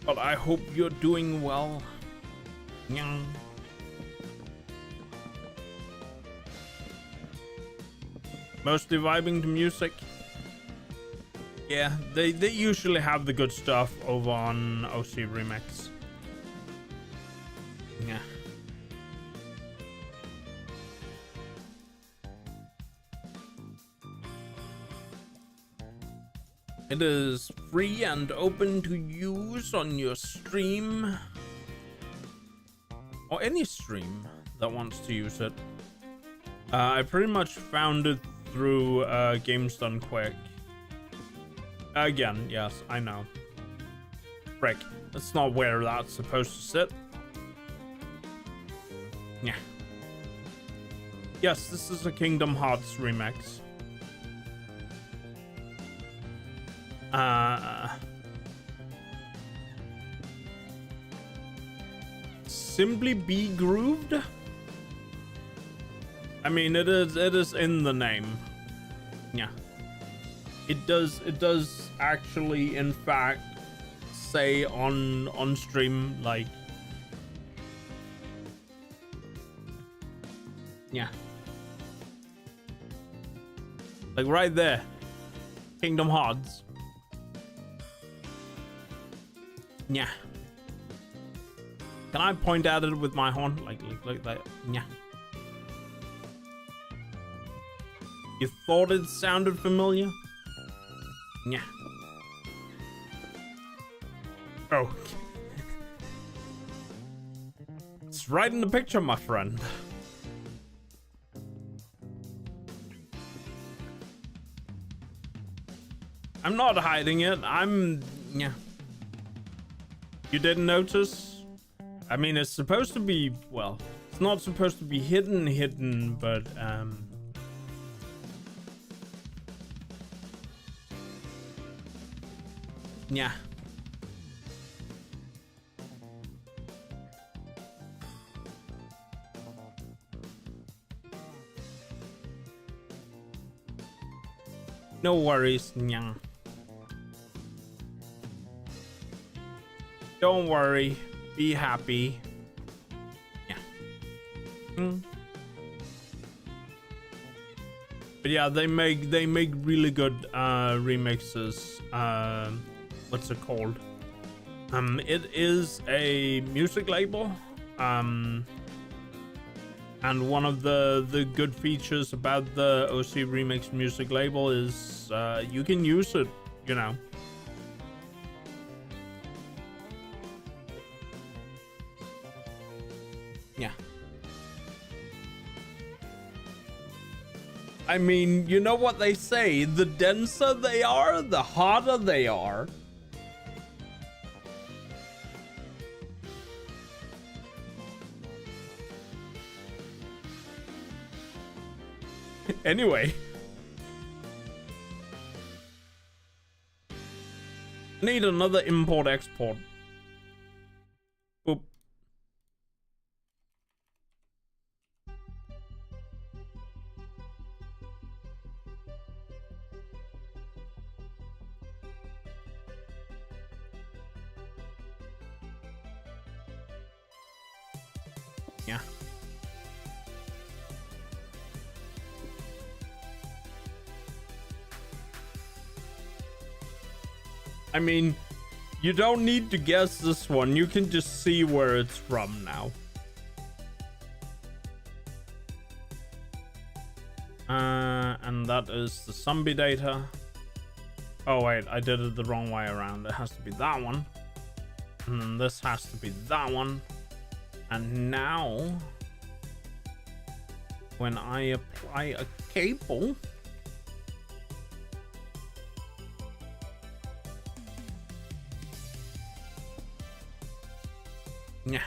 But I hope you're doing well. Yeah. Mostly vibing to music. Yeah, they usually have the good stuff over on OC Remix. Yeah. It is free and open to use on your stream. Or any stream that wants to use it. I pretty much found it through Games Done Quick. Again, yes, I know. Frick, that's not where that's supposed to sit. Yeah. Yes, this is a Kingdom Hearts remix. Simply be grooved? I mean, it is in the name. Yeah. It does actually, in fact, say on stream, like, yeah, like right there, Kingdom Hearts. Yeah. Can I point at it with my horn, like that? Yeah. You thought it sounded familiar? Yeah. Oh. It's right in the picture, my friend. I'm not hiding it. Yeah. You didn't notice? I mean, it's supposed to be, well, it's not supposed to be hidden, but, yeah. No worries, yeah. Don't worry. Be happy. Yeah. But yeah, they make really good remixes. What's it called? It is a music label. And one of the good features about the OC Remix music label is you can use it, you know. Yeah. I mean, you know what they say, the denser they are, the harder they are. Anyway. Need another import-export. Boop. Yeah. I mean, you don't need to guess this one. You can just see where it's from now. And that is the zombie data. Oh wait, I did it the wrong way around. It has to be that one. And then this has to be that one. And now, when I apply a cable, yeah.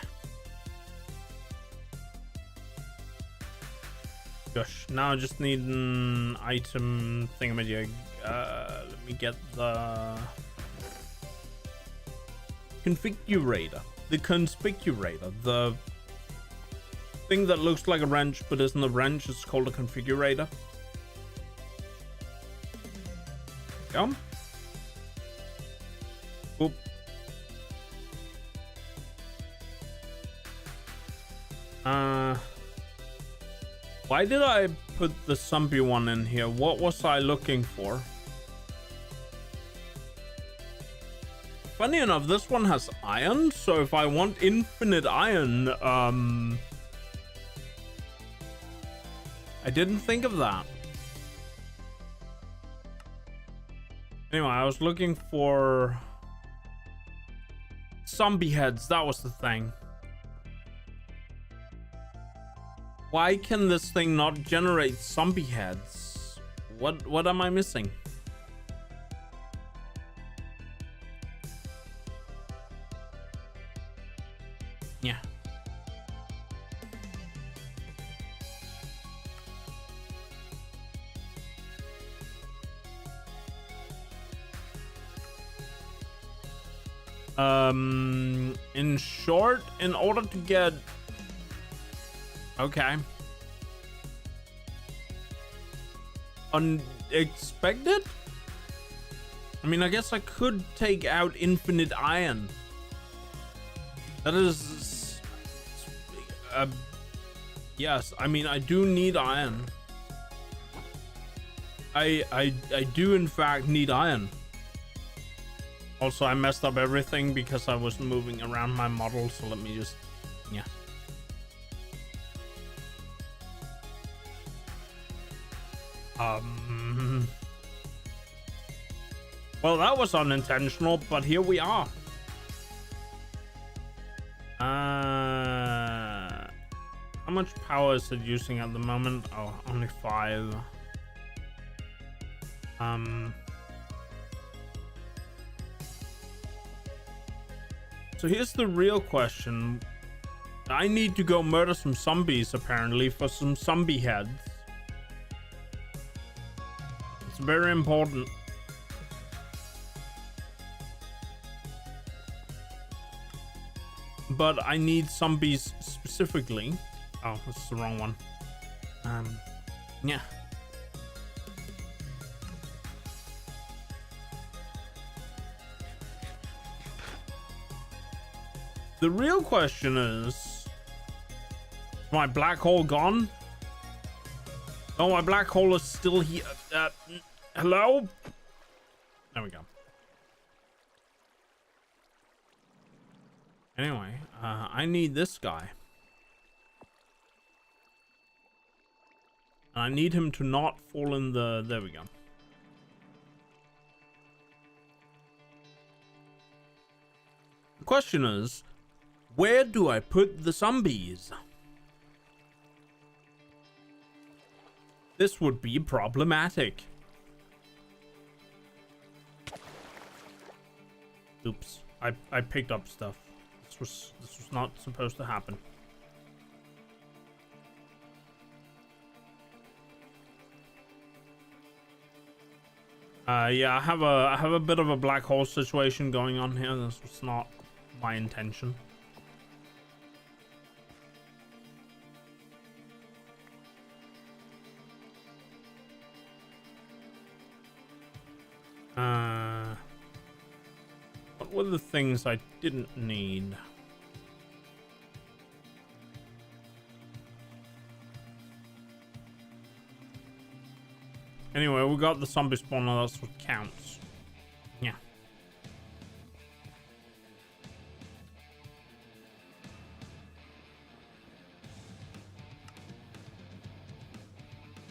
Gosh, now I just need an item thingamajig. Let me get the configurator. the conspicurator, the thing that looks like a wrench but isn't a wrench. It's called a configurator. Come. Oop. Why did I put the zombie one in here? What was I looking for? Funny enough, this one has iron, so if I want infinite iron, I didn't think of that. Anyway, I was looking for zombie heads. That was the thing. Why can this thing not generate zombie heads? What am I missing? Yeah. In short, in order to get... Okay. Unexpected? I mean, I guess I could take out infinite iron. That is... yes, I mean, I do need iron. I do, in fact, need iron. Also, I messed up everything because I was moving around my model, so let me just... Yeah. Well, that was unintentional, but here we are. How much power is it using at the moment? Oh, only 5. So here's the real question. I need to go murder some zombies, apparently, for some zombie heads. It's very important. But I need zombies specifically. Oh, this is the wrong one. Yeah. The real question is my black hole gone? Oh, my black hole is still here. Hello? There we go. Anyway, I need this guy. I need him to not fall in the... There we go. The question is, where do I put the zombies? This would be problematic. Oops, I picked up stuff. This was not supposed to happen. Yeah, I have a bit of a black hole situation going on here. This was not my intention. What were the things I didn't need? Anyway, we got the zombie spawner. That's what counts. Yeah.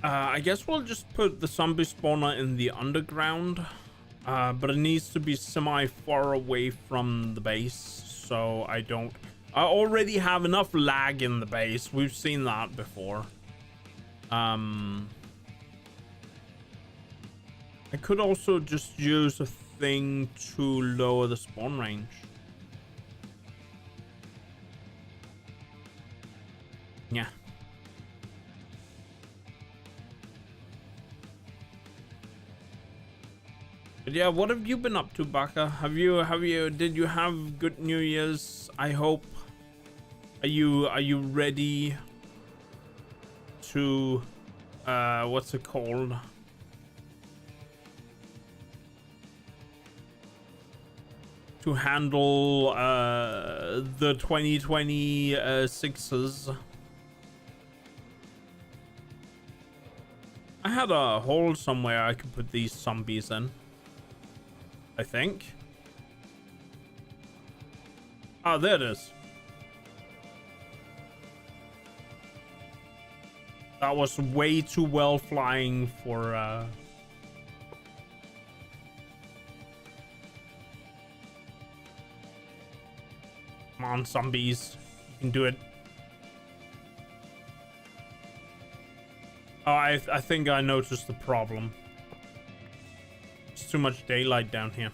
I guess we'll just put the zombie spawner in the underground. But it needs to be semi far away from the base, so I already have enough lag in the base. We've seen that before. I could also just use a thing to lower the spawn range. Yeah. But yeah, what have you been up to, Baka? Did you have good New Year's? I hope. Are you ready to, what's it called? To handle, the 2026s. I had a hole somewhere I could put these zombies in, I think. Ah, there it is. That was way too well flying for, Come on, zombies. You can do it. Oh, I think I noticed the problem. It's too much daylight down here.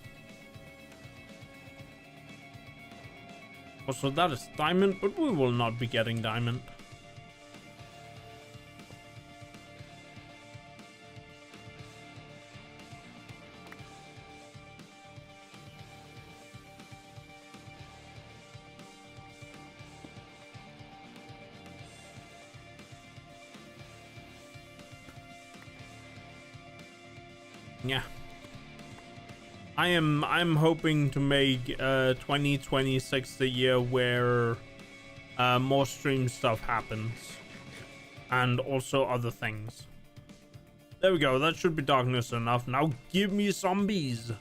Also, that is diamond, but we will not be getting diamond. Yeah. I'm hoping to make 2026 the year where more stream stuff happens. And also other things. There we go, that should be darkness enough. Now give me zombies.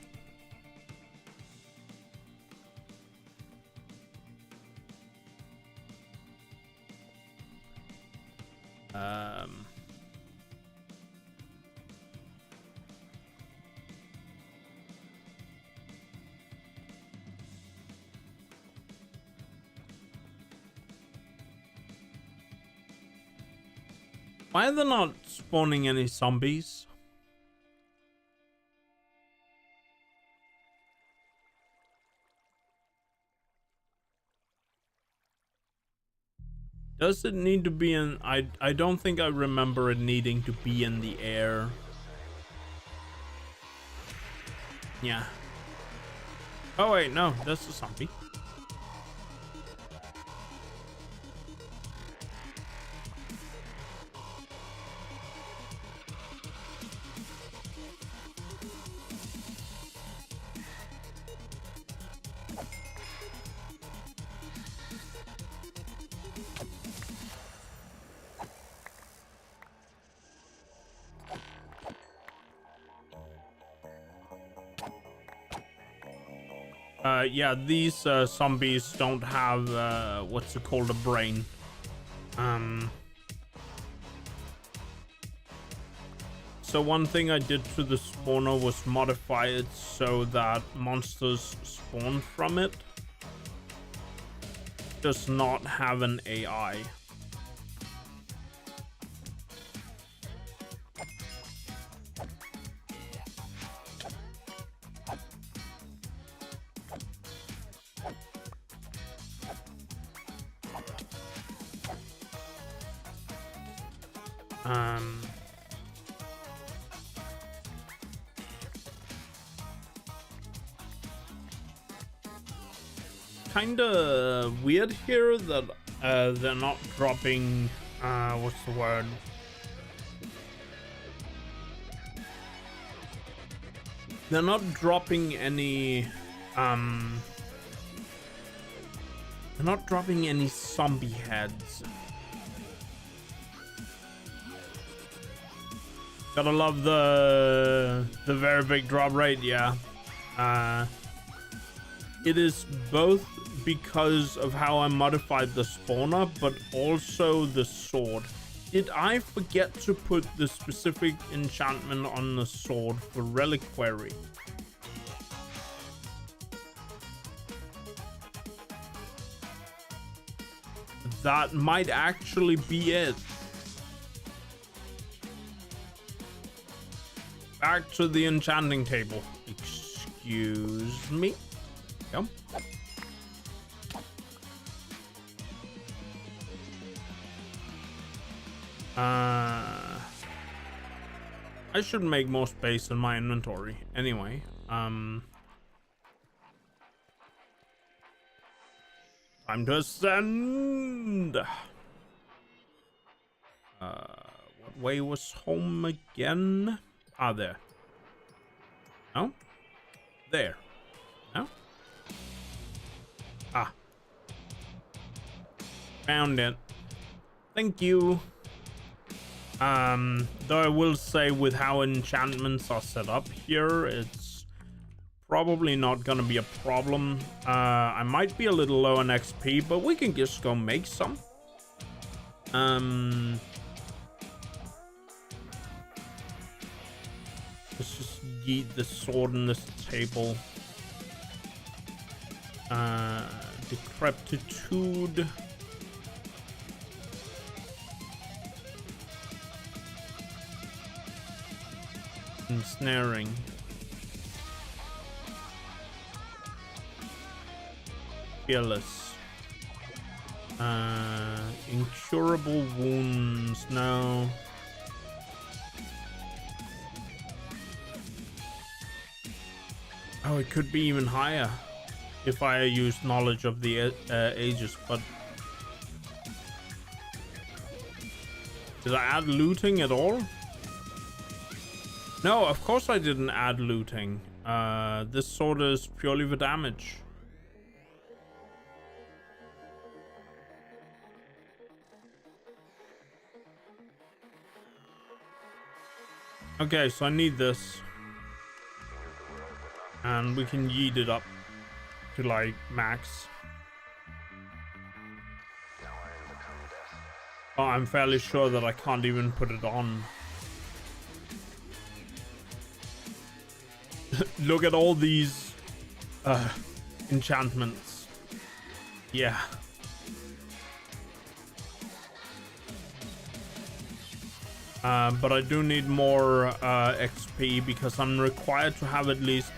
Why are they not spawning any zombies? Does it need to be in... I don't think I remember it needing to be in the air. Yeah. Oh wait, no, that's a zombie. Yeah, these zombies don't have what's it called, a brain. So one thing I did to the spawner was modify it so that monsters spawn from it does not have an AI. Kinda weird here that they're not dropping what's the word? They're not dropping any zombie heads. Gotta love the very big drop rate, yeah. It is both because of how I modified the spawner, but also the sword. Did I forget to put the specific enchantment on the sword for reliquary? That might actually be it. Back to the enchanting table. Excuse me. Yep. I should make more space in my inventory. Anyway, Time to ascend. What way was home again? Ah, there. No? There. No? Ah. Found it. Thank you. Though I will say with how enchantments are set up here, it's probably not gonna be a problem. I might be a little low on XP, but we can just go make some. Let's just yeet the sword in this table. Decrepitude. Ensnaring. Fearless. Incurable wounds. No. Oh, it could be even higher if I use knowledge of the ages, but did I add looting at all? No, of course I didn't add looting. This sword is purely for damage. Okay, so I need this. And we can yeet it up to like max. Oh, I'm fairly sure that I can't even put it on. Look at all these enchantments. Yeah. But I do need more XP because I'm required to have at least,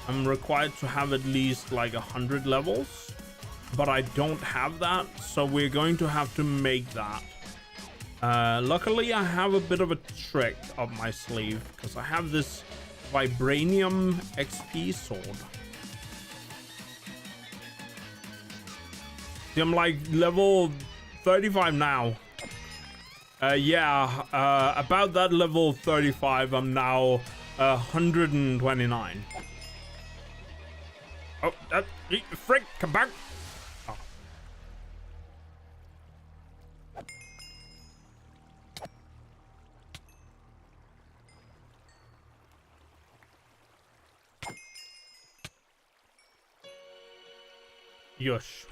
I'm required to have at least like 100 levels, but I don't have that, so we're going to have to make that. Luckily I have a bit of a trick up my sleeve because I have this Vibranium XP sword. See, I'm like level 35 now. Yeah, about that level 35, I'm now 129. Oh, frick, come back. Oh. Yush.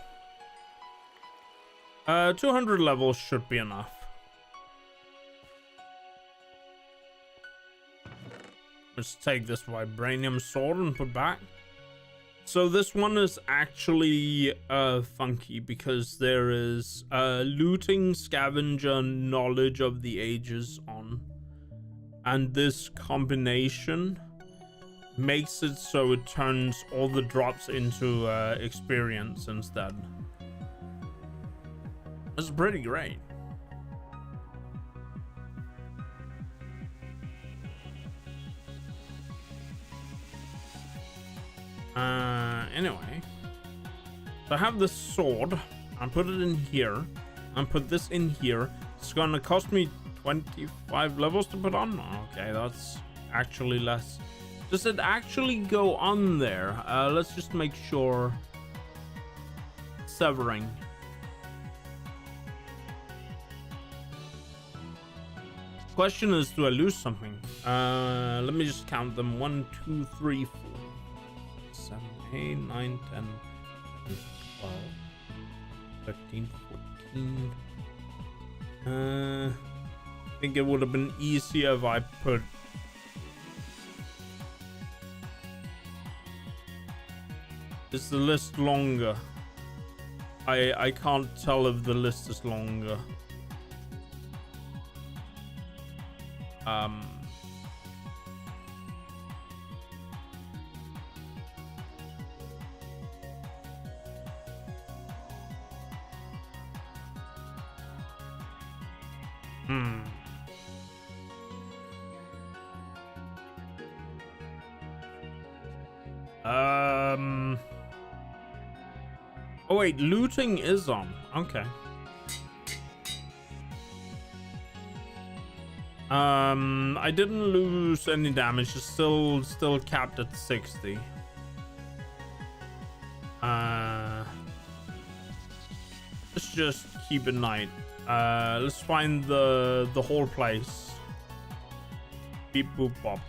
200 levels should be enough. Let's take this Vibranium sword and put back. So this one is actually funky because there is looting, scavenger, knowledge of the ages on. And this combination makes it so it turns all the drops into experience instead. This is pretty great. Anyway, so I have this sword. I'll put it in here and put this in here. It's gonna cost me 25 levels to put on. Okay, that's actually less. Does it actually go on there? Let's just make sure. Severing. Question is, do I lose something? Let me just count them. 1, 2, 3, 4, 7, 8, 9, 10, 12, 13, 14. I think it would have been easier if I put is the list longer. I can't tell if the list is longer. Oh wait, looting is on. Okay. I didn't lose any damage. It's still capped at 60. Let's just keep it night. Let's find the whole place. Beep boop bop.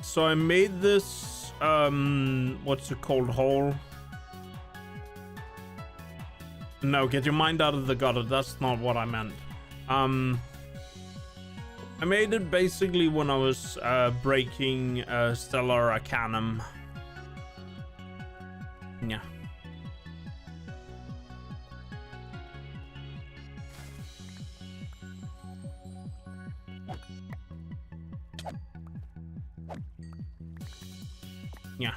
So I made this what's it called, hole? No, get your mind out of the gutter. That's not what I meant. I made it basically when I was breaking Stellar Arcanum. Yeah. Yeah.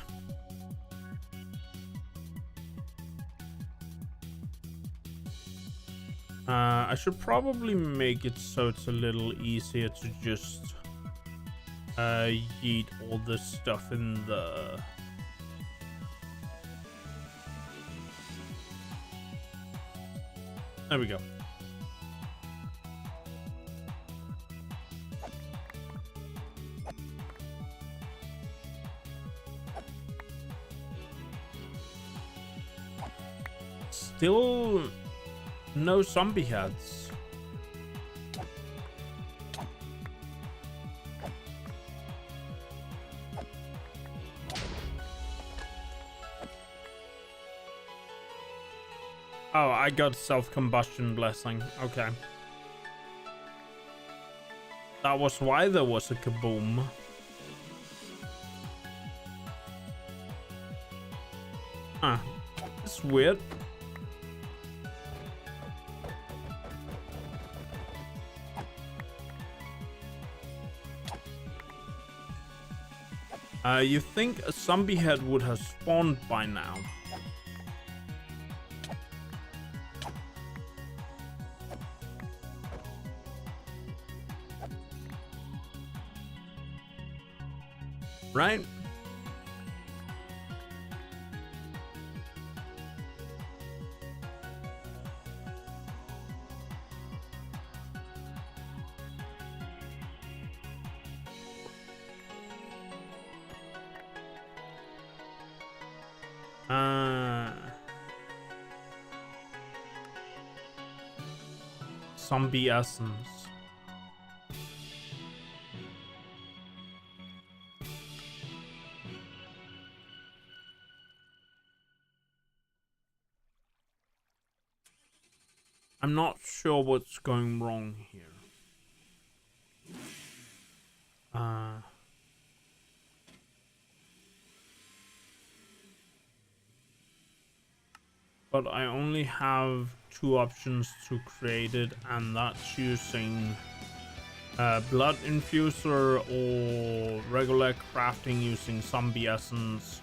I should probably make it so it's a little easier to just yeet all this stuff in the... There we go. Still no zombie heads. Oh, I got self-combustion blessing. Okay. That was why there was a kaboom. Huh. It's weird. You think a zombie head would have spawned by now? Right? Zombie essence. I'm not sure what's going wrong here. But I only have 2 options to create it, and that's using blood infuser or regular crafting using zombie essence,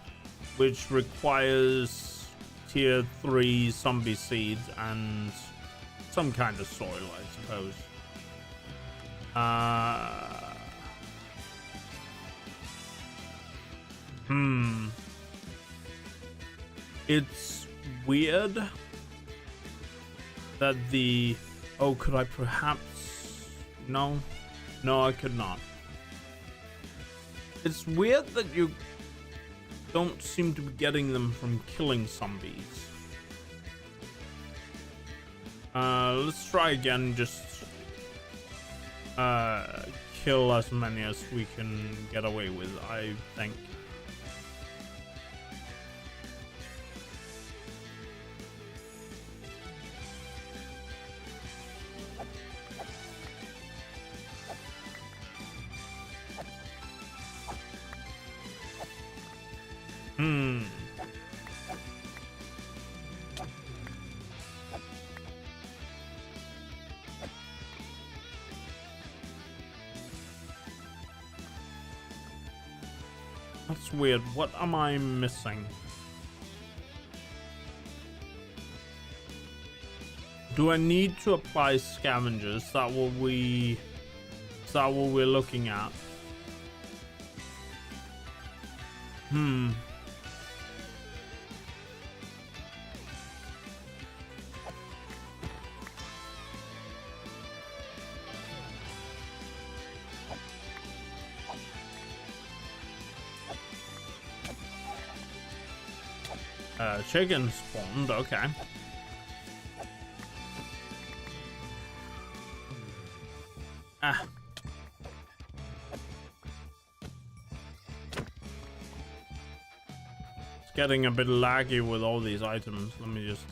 which requires tier 3 zombie seeds and some kind of soil, I suppose. It's weird that the... Oh, could I perhaps... No, I could not. It's weird that you don't seem to be getting them from killing zombies. Let's try again. Just kill as many as we can get away with, I think. That's weird. What am I missing? Do I need to apply scavengers? Is that what we're looking at? Chicken spawned, okay. Ah. It's getting a bit laggy with all these items. Let me just...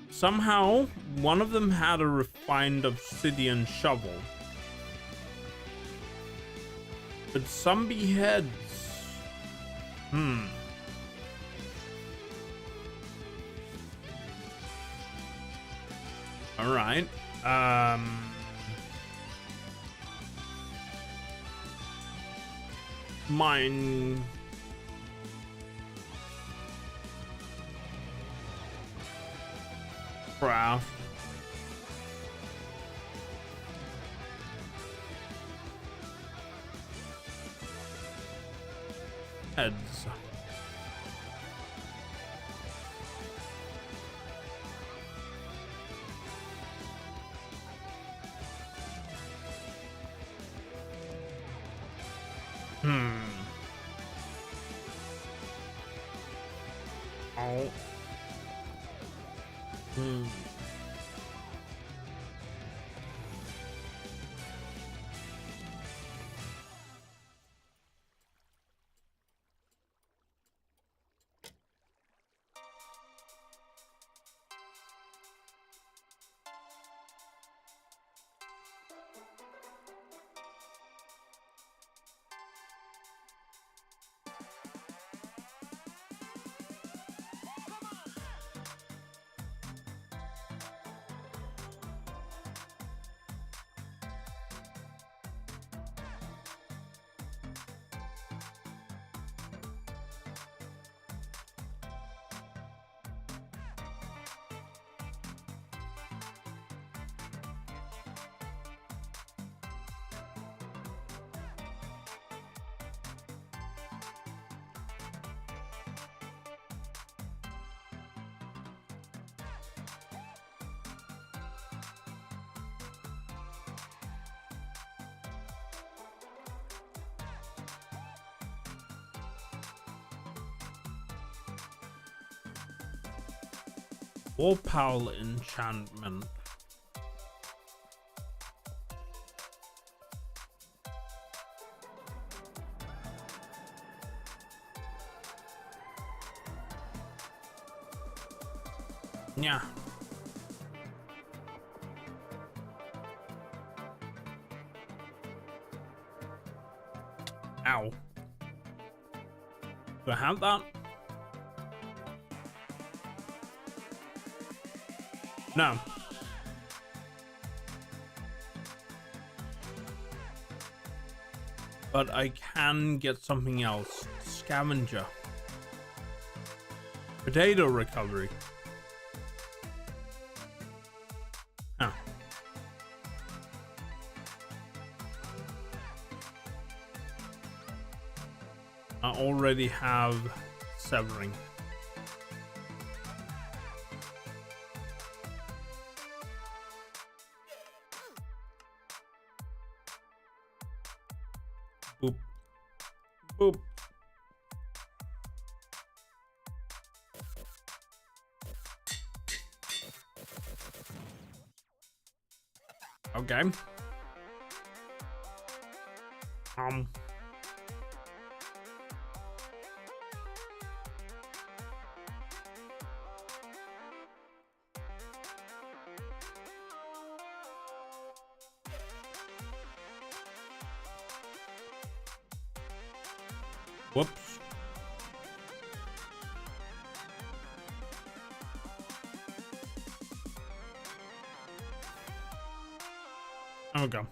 Somehow, one of them had a refined obsidian shovel. But some beheads. Alright. Mine. Craft. Heads. Oh. Warpal enchantment. Yeah. Ow. Do I have that? No. But I can get something else. Scavenger. Potato recovery. Oh. I already have severing. Boop. Boop. Okay. Whoops. There we go.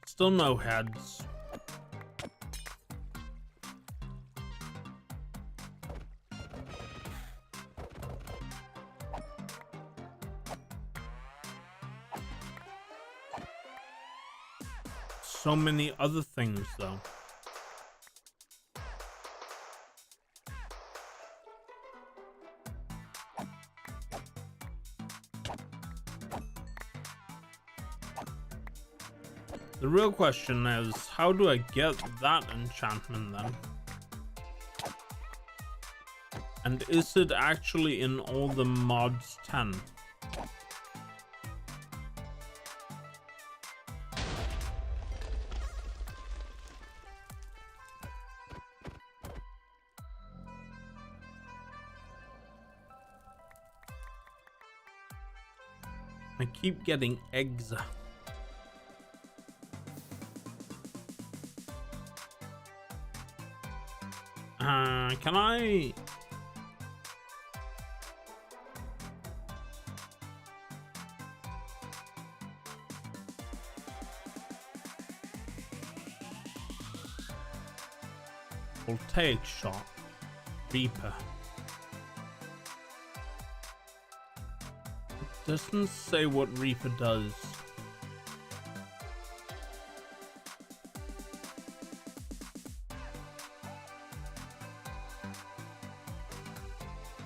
Still no heads. So many other things though. The real question is, how do I get that enchantment then? And is it actually in all the mods 10? I keep getting eggs. Can I? Voltaic shot. Reaper. It doesn't say what Reaper does.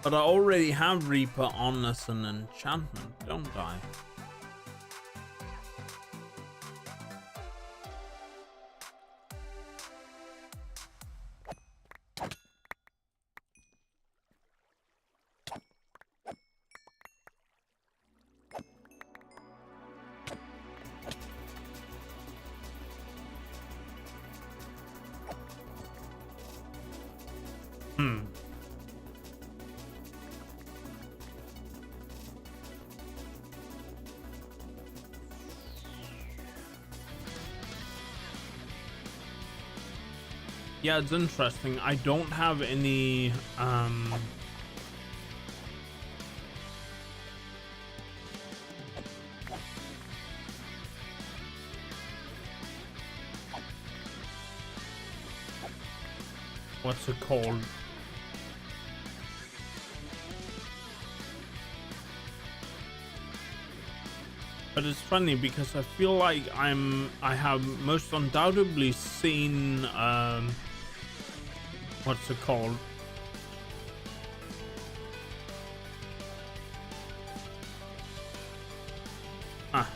But I already have Reaper on as an enchantment, don't I? Yeah, it's interesting. I don't have any what's it called? But it's funny because I feel like I have most undoubtedly seen what's it called? Ah.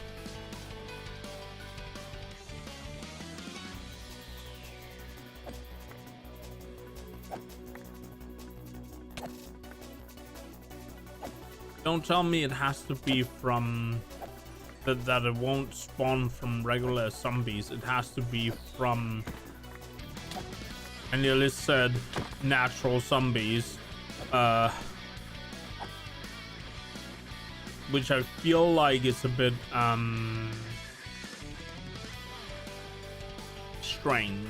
Don't tell me it has to be from that it won't spawn from regular zombies. It has to be from, and you just said natural zombies, which I feel like is a bit strange.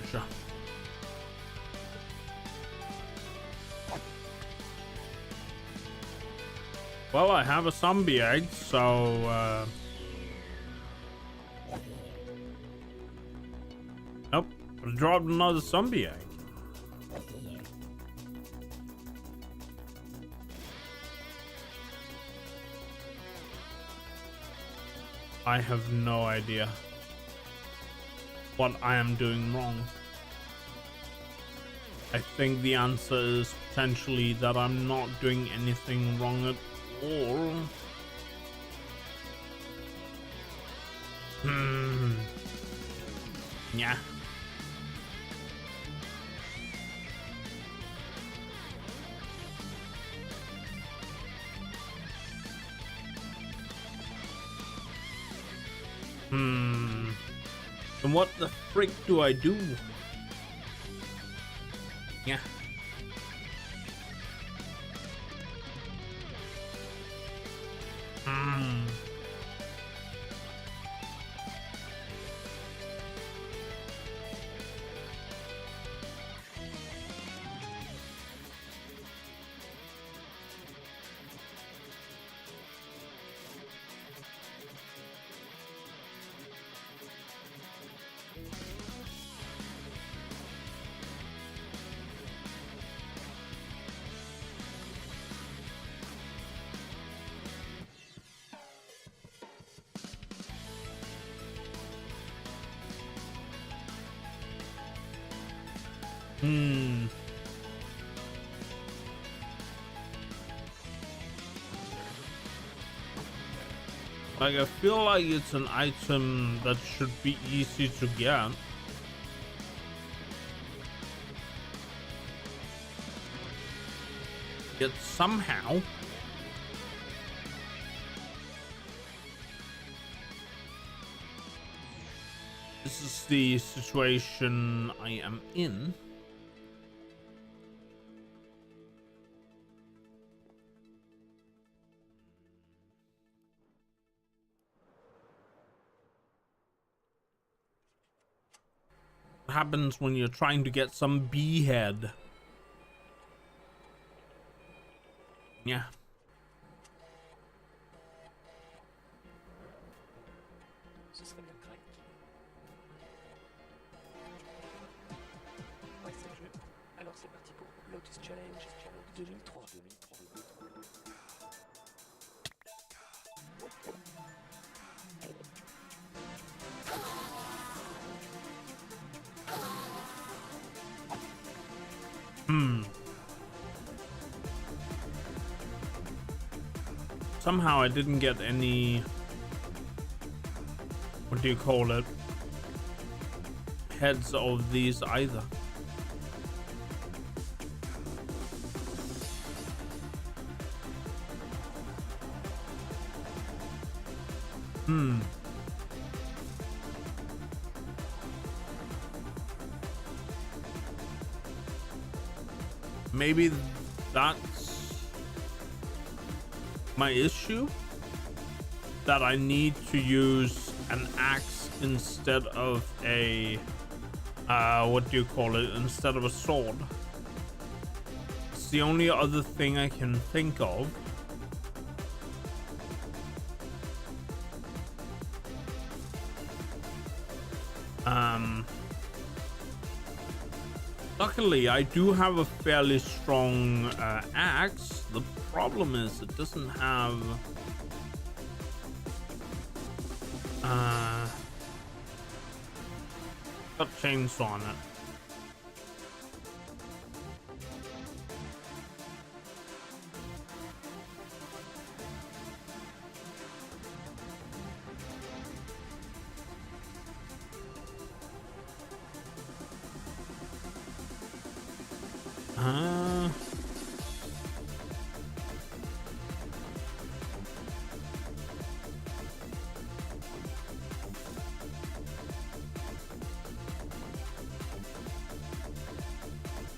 Well, I have a zombie egg, so nope, I dropped another zombie egg. I have no idea what I am doing wrong. I think the answer is potentially that I'm not doing anything wrong at all. Yeah. Hmm. And what the frick do I do? Yeah. Hmm. Hmm. Like, I feel like it's an item that should be easy to get. Yet somehow... this is the situation I am in. What happens when you're trying to get some behead? Yeah. Ce serait bien grec. Ouais, c'est le jeu. Alors c'est parti pour Lotus Challenge 2003. Somehow I didn't get any, what do you call it, heads of these either. Maybe that's my issue, that I need to use an axe instead of a what do you call it, instead of a sword. It's the only other thing I can think of. Luckily, I do have a fairly strong axe. The problem is it doesn't have got chainsaw on it.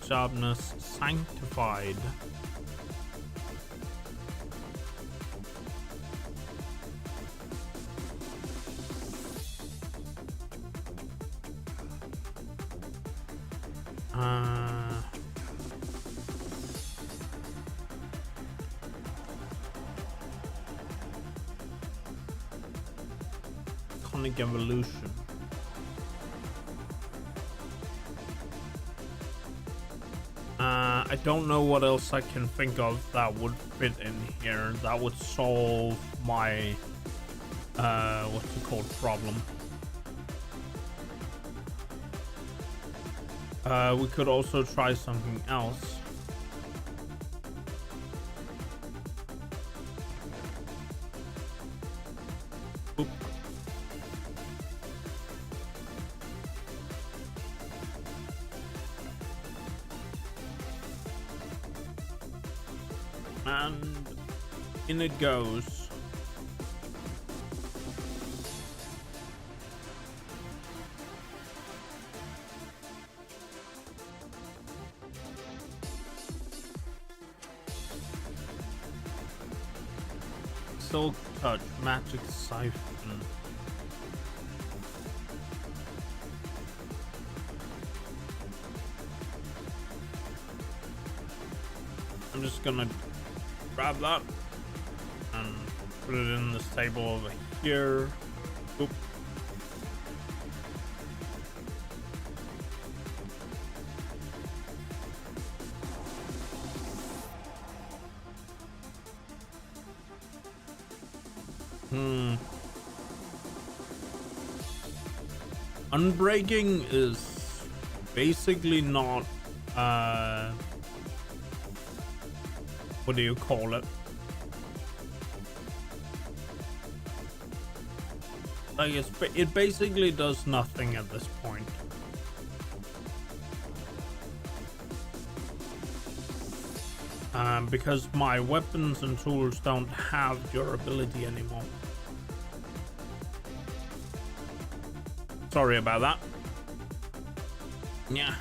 Sharpness sanctified. Iconic evolution. I don't know what else I can think of that would fit in here that would solve my what's it called, problem. We could also try something else. Oop. And in it goes. Silk Touch, Magic Siphon. I'm just gonna grab that and put it in this table over here. Oop. Unbreaking is basically not what do you call it? Like it basically does nothing at this point. Because my weapons and tools don't have durability anymore. Sorry about that. Yeah.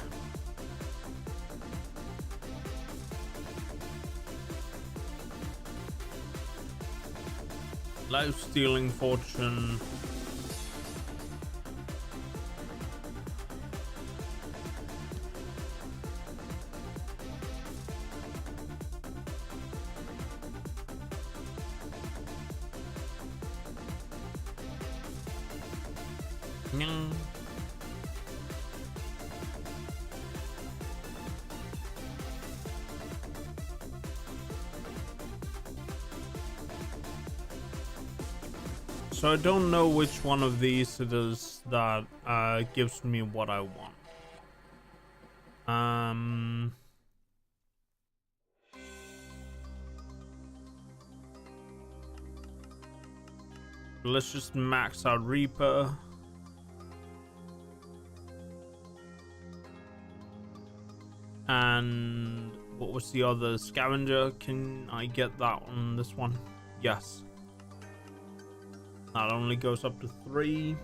Life stealing fortune. Yeah. So I don't know which one of these it is that gives me what I want. Let's just max out Reaper. And what was the other? Scavenger? Can I get that on this one? Yes. That only goes up to 3.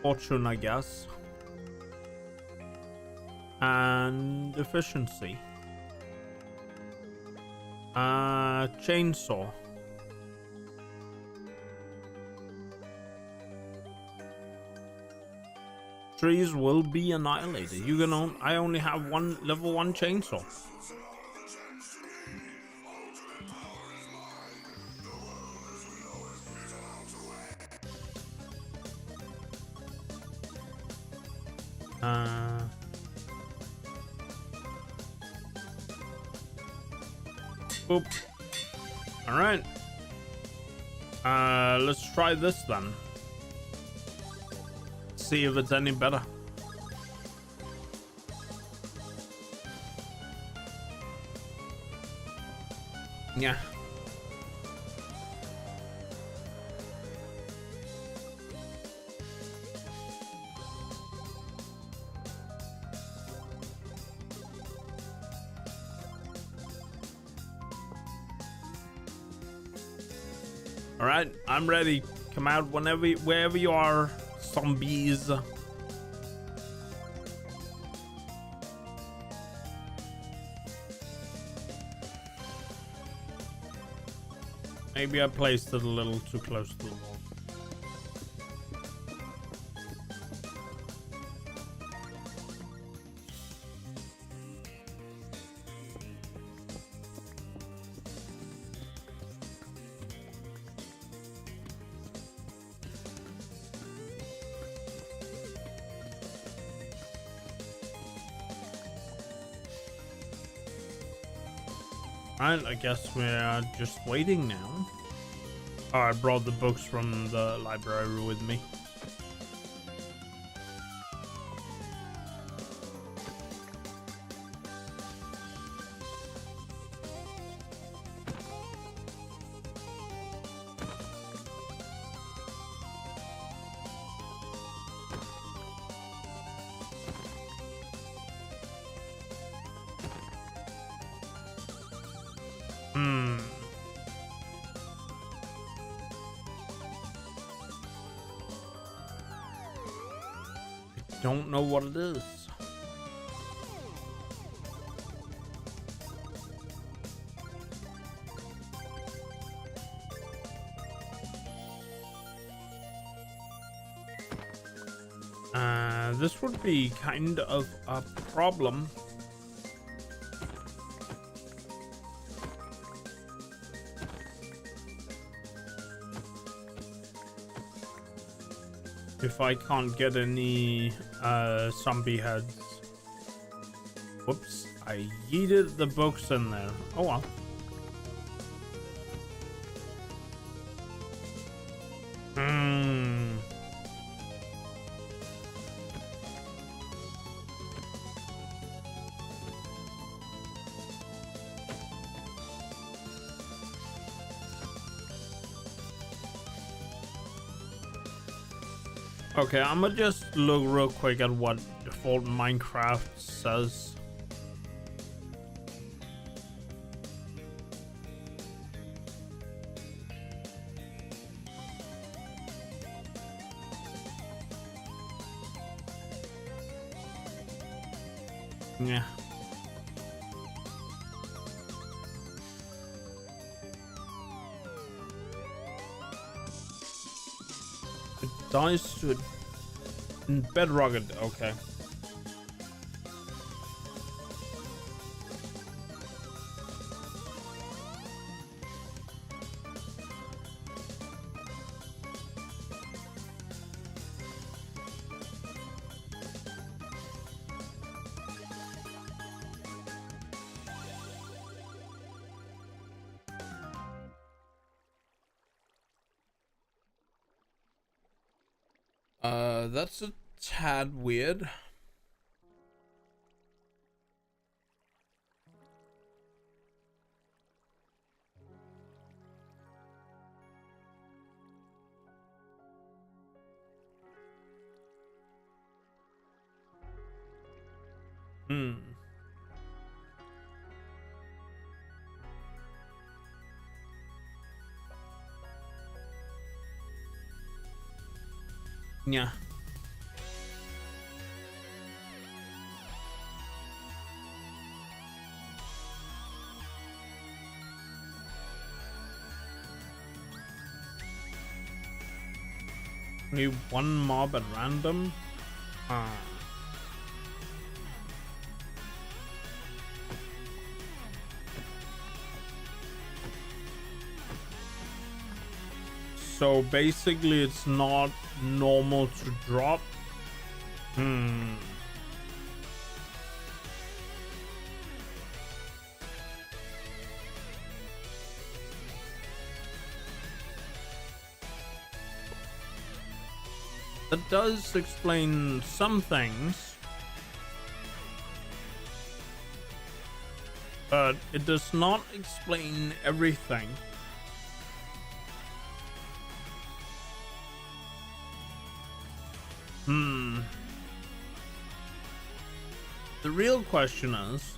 Fortune, I guess. And efficiency. Chainsaw. Trees will be annihilated. You can I only have one level 1 chainsaw. Boop. All right. Let's try this then. See if it's any better. Yeah. All right, I'm ready. Come out wherever you are, zombies. Maybe I placed it a little too close to the wall. Alright, I guess we're just waiting now. Oh, I brought the books from the library with me. Don't know what it is. This would be kind of a problem. If I can't get any zombie heads. Whoops, I yeeted the books in there. Oh well. Okay, I'm gonna just look real quick at what default Minecraft says. Yeah. It dies to it in bedrock. Okay. That's a tad weird. Yeah. Only one mob at random. So basically it's not normal to drop. That does explain some things, but it does not explain everything. The real question is,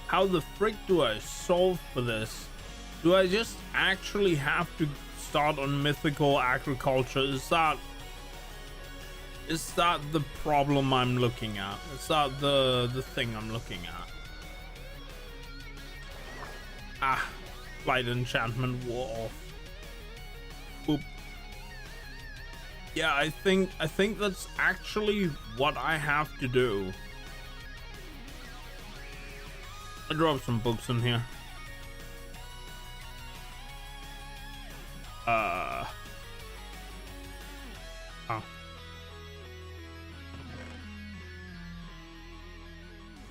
how the frick do I solve for this? Do I just actually have to start on mythical agriculture? Is that the problem I'm looking at? Is that the thing I'm looking at? Light enchantment wore off. Boop. Yeah, I think that's actually what I have to do. I dropped some books in here. Oh.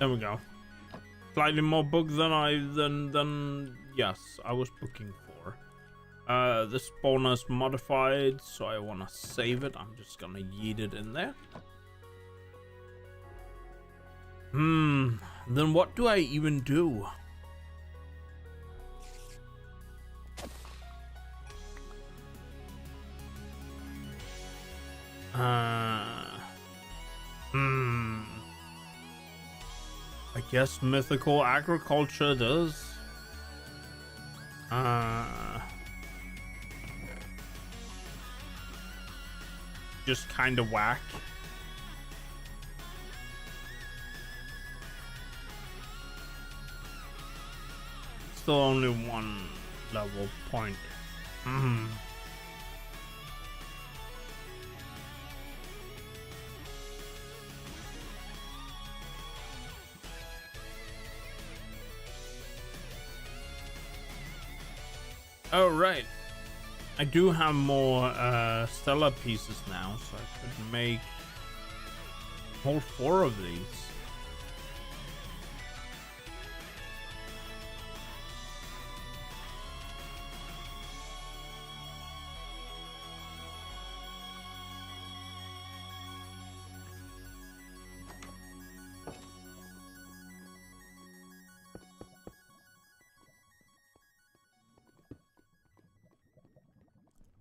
There we go. Slightly more book than yes, I was booking for. This bonus modified, so I want to save it. I'm just gonna yeet it in there. Then what do I even do? I guess mythical agriculture does. Just kind of whack. Still only one level point. Oh, right. I do have more stellar pieces now, so I could make all 4 of these.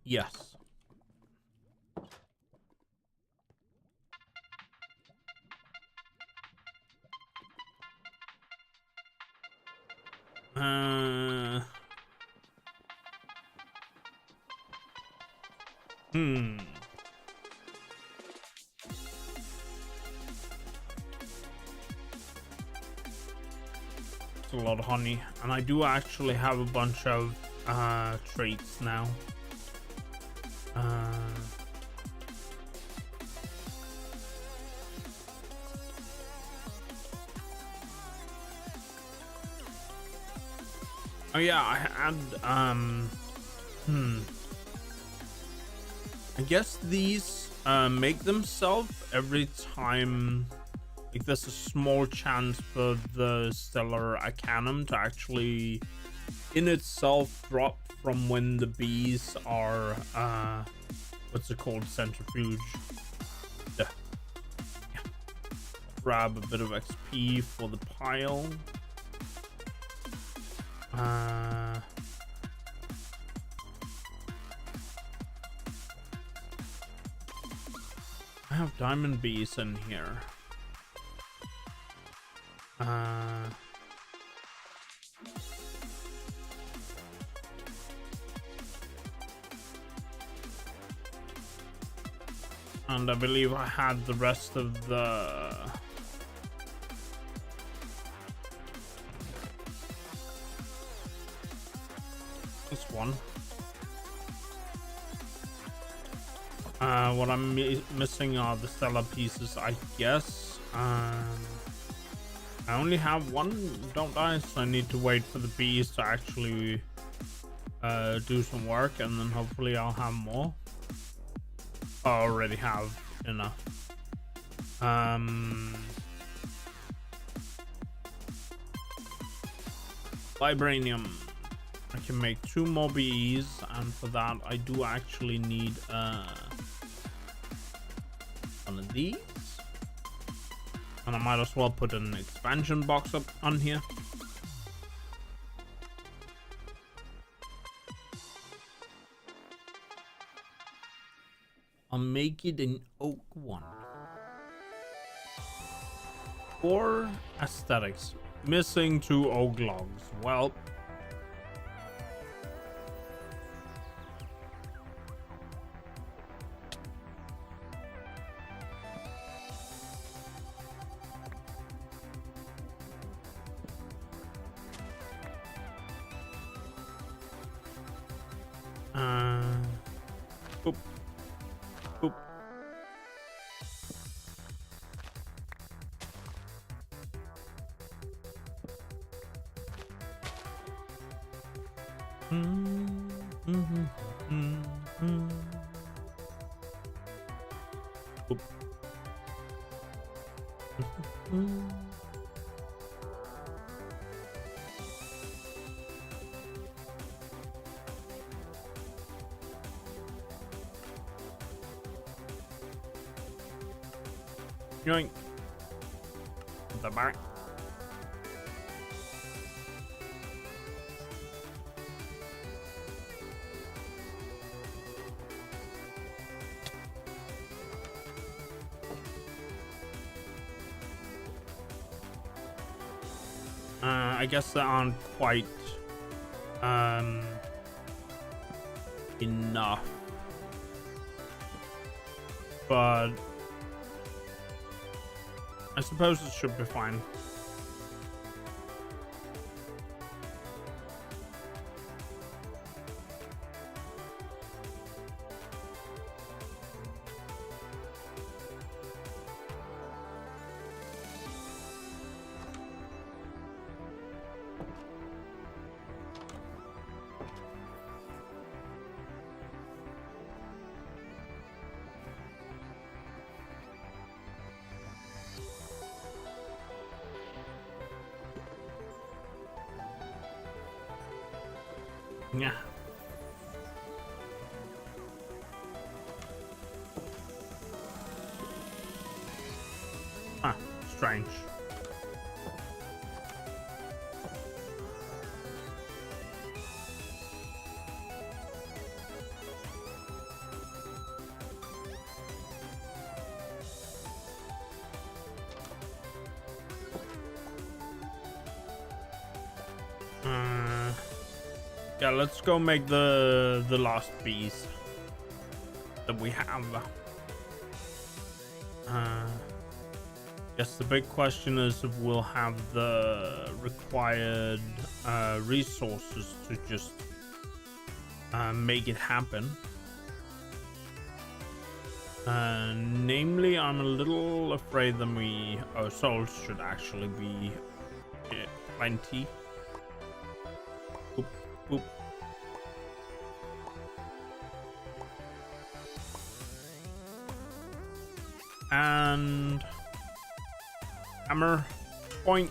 Yes. Hmm. It's a lot of honey, and I do actually have a bunch of traits now. Oh yeah, I had I guess these make themselves every time. Like there's a small chance for the stellar arcanum to actually in itself drop from when the bees are what's it called, centrifuge. Yeah. Grab a bit of XP for the pile. I have diamond bees in here. And I believe I had the rest of the this one. What I'm missing are the stellar pieces, I guess. I only have one, don't I? So I need to wait for the bees to actually do some work, and then hopefully I'll have more. I already have enough. Vibranium. I can make 2 more bees, and for that I do actually need one of these. And I might as well put an expansion box up on here. I'll make it an oak one. For aesthetics. Missing 2 oak logs. Well. Boop. Boop. Boop. Yoink. The back. I guess they aren't quite enough, but I suppose it should be fine. Yeah. Huh, strange. Yeah, let's go make the last bees that we have. Guess the big question is if we'll have the required resources to just make it happen. Namely, I'm a little afraid that our souls should actually be plenty. Boop, boop. And hammer, boink.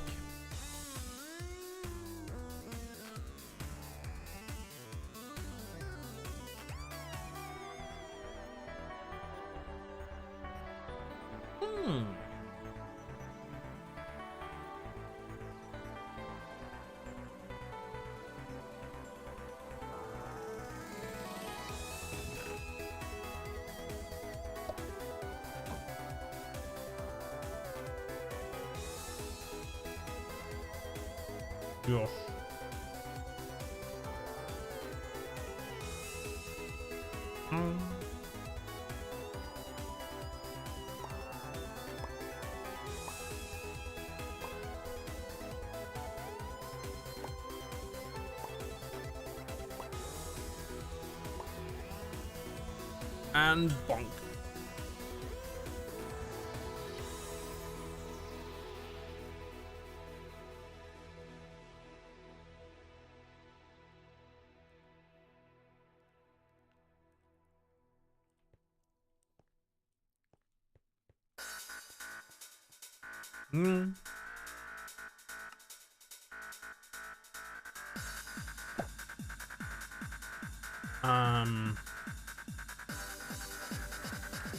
Gosh. And bonk. Hmm.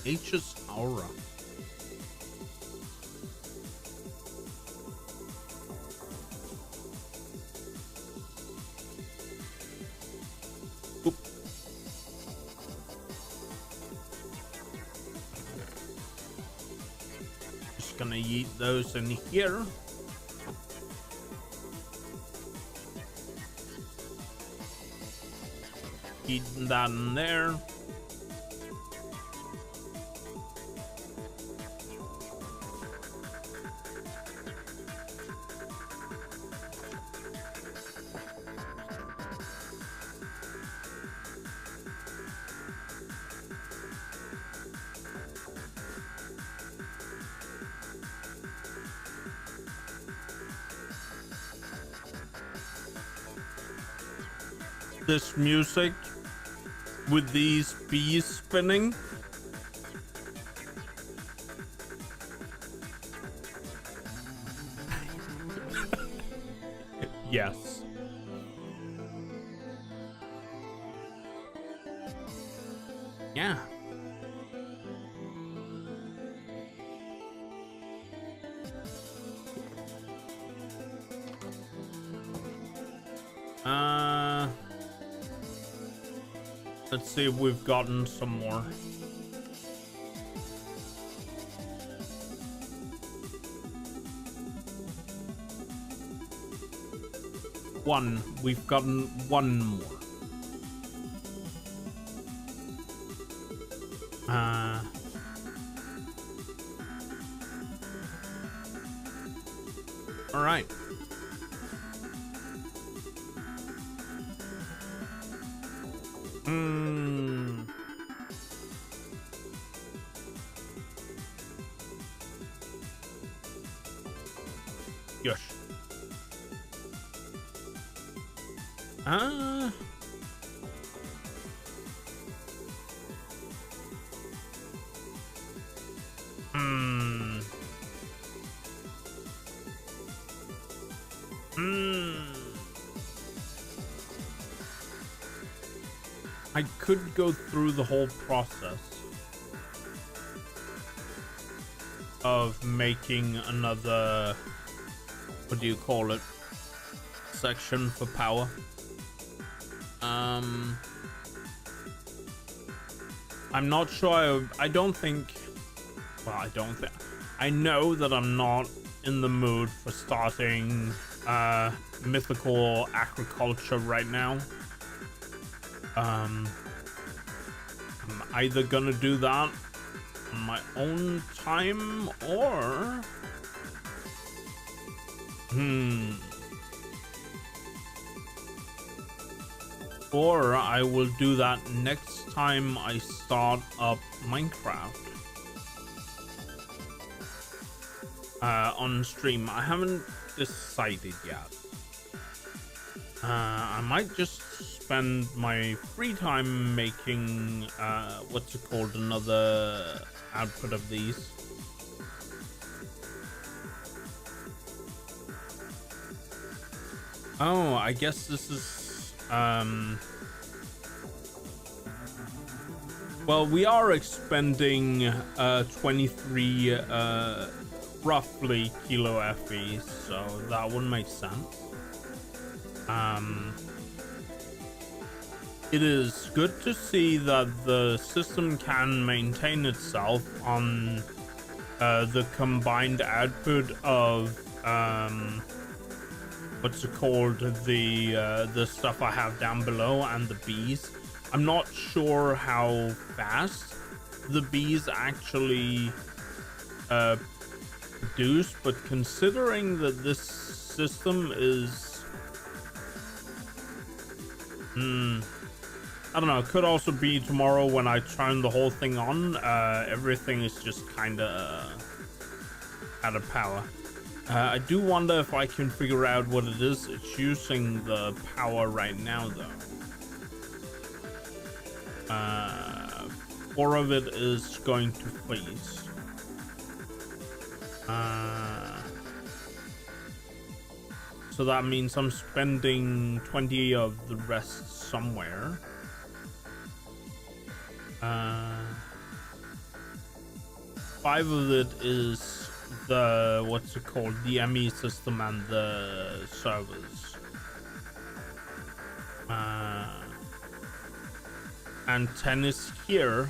H's aura. Oop. Just gonna yeet those in here. Eating that in there. This music with these bees spinning. Yes. Yeah. Let's see if we've gotten some more. One. We've gotten one more. All right. Yes. I could go through the whole process of making another, what do you call it, section for power. I'm not sure. I don't think, well, I know that I'm not in the mood for starting mythical agriculture right now. I'm either gonna do that on my own time or or I will do that next time I start up Minecraft on stream. I haven't decided yet. I might just spend my free time making what's it called, another output of these. Oh, I guess this is well, we are expending 23 roughly kilo FE, so that would make sense. It is good to see that the system can maintain itself on the combined output of what's it called, the stuff I have down below and the bees. I'm not sure how fast the bees actually produce, but considering that this system is I don't know, it could also be tomorrow when I turn the whole thing on. Everything is just kind of out of power. I do wonder if I can figure out what it is it's using the power right now, though. 4 of it is going to freeze. So that means I'm spending 20 of the rest somewhere. 5 of it is the, what's it called, the ME system and the servers. And 10 is here.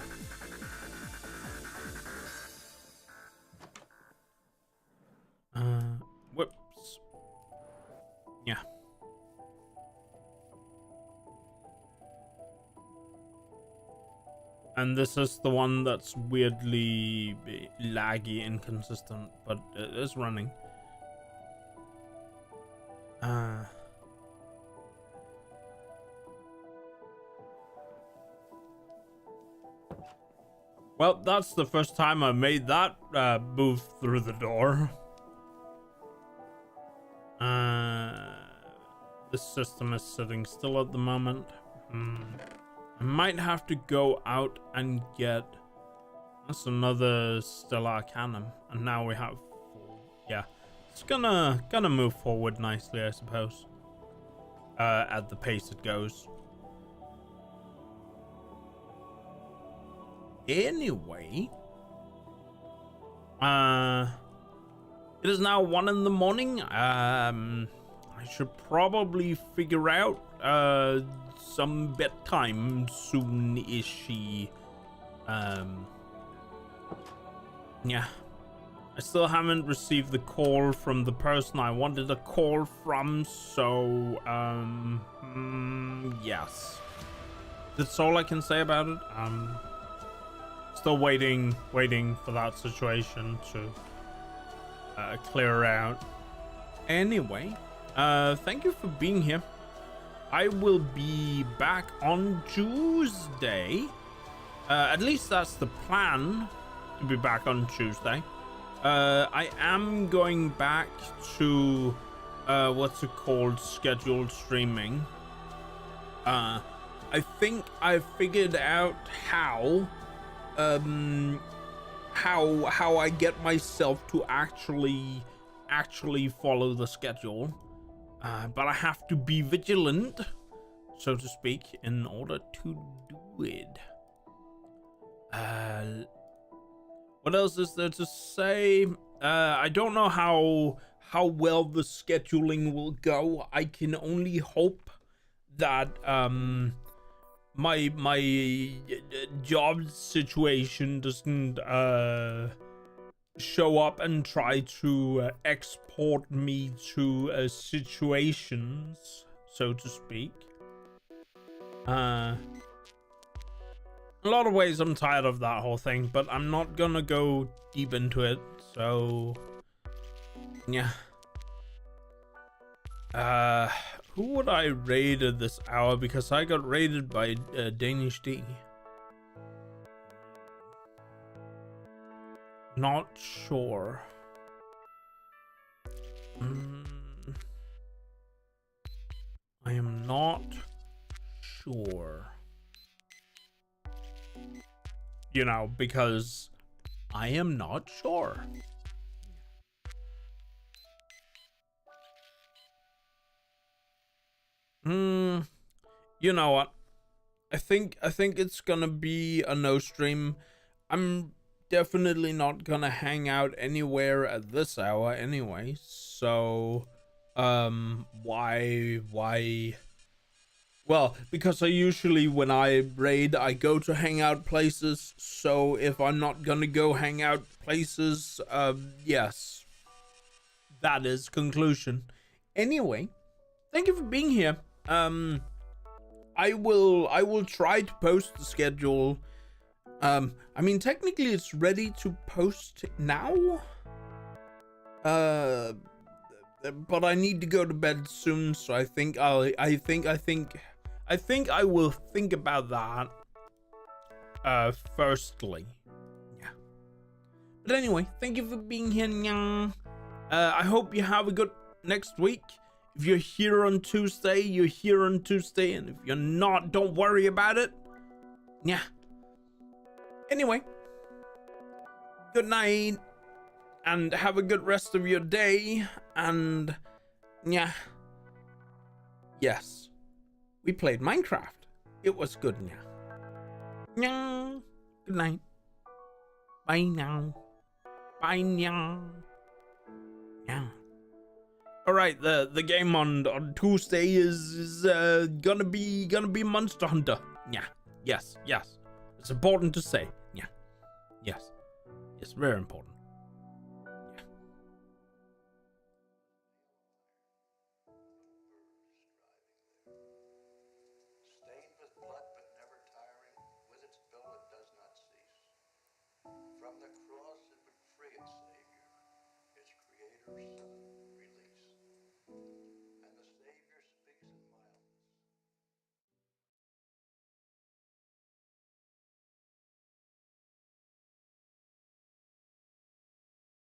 Whoops. Yeah. And this is the one that's weirdly laggy, inconsistent, but it is running. Well, that's the first time I made that move through the door. This system is sitting still at the moment. I might have to go out and get... That's another Stellar Cannon. And now we have 4. Yeah. It's gonna move forward nicely, I suppose. At the pace it goes. Anyway. It is now 1 in the morning. I should probably figure out some bedtime soon-ish. Yeah. I still haven't received the call from the person I wanted a call from, so yes. That's all I can say about it. Still waiting for that situation to clear out. Anyway, thank you for being here. I will be back on Tuesday. At least that's the plan, to be back on Tuesday. I am going back to what's it called, scheduled streaming. I think I figured out how I get myself to actually follow the schedule, but I have to be vigilant. so to speak, in order to do it. What else is there to say? I don't know how well the scheduling will go. I can only hope that my job situation doesn't show up and try to export me to situations, so to speak. A lot of ways I'm tired of that whole thing, but I'm not gonna go deep into it, so yeah. Who would I raid at this hour? Because I got raided by Danish D. Not sure. I am not sure. You know, because I am not sure. You know what? I think it's gonna be a no stream. I'm definitely not gonna hang out anywhere at this hour anyway. So, why? Well, because I usually, when I raid, I go to hangout places. So if I'm not gonna go hang out places, yes, that is conclusion. Anyway, thank you for being here. I will try to post the schedule. I mean, technically it's ready to post now. But I need to go to bed soon, so I think I will think about that. Firstly, yeah. But anyway, thank you for being here, Nyang. I hope you have a good next week. If you're here on Tuesday, you're here on Tuesday, and if you're not, don't worry about it. Yeah. Anyway, good night, and have a good rest of your day. And yeah, yes, we played Minecraft. It was good. Yeah. Good night. Bye now. Bye now. Yeah. All right, the game on Tuesday is gonna be Monster Hunter. Yeah. Yes. It's important to say. Yeah. Yes. Very important.